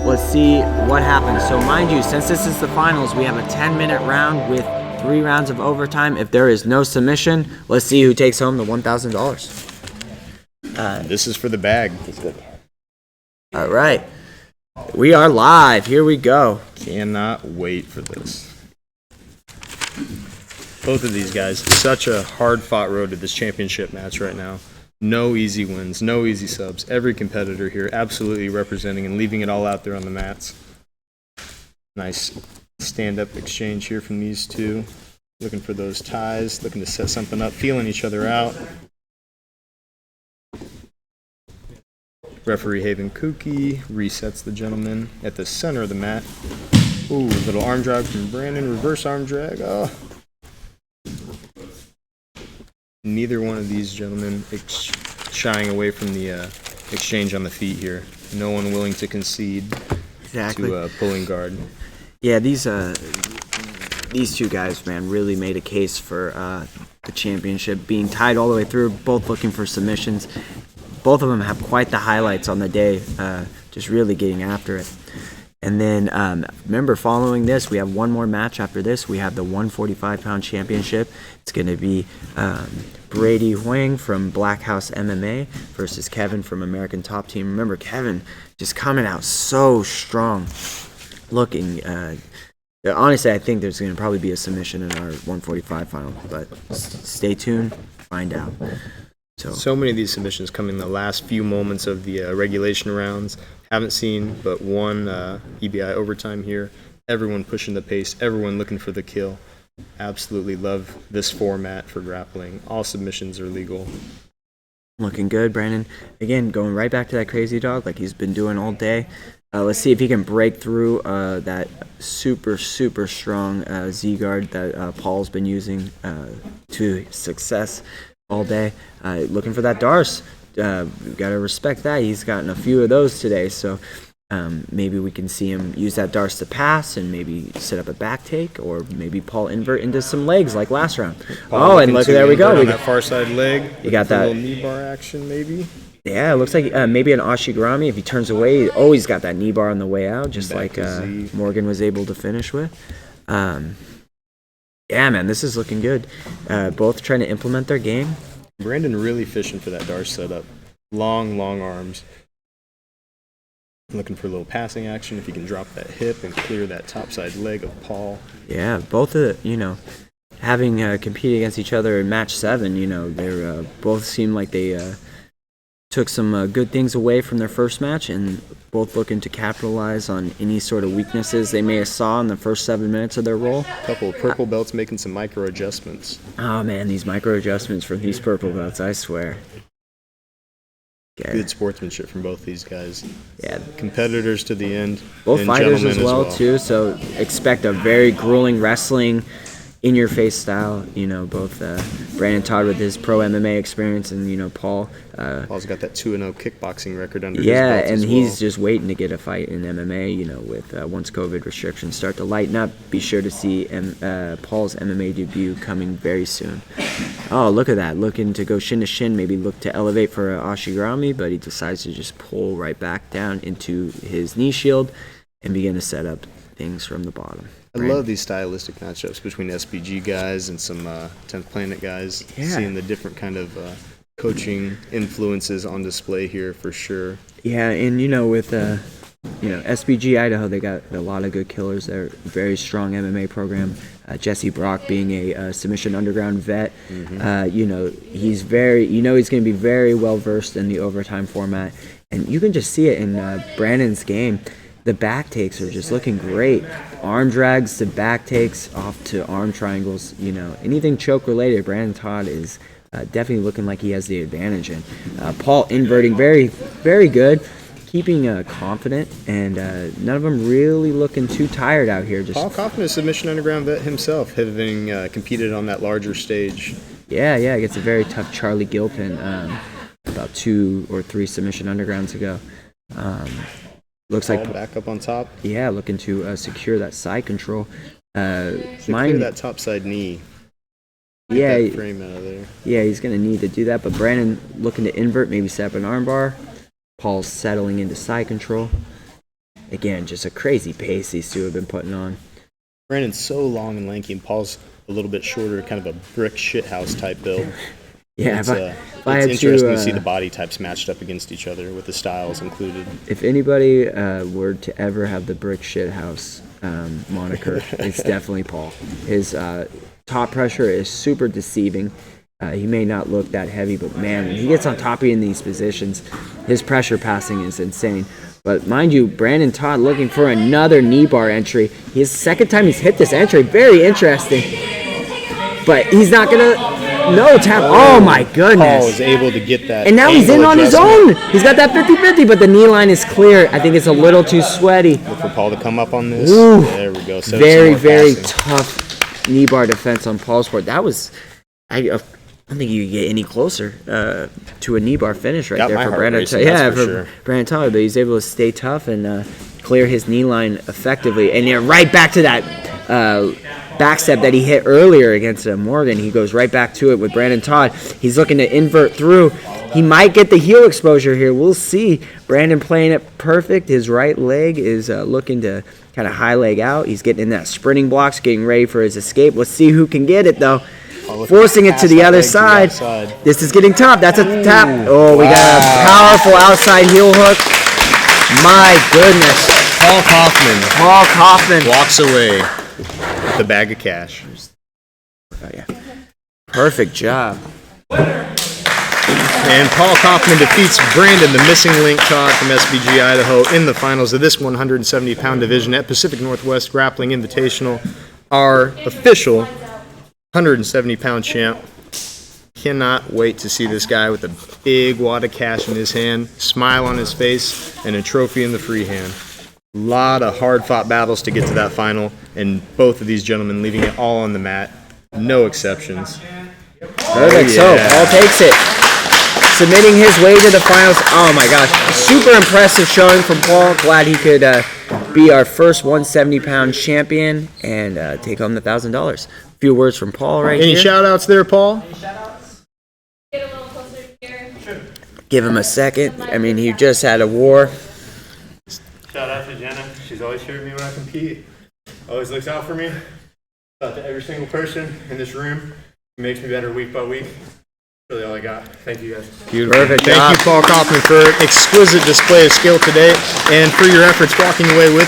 Let's see what happens. So, mind you, since this is the finals, we have a 10-minute round with 3 rounds of overtime. If there is no submission, let's see who takes home the $1,000. This is for the bag. All right. We are live. Here we go. Cannot wait for this. Both of these guys, such a hard-fought road to this championship match right now. No easy wins, no easy subs. Every competitor here absolutely representing and leaving it all out there on the mats. Nice stand-up exchange here from these two. Looking for those ties, looking to set something up, feeling each other out. Referee Haven Kookie resets the gentleman at the center of the mat. Ooh, little arm drag from Brandon, reverse arm drag. Oh. Neither one of these gentlemen shying away from the exchange on the feet here. No one willing to concede to pulling guard. Yeah, these two guys, man, really made a case for the championship, being tied all the way through, both looking for submissions. Both of them have quite the highlights on the day. just really getting after it. And then remember, following this, we have one more match after this. We have the 145-pound championship. It's going to be Brady Huang from Black House MMA versus Kevin from American Top Team. Remember, Kevin just coming out so strong, looking. Honestly, I think there's going to probably be a submission in our 145 final, but stay tuned, find out. So many of these submissions come in the last few moments of the regulation rounds. Haven't seen but one EBI overtime here. Everyone pushing the pace, everyone looking for the kill. Absolutely love this format for grappling. All submissions are legal. Looking good, Brandon. Again, going right back to that crazy dog like he's been doing all day. Let's see if he can break through that super, super strong Z-guard that Paul's been using to success all day. Looking for that Darce. We've got to respect that. He's gotten a few of those today, so maybe we can see him use that Darce to pass and maybe set up a back take, or maybe Paul invert into some legs like last round. Paul And look, there we go. On that far side leg. You got that little knee bar action, maybe. Yeah, it looks like maybe an Ashigarami. If he turns away, he always got that knee bar on the way out, just Back like Morgan was able to finish with. Yeah, man, this is looking good. Both trying to implement their game. Brandon really fishing for that Darce setup. Long arms. Looking for a little passing action. If he can drop that hip and clear that topside leg of Paul. Yeah, both having competed against each other in match 7, they're both seem like they took some good things away from their first match, and both looking to capitalize on any sort of weaknesses they may have saw in the first 7 minutes of their role. A couple of purple belts making some micro adjustments. Oh man, these micro adjustments from these purple belts, I swear. Okay. Good sportsmanship from both these guys. Yeah, Competitors to the end. both and fighters gentlemen as well too. So expect a very grueling wrestling, in-your-face style. Both Brandon Todd with his pro MMA experience, and Paul. Paul's got that 2-0 kickboxing record under his Yeah, belt and as well. he's just waiting to get a fight in MMA. With once COVID restrictions start to lighten up, be sure to see Paul's MMA debut coming very soon. Oh, look at that! Looking to go shin to shin, maybe look to elevate for a Ashigarami, but he decides to just pull right back down into his knee shield and begin to set up things from the bottom. I love these stylistic matchups between SBG guys and some 10th Planet guys. Yeah. Seeing the different kind of coaching influences on display here for sure. Yeah, and with SBG Idaho, they got a lot of good killers. They're a very strong MMA program. Jesse Brock being a submission underground vet, he's very, he's going to be very well versed in the overtime format, and you can just see it in Brandon's game. The back takes are just looking great. Arm drags to back takes off to arm triangles. Anything choke related, Brandon Todd is definitely looking like he has the advantage. And Paul inverting very, very good. Keeping confident, and none of them really looking too tired out here. Paul confident submission underground vet himself, having competed on that larger stage. Yeah, against a very tough Charlie Gilpin about 2 or 3 submission undergrounds ago. Looks Paul like back up on top. Yeah, looking to secure that side control. Clear that topside knee. Get that frame out of there. Yeah, he's gonna need to do that. But Brandon looking to invert, maybe set up an armbar. Paul's settling into side control. Again, just a crazy pace these two have been putting on. Brandon's so long and lanky, and Paul's a little bit shorter, kind of a brick shithouse type build. Yeah, it's interesting to see the body types matched up against each other with the styles included. If anybody were to ever have the brick shithouse moniker, it's definitely Paul. His top pressure is super deceiving. He may not look that heavy, but man, when he gets on top of you in these positions, his pressure passing is insane. But mind you, Brandon Todd looking for another knee bar entry. His second time he's hit this entry. Very interesting. But he's not going to... No tap. Oh, my goodness. Paul was able to get that. And now he's in on his own. He's got that 50-50, but the knee line is clear. I think it's a little too sweaty. Look for Paul to come up on this. Ooh. There we go. Very, very tough knee bar defense on Paul's part. That was... I don't think you could get any closer to a knee bar finish right there for Brandon. For Brandon Todd, but he's able to stay tough and clear his knee line effectively. And right back to that backstep that he hit earlier against Morgan. He goes right back to it with Brandon Todd. He's looking to invert through. He might get the heel exposure here. We'll see. Brandon playing it perfect. His right leg is looking to kind of high leg out. He's getting in that sprinting blocks, getting ready for his escape. Let's see who can get it, though. Forcing it to the other side. This is getting tough. That's a tap. Oh, we got a powerful outside heel hook. My goodness. Paul Kaufman walks away with the bag of cash. Oh, yeah. Perfect job. And Paul Kaufman defeats Brandon, the missing link Todd from SBG Idaho, in the finals of this 170-pound division at Pacific Northwest Grappling Invitational. Our official 170-pound champ. Cannot wait to see this guy with a big wad of cash in his hand, smile on his face, and a trophy in the free hand. A lot of hard-fought battles to get to that final, and both of these gentlemen leaving it all on the mat. No exceptions. Perfect. So Paul takes it. Submitting his way to the finals. Oh my gosh. Super impressive showing from Paul. Glad he could be our first 170-pound champion and take home the $1,000. A few words from Paul right Any here. shout-outs there, Paul? Get a little closer here. Give him a second. I mean, he just had a war. Shout out to Jenna. She's always cheering me when I compete. Always looks out for me. Shout out to every single person in this room. It makes me better week by week. Really all I got. Thank you guys. Beautiful. Perfect Thank job. you, Paul Kaufman, for an exquisite display of skill today and for your efforts walking away with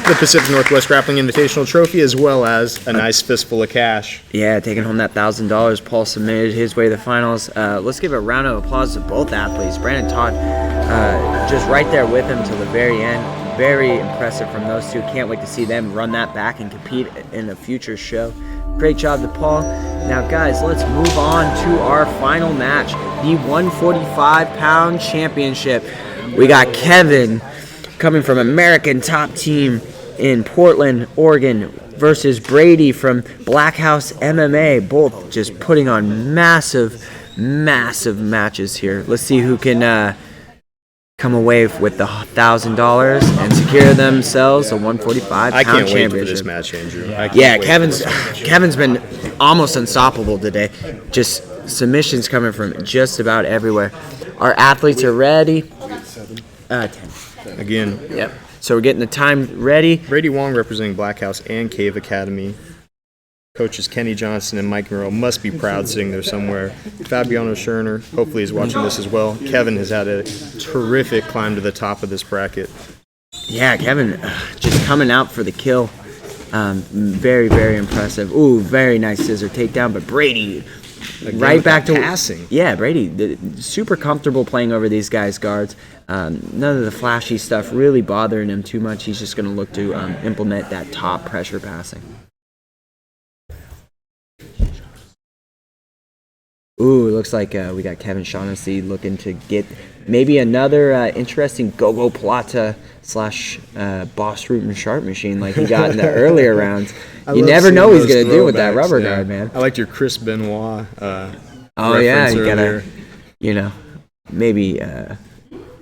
the Pacific Northwest Grappling Invitational Trophy as well as a nice fistful of cash. Yeah, taking home that $1,000. Paul submitted his way to the finals. Let's give a round of applause to both athletes. Brandon Todd, just right there with him till the very end. Very impressive from those two. Can't wait to see them run that back and compete in a future show. Great job to Paul. Now, guys, let's move on to our final match, the 145-pound championship. We got Kevin coming from American Top Team in Portland, Oregon, versus Brady from Black House MMA. Both just putting on massive matches here. Let's see who can come away with the $1,000 and secure themselves a 145-pound I can't championship. wait for this match, Andrew. Yeah, Kevin's been almost unstoppable today. Just submissions coming from just about everywhere. Our athletes are ready. 10. Again, Yep. So we're getting the time ready. Brady Wong representing Black House and Cave Academy. Coaches Kenny Johnson and Mike Monroe must be proud sitting there somewhere. Fabiano Scherner hopefully is watching this as well. Kevin has had a terrific climb to the top of this bracket. Yeah, Kevin just coming out for the kill. Very impressive. Ooh, very nice scissor takedown. But Brady, Again, right with back that to passing. Yeah, Brady, super comfortable playing over these guys' guards. None of the flashy stuff really bothering him too much. He's just going to look to implement that top pressure passing. Ooh, looks like we got Kevin Shaughnessy looking to get maybe another interesting Go-Go Plata / Boss Root and Sharp machine like he got in the earlier rounds. You never know what he's going to do with that rubber guard, man. I liked your Chris Benoit Oh, yeah, you got earlier. to, maybe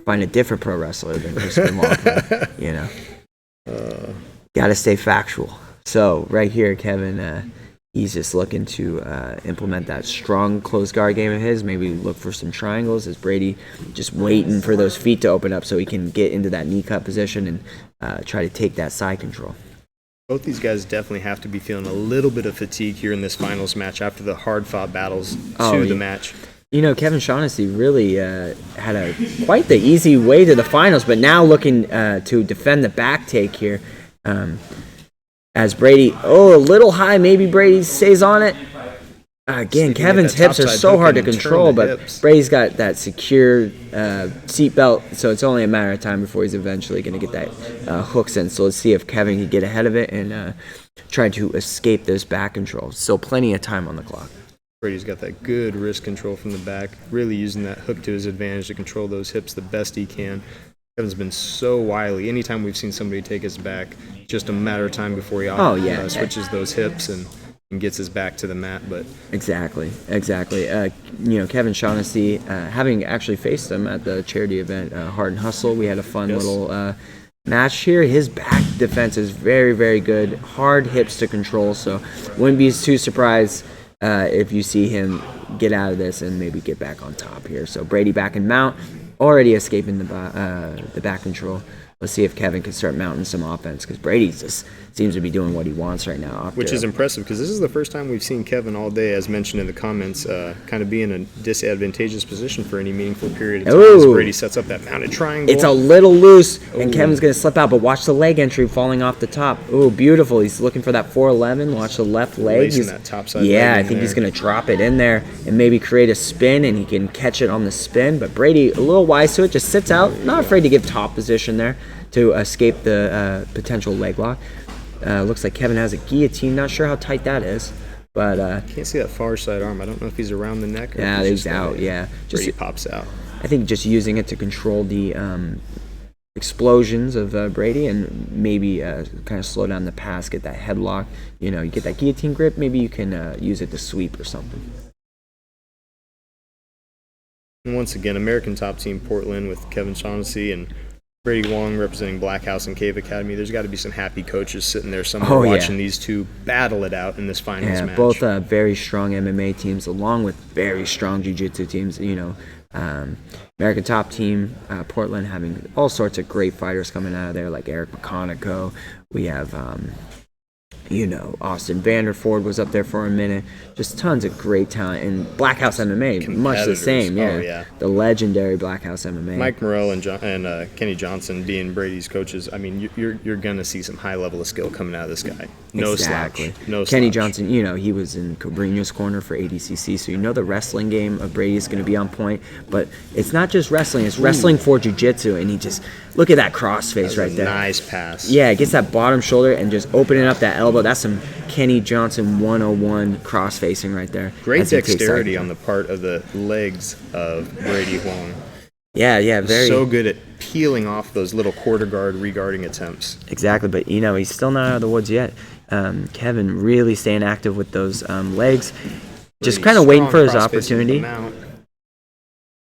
find a different pro wrestler than Chris Benoit, Got to stay factual. So, right here, Kevin... he's just looking to implement that strong close guard game of his, maybe look for some triangles as Brady just waiting for those feet to open up so he can get into that knee cut position and try to take that side control. Both these guys definitely have to be feeling a little bit of fatigue here in this finals match after the hard-fought battles to the match. Kevin Shaughnessy really had quite the easy way to the finals, but now looking to defend the back take here. As Brady, a little high, maybe Brady stays on it. Again, Kevin's hips are so hard to control, but Brady's got that secure seatbelt, so it's only a matter of time before he's eventually going to get that hooks in. So let's see if Kevin can get ahead of it and try to escape this back control. Still plenty of time on the clock. Brady's got that good wrist control from the back, really using that hook to his advantage to control those hips the best he can. Kevin's been so wily. Anytime we've seen somebody take his back, just a matter of time before he switches those hips and gets his back to the mat. But Exactly. Kevin Shaughnessy, having actually faced him at the charity event, Hard and Hustle, we had a fun little matched here. His back defense is very, very good. Hard hips to control, so wouldn't be too surprised if you see him get out of this and maybe get back on top here. So Brady back in mount, already escaping the back control. Let's see if Kevin can start mounting some offense, because Brady just seems to be doing what he wants right now. Which is impressive, because this is the first time we've seen Kevin all day, as mentioned in the comments, kind of be in a disadvantageous position for any meaningful period of time as Brady sets up that mounted triangle. It's a little loose, and Kevin's going to slip out, but watch the leg entry falling off the top. Oh, beautiful. He's looking for that 411. Watch the left leg. Lacing that top side yeah, leg I in think there. he's going to drop it in there and maybe create a spin, and he can catch it on the spin. But Brady, a little wise to it, just sits out, not afraid to give top position there to escape the potential leg lock. Looks like Kevin has a guillotine. Not sure how tight that is, but Can't see that far side arm. I don't know if he's around the neck or yeah, if he's just out. Yeah, Brady pops out. I think just using it to control the explosions of Brady, and maybe kind of slow down the pass, get that headlock. You get that guillotine grip. Maybe you can use it to sweep or something. And once again, American Top Team Portland with Kevin Shaughnessy and Brady Wong representing Black House and Cave Academy. There's got to be some happy coaches sitting there somewhere watching these two battle it out in this finals match. Both very strong MMA teams, along with very strong jiu-jitsu teams. American Top Team, Portland, having all sorts of great fighters coming out of there, like Eric McConaughey. We have, Austin Vanderford was up there for a minute. Just tons of great talent. And Black House MMA, much the same. Oh, yeah. The legendary Black House MMA. Mike Morrell and Kenny Johnson being Brady's coaches. I mean, you're going to see some high level of skill coming out of this guy. No slouch. No Kenny slouch. Johnson, he was in Cabrinho's corner for ADCC, so the wrestling game of Brady is going to be on point. But it's not just wrestling; it's wrestling for jiu-jitsu. And he just look at that crossface right there. Nice pass. Yeah, it gets that bottom shoulder and just opening up that elbow. That's some Kenny Johnson 101 cross-facing right there. Great dexterity on the part of the legs of Brady Wong. Yeah, very. So good at peeling off those little quarter guard regarding attempts. Exactly, but he's still not out of the woods yet. Kevin really staying active with those legs. Just kind of waiting for his opportunity.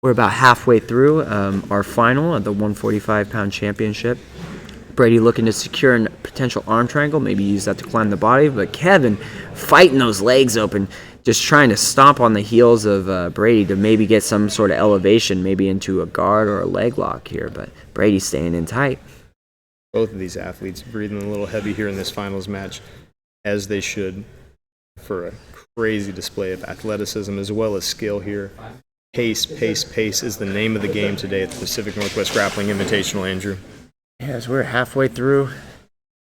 We're about halfway through our final of the 145-pound championship. Brady looking to secure a potential arm triangle, maybe use that to climb the body, but Kevin fighting those legs open, just trying to stomp on the heels of Brady to maybe get some sort of elevation, maybe into a guard or a leg lock here, but Brady's staying in tight. Both of these athletes breathing a little heavy here in this finals match, as they should, for a crazy display of athleticism as well as skill here. Pace is the name of the game today at the Pacific Northwest Grappling Invitational, Andrew. As we're halfway through,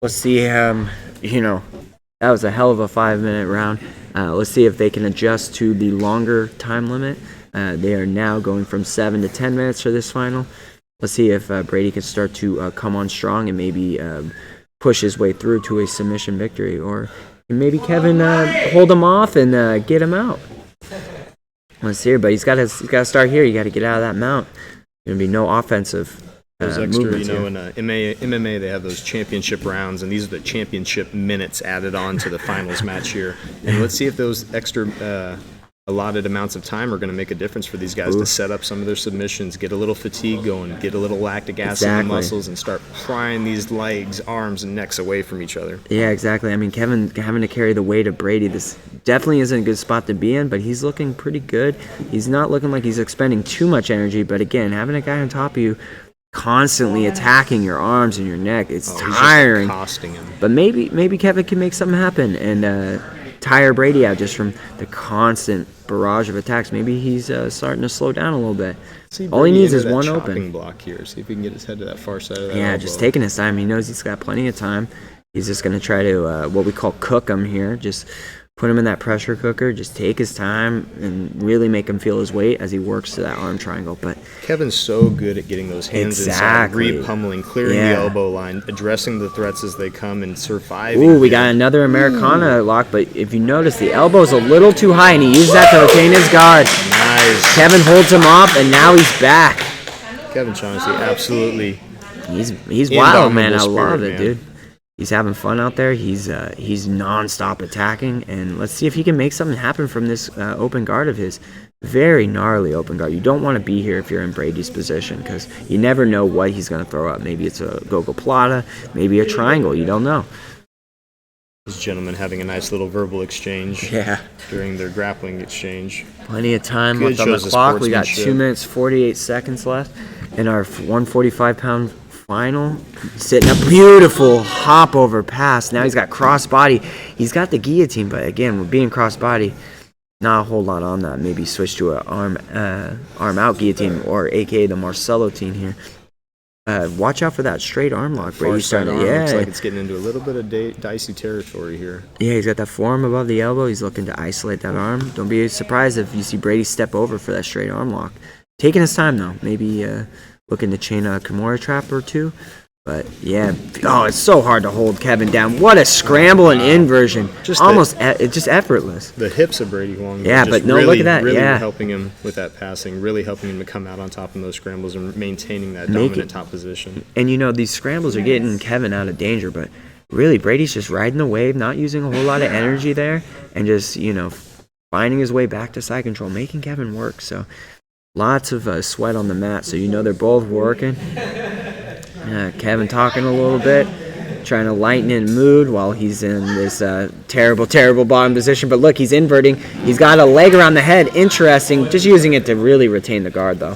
let's see, that was a hell of a 5-minute round. Let's see if they can adjust to the longer time limit. They are now going from 7 to 10 minutes for this final. Let's see if Brady can start to come on strong and maybe push his way through to a submission victory. Or maybe Kevin hold him off and get him out. Let's see, but he's got to start here. You got to get out of that mount. There's going to be no offensive those extra, movements in MMA they have those championship rounds, and these are the championship minutes added on to the finals match here. And let's see if those extra allotted amounts of time are going to make a difference for these guys to set up some of their submissions, get a little fatigue going, get a little lactic acid in the muscles, and start prying these legs, arms, and necks away from each other. Yeah, exactly. I mean, Kevin having to carry the weight of Brady, this definitely isn't a good spot to be in, but he's looking pretty good. He's not looking like he's expending too much energy, but again, having a guy on top of you constantly attacking your arms and your neck, it's tiring. He's just accosting him. But maybe Kevin can make something happen and tire Brady out just from the constant barrage of attacks. Maybe he's starting to slow down a little bit. All he needs is one open block here. See if he can get his head to that far side of that elbow. just taking his time. He knows he's got plenty of time. He's just going to try to what we call cook him here. Just put him in that pressure cooker. Just take his time and really make him feel his weight as he works to that arm triangle. But Kevin's so good at getting those hands inside, re-pummeling, clearing the elbow line, addressing the threats as they come, and surviving. Ooh, we got another Americana lock, but if you notice, the elbow's a little too high, and he uses that to retain his guard. Nice. Kevin holds him off, and now he's back. Kevin Shaughnessy, absolutely. He's wild, man. I love it, dude. He's having fun out there. He's nonstop attacking, and let's see if he can make something happen from this open guard of his. Very gnarly open guard. You don't want to be here if you're in Brady's position because you never know what he's going to throw up. Maybe it's a go-go plata, maybe a triangle. You don't know. These gentlemen having a nice little verbal exchange Yeah. during their grappling exchange. Plenty of time Good left on the shows of clock. We got sportsmanship. 2 minutes, 48 seconds left in our 145-pound final. Sitting up, beautiful hop over pass. Now he's got cross body. He's got the guillotine, but again, with being cross body, not a whole lot on that. Maybe switch to a arm out guillotine, or AKA the Marcelo team here. Watch out for that straight arm lock. Far Brady's side starting arm to, looks like it's getting into a little bit of dicey territory here. Yeah, he's got that forearm above the elbow. He's looking to isolate that arm. Don't be surprised if you see Brady step over for that straight arm lock. Taking his time, though. Maybe looking to chain a Kimura trap or two. But, yeah. Oh, it's so hard to hold Kevin down. What a scramble and inversion. Just it's just effortless. The hips of Brady Wong. Yeah, just but no, really, look at that. Really Yeah. helping him with that passing, really helping him to come out on top in those scrambles and maintaining that dominant top position. And, these scrambles are getting Kevin out of danger, but really, Brady's just riding the wave, not using a whole lot of energy there, and just, finding his way back to side control, making Kevin work. So, lots of sweat on the mat, so they're both working. Kevin talking a little bit, trying to lighten in mood while he's in this terrible, terrible bottom position. But look, he's inverting. He's got a leg around the head. Interesting. Just using it to really retain the guard, though.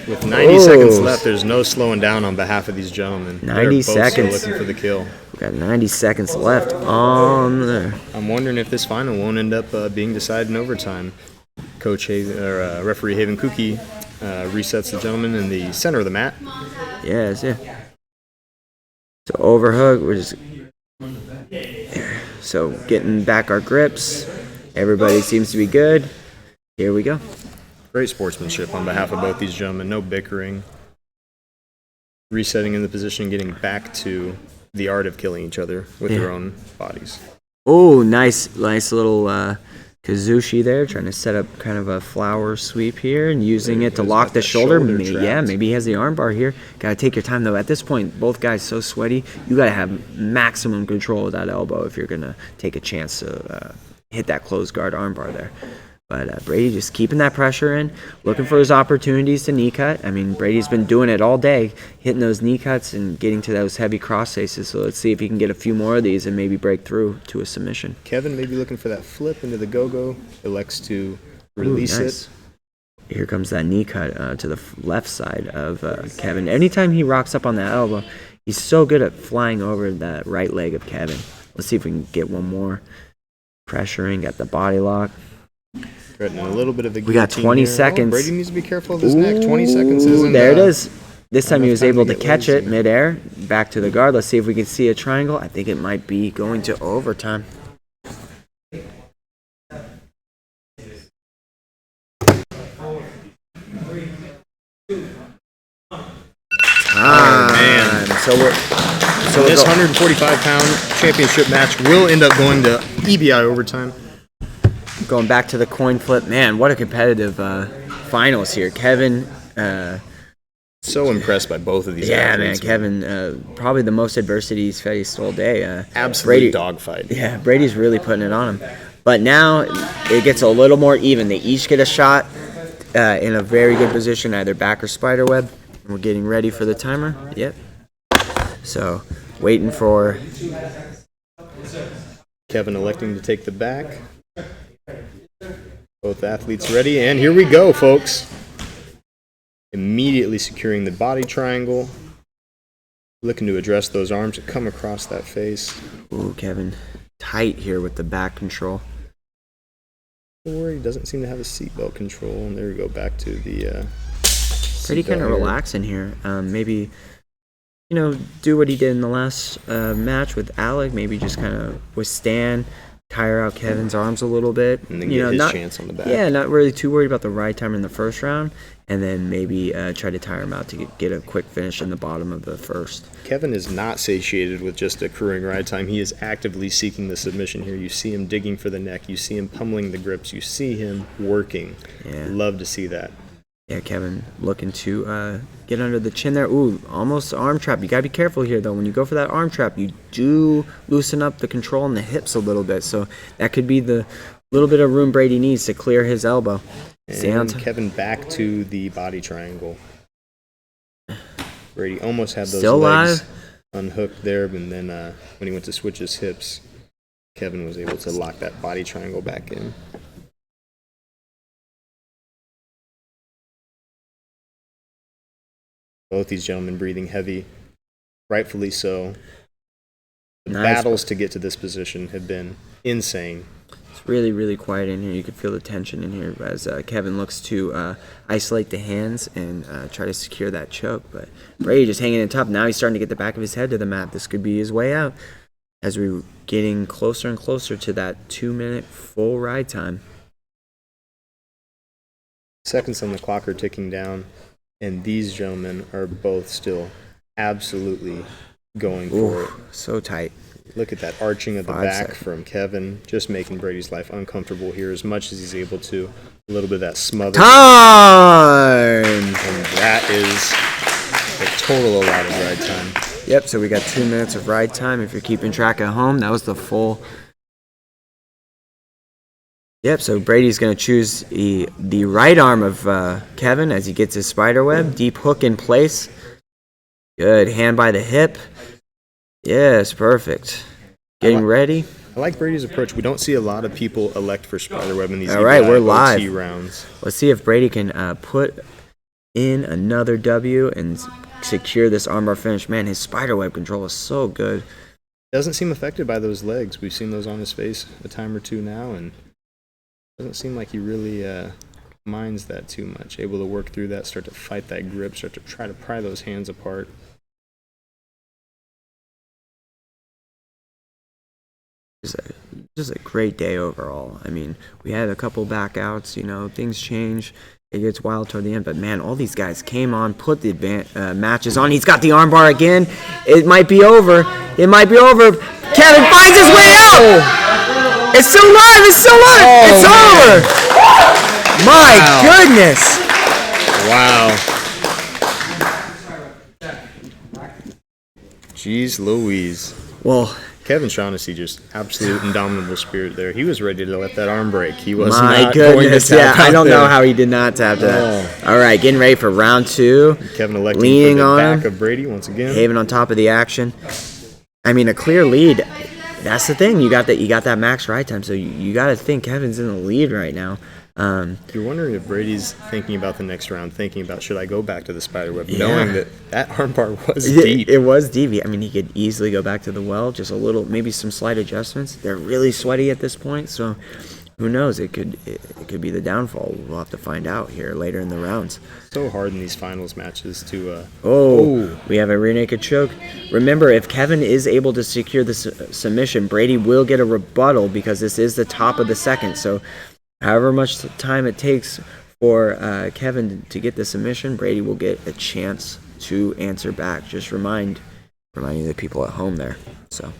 With 90 seconds left, there's no slowing down on behalf of these gentlemen. 90 They're both seconds. still looking for the kill. We've got 90 seconds left on there. I'm wondering if this final won't end up being decided in overtime. Referee Haven Kuki resets the gentleman in the center of the mat. Yes, yeah. So overhook, we're just getting back our grips. Everybody seems to be good. Here we go. Great sportsmanship on behalf of both these gentlemen. No bickering. Resetting in the position, getting back to the art of killing each other with their own bodies. Oh, nice little Kazushi there, trying to set up kind of a flower sweep here and using it to lock the shoulder. Maybe he has the armbar here. Got to take your time, though. At this point, both guys so sweaty, you got to have maximum control of that elbow if you're going to take a chance to hit that closed guard armbar there. But Brady just keeping that pressure in, looking for his opportunities to knee cut. I mean, Brady's been doing it all day, hitting those knee cuts and getting to those heavy cross faces. So let's see if he can get a few more of these and maybe break through to a submission. Kevin may be looking for that flip into the go-go. Elects to release it. Here comes that knee cut to the left side of Kevin. Anytime he rocks up on that elbow, he's so good at flying over that right leg of Kevin. Let's see if we can get one more. Pressuring, got the body lock. Threatening a little bit of the We got 20 here. seconds. Brady needs to be careful of his neck. 20 seconds isn't There it is. This time he enough was time able to to get catch lazy. it midair. Back to the guard. Let's see if we can see a triangle. I think it might be going to overtime. man. So This 145-pound championship match will end up going to EBI overtime. going back to the coin flip. Man, what a competitive finals here. Kevin. So impressed by both of these athletes. Kevin, probably the most adversity he's faced all day. Absolute dogfight. Yeah, Brady's really putting it on him. But now it gets a little more even. They each get a shot in a very good position, either back or spider web. We're getting ready for the timer. Yep. So, waiting for Kevin electing to take the back. Both athletes ready, and here we go, folks. Immediately securing the body triangle. Looking to address those arms that come across that face. Ooh, Kevin tight here with the back control. Or he doesn't seem to have a seatbelt control. And there we go, back to the Pretty kind of seatbelt area. relaxing here. Maybe, do what he did in the last match with Alec. Maybe just kind of withstand, tire out Kevin's arms a little bit. And then get his chance on the back. Yeah, not really too worried about the ride time in the first round. And then maybe try to tire him out to get a quick finish in the bottom of the first. Kevin is not satiated with just accruing ride time. He is actively seeking the submission here. You see him digging for the neck. You see him pummeling the grips. You see him working. Yeah. Love to see that. Yeah, Kevin looking to get under the chin there. Ooh, almost arm trap. You got to be careful here, though. When you go for that arm trap, you do loosen up the control in the hips a little bit. So that could be the little bit of room Brady needs to clear his elbow. Stay on And top. Kevin back to the body triangle. Brady almost had those Still legs alive. unhooked there, and then when he went to switch his hips, Kevin was able to lock that body triangle back in. Both these gentlemen breathing heavy, rightfully so. The Nice. battles to get to this position have been insane. It's really, really quiet in here. You can feel the tension in here as Kevin looks to isolate the hands and try to secure that choke. But Brady just hanging in tough. Now he's starting to get the back of his head to the mat. This could be his way out as we're getting closer and closer to that 2-minute full ride time. Seconds on the clock are ticking down, and these gentlemen are both still absolutely going for it. So tight. Look at that arching of the 5 back seconds. from Kevin, just making Brady's life uncomfortable here as much as he's able to. A little bit of that smother. Time! And that is a total allotted ride time. Yep, so we got 2 minutes of ride time. If you're keeping track at home, that was the full. Yep, so Brady's going to choose the right arm of Kevin as he gets his spider web. Deep hook in place. Good. Hand by the hip. Yes, perfect. Getting ready. I like Brady's approach. We don't see a lot of people elect for spiderweb in these All right, we're OT live. rounds. Let's see if Brady can put in another W and secure this armbar finish. Man, his spider web control is so good. Doesn't seem affected by those legs. We've seen those on his face a time or two now, and doesn't seem like he really minds that too much. Able to work through that, start to fight that grip, start to try to pry those hands apart. Just a great day overall. I mean, we had a couple backouts, things change. It gets wild toward the end, but man, all these guys came on, put the matches on. He's got the armbar again. It might be over. It might be over. Kevin finds his way out. It's still live. It's still live. It's over. My goodness. Wow. Jeez Louise. Well, Kevin Shaughnessy, just absolute indomitable spirit there. He was ready to let that arm break. He was my not goodness. going to Yeah, tap I out don't know there. how he did not tap that. All right, getting ready for round 2. Kevin electing Leaning for the on back him. of Brady once again. Haven on top of the action. I mean, a clear lead. That's the thing. You got that max ride time, so you got to think Kevin's in the lead right now. You're wondering if Brady's thinking about the next round, thinking about should I go back to the spiderweb, knowing that armbar was deep. It was deep. I mean, he could easily go back to the well, just a little, maybe some slight adjustments. They're really sweaty at this point, so who knows? It could be the downfall. We'll have to find out here later in the rounds. So hard in these finals matches to. We have a rear naked choke. Remember, if Kevin is able to secure the submission, Brady will get a rebuttal because this is the top of the second. So however much time it takes for Kevin to get the submission, Brady will get a chance to answer back. Just reminding the people at home there. So.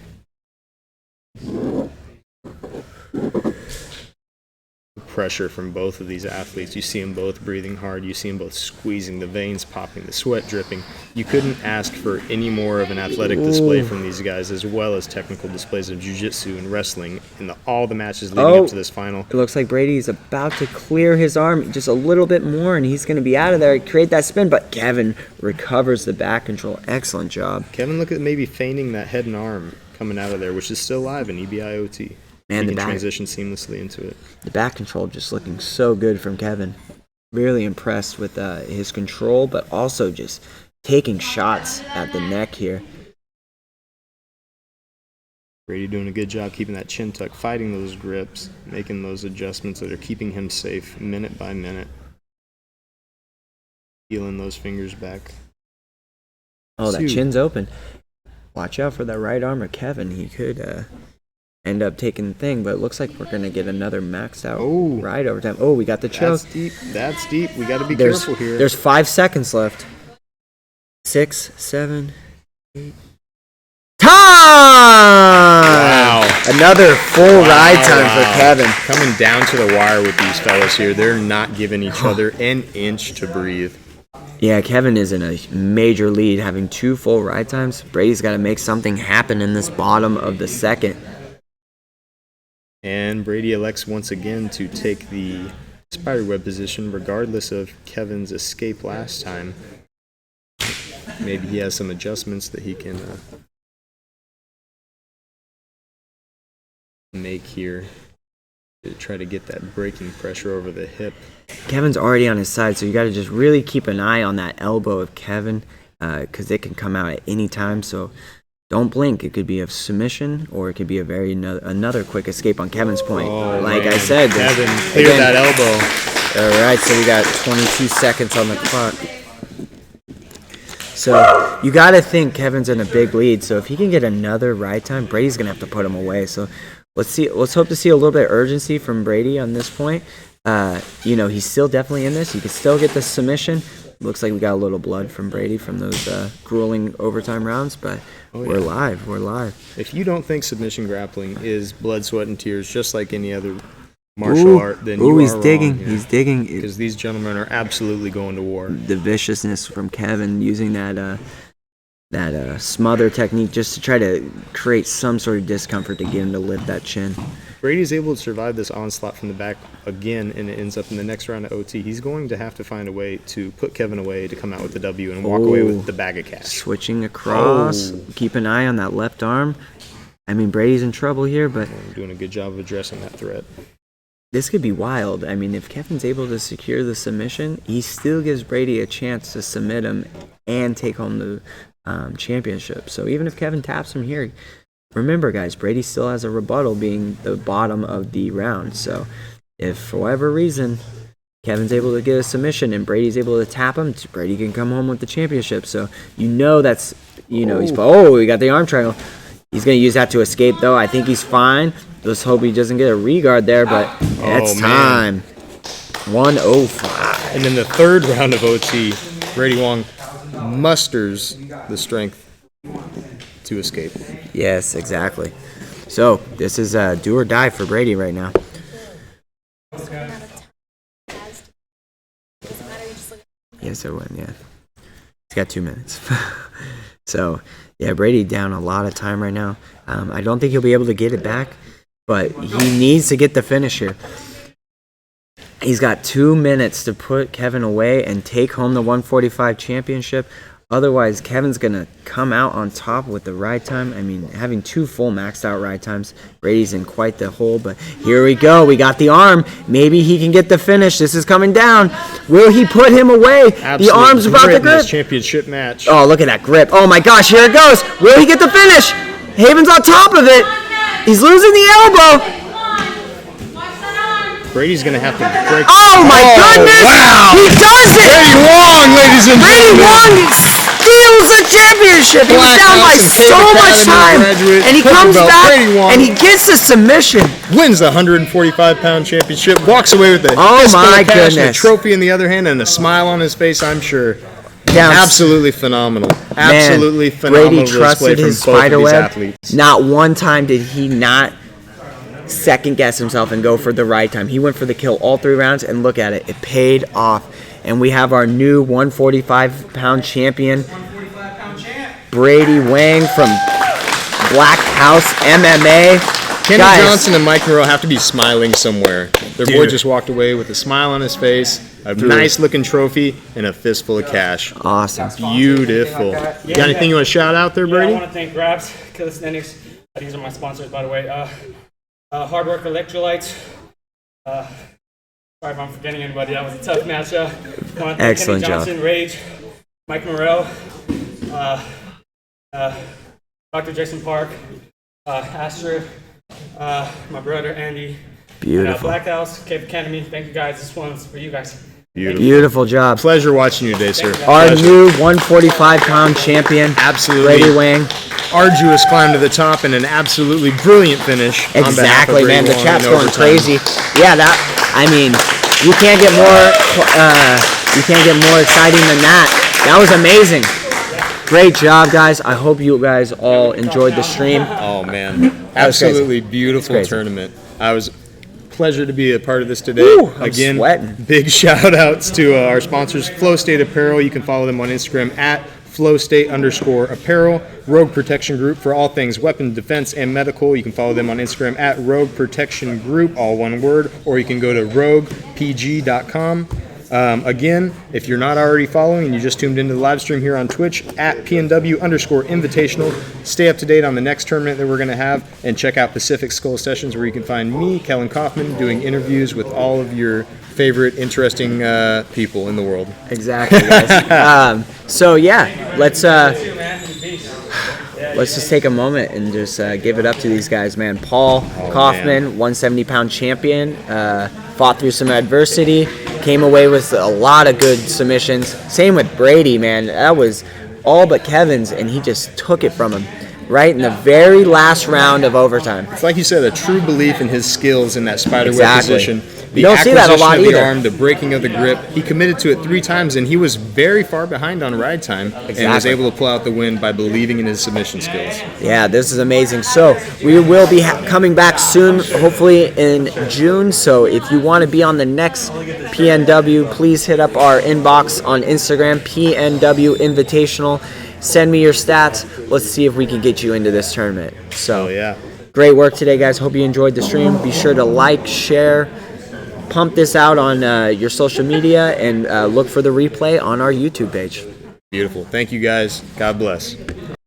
Pressure from both of these athletes. You see them both breathing hard. You see them both squeezing the veins, popping, the sweat dripping. You couldn't ask for any more of an athletic display from these guys, as well as technical displays of jiu-jitsu and wrestling in all the matches leading up to this final. It looks like Brady's about to clear his arm just a little bit more, and he's going to be out of there, create that spin, but Kevin recovers the back control. Excellent job. Kevin, look at maybe feigning that head and arm coming out of there, which is still live in EBIOT. Man, he the can back, transition seamlessly into it. the back control just looking so good from Kevin. Really impressed with his control, but also just taking shots at the neck here. Brady doing a good job keeping that chin tuck, fighting those grips, making those adjustments that are keeping him safe minute by minute. Peeling those fingers back. Oh, that Shoot. chin's open. Watch out for that right arm of Kevin. He could end up taking the thing, but it looks like we're going to get another maxed out ride over time. Oh, we got the choke. That's deep. That's deep. We got to be There's careful here. 5 seconds left. 6, 7, 8. Time! Wow. Another full ride time Wow. for Kevin. Coming down to the wire with these fellas here. They're not giving each other an inch to breathe. Yeah, Kevin is in a major lead, having 2 full ride times. Brady's got to make something happen in this bottom of the second. And Brady elects once again to take the spiderweb position regardless of Kevin's escape last time. Maybe he has some adjustments that he can make here to try to get that braking pressure over the hip. Kevin's already on his side, so you got to just really keep an eye on that elbow of Kevin because it can come out at any time. So don't blink. It could be a submission or it could be a another quick escape on Kevin's point. Oh, like man. I said, Kevin cleared that elbow. All right, so we got 22 seconds on the clock. So you got to think Kevin's in a big lead. So if he can get another ride time, Brady's gonna have to put him away. So let's see. Let's hope to see a little bit of urgency from Brady on this point. He's still definitely in this. You can still get the submission. Looks like we got a little blood from Brady from those grueling overtime rounds, but we're live. We're live. If you don't think submission grappling is blood, sweat, and tears, just like any other martial art, then you he's are digging. wrong here. He's digging. Because these gentlemen are absolutely going to war. The viciousness from Kevin using that smother technique just to try to create some sort of discomfort to get him to lift that chin. Brady's able to survive this onslaught from the back again, and it ends up in the next round of OT. He's going to have to find a way to put Kevin away to come out with the W and walk away with the bag of cash. Switching across. Keep an eye on that left arm. I mean, Brady's in trouble here, but Doing a good job of addressing that threat. this could be wild. I mean, if Kevin's able to secure the submission, he still gives Brady a chance to submit him and take home the championship. So even if Kevin taps him here, remember, guys, Brady still has a rebuttal being the bottom of the round. So if for whatever reason Kevin's able to get a submission and Brady's able to tap him, Brady can come home with the championship. So that's we got the arm triangle. He's going to use that to escape, though. I think he's fine. Let's hope he doesn't get a regard there, but it's time. 105. And in the third round of OT, Brady Wong musters the strength to escape. Yes, exactly. So this is do or die for Brady right now. Yes, it would. Yeah, he's got 2 minutes. So yeah, Brady down a lot of time right now. I don't think he'll be able to get it back, but he needs to get the finish here. He's got 2 minutes to put Kevin away and take home the 145 championship. Otherwise, Kevin's going to come out on top with the ride time. I mean, having 2 full maxed out ride times, Brady's in quite the hole. But here we go. We got the arm. Maybe he can get the finish. This is coming down. Will he put him away? The arm's about to grip in grip. this championship match. Oh, look at that grip. Oh, my gosh. Here it goes. Will he get the finish? Haven's on top of it. He's losing the elbow. Brady's going to have to break. Oh, my goodness. Wow. He does it. Brady Wong, ladies and Brady gentlemen. Wong steals the championship. He was Black down by House and so Cave much Academy time. graduate, And he purple comes belt, back Brady Wong. and he gets the submission. Wins the 145-pound championship, walks away with a Oh, fistful my of cash and a goodness. trophy in the other hand and a smile on his face, I'm sure. Down. Absolutely phenomenal. Man, Absolutely phenomenal Brady display trusted from his both of spider these web. athletes. Not one time did he not second guess himself and go for the right time. He went for the kill all 3 rounds, and look at it. It paid off. And we have our new 145-pound champion, Brady Wang from Black House MMA. Kenny Guys, Johnson and Mike Moreau have to be smiling somewhere. Their boy Dude. just walked away with a smile on his face, a nice-looking trophy, and a fistful of cash. awesome. Beautiful. You got anything you want to shout out there, Yeah, Brady? I want to thank Grabs, Calisthenics. These are my sponsors, by the way. Hard Work Electrolytes. Sorry if I'm forgetting anybody. That was a tough match. I want to thank Excellent Kenny job. Johnson, Rage, Mike Morrell, Dr. Jason Park, Astrid, my brother Andy, and Beautiful. Black House, Cave Academy. Thank you guys. This one's for you guys. Beautiful job. Pleasure watching you today, sir. Our Pleasure. new 145-pound champion, Absolutely. Brady Wang. Arduous climb to the top and an absolutely brilliant finish. on behalf of Exactly, Brady man. The Wong chat's in going overtime. crazy. Yeah, you can't get more exciting than that. That was amazing. Great job, guys. I hope you guys all enjoyed the stream. Oh man, was absolutely beautiful crazy. tournament. I was pleasure to be a part of this today. Woo, I'm Again, sweating. big shout outs to our sponsors, Flow State Apparel. You can follow them on Instagram at flowstate_apparel, Rogue Protection Group for all things weapon defense and medical. You can follow them on Instagram at Rogue Protection Group, all one word, or you can go to roguepg.com. Again, if you're not already following and you just tuned into the live stream here on Twitch, at PNW_invitational, stay up to date on the next tournament that we're going to have, and check out Pacific Skull Sessions, where you can find me, Kellen Kaufman, doing interviews with all of your favorite interesting people in the world. Exactly, guys. So yeah, let's just take a moment and just give it up to these guys, man. Paul Kaufman, 170-pound champion, fought through some adversity, came away with a lot of good submissions. Same with Brady, man. That was all but Kevin's, and he just took it from him right in the very last round of overtime. It's like you said, a true belief in his skills in that spiderweb Exactly. position. The You don't see that a lot acquisition of the either. arm, the breaking of the grip. He committed to it 3 times, and he was very far behind on ride time and was Exactly. able to pull out the win by believing in his submission skills. Yeah, this is amazing. So we will be coming back soon, hopefully in June. So if you want to be on the next PNW, please hit up our inbox on Instagram, PNW Invitational. Send me your stats. Let's see if we can get you into this tournament. So Oh, yeah. great work today, guys. Hope you enjoyed the stream. Be sure to like, share, pump this out on your social media, and look for the replay on our YouTube page. Beautiful. Thank you, guys. God bless.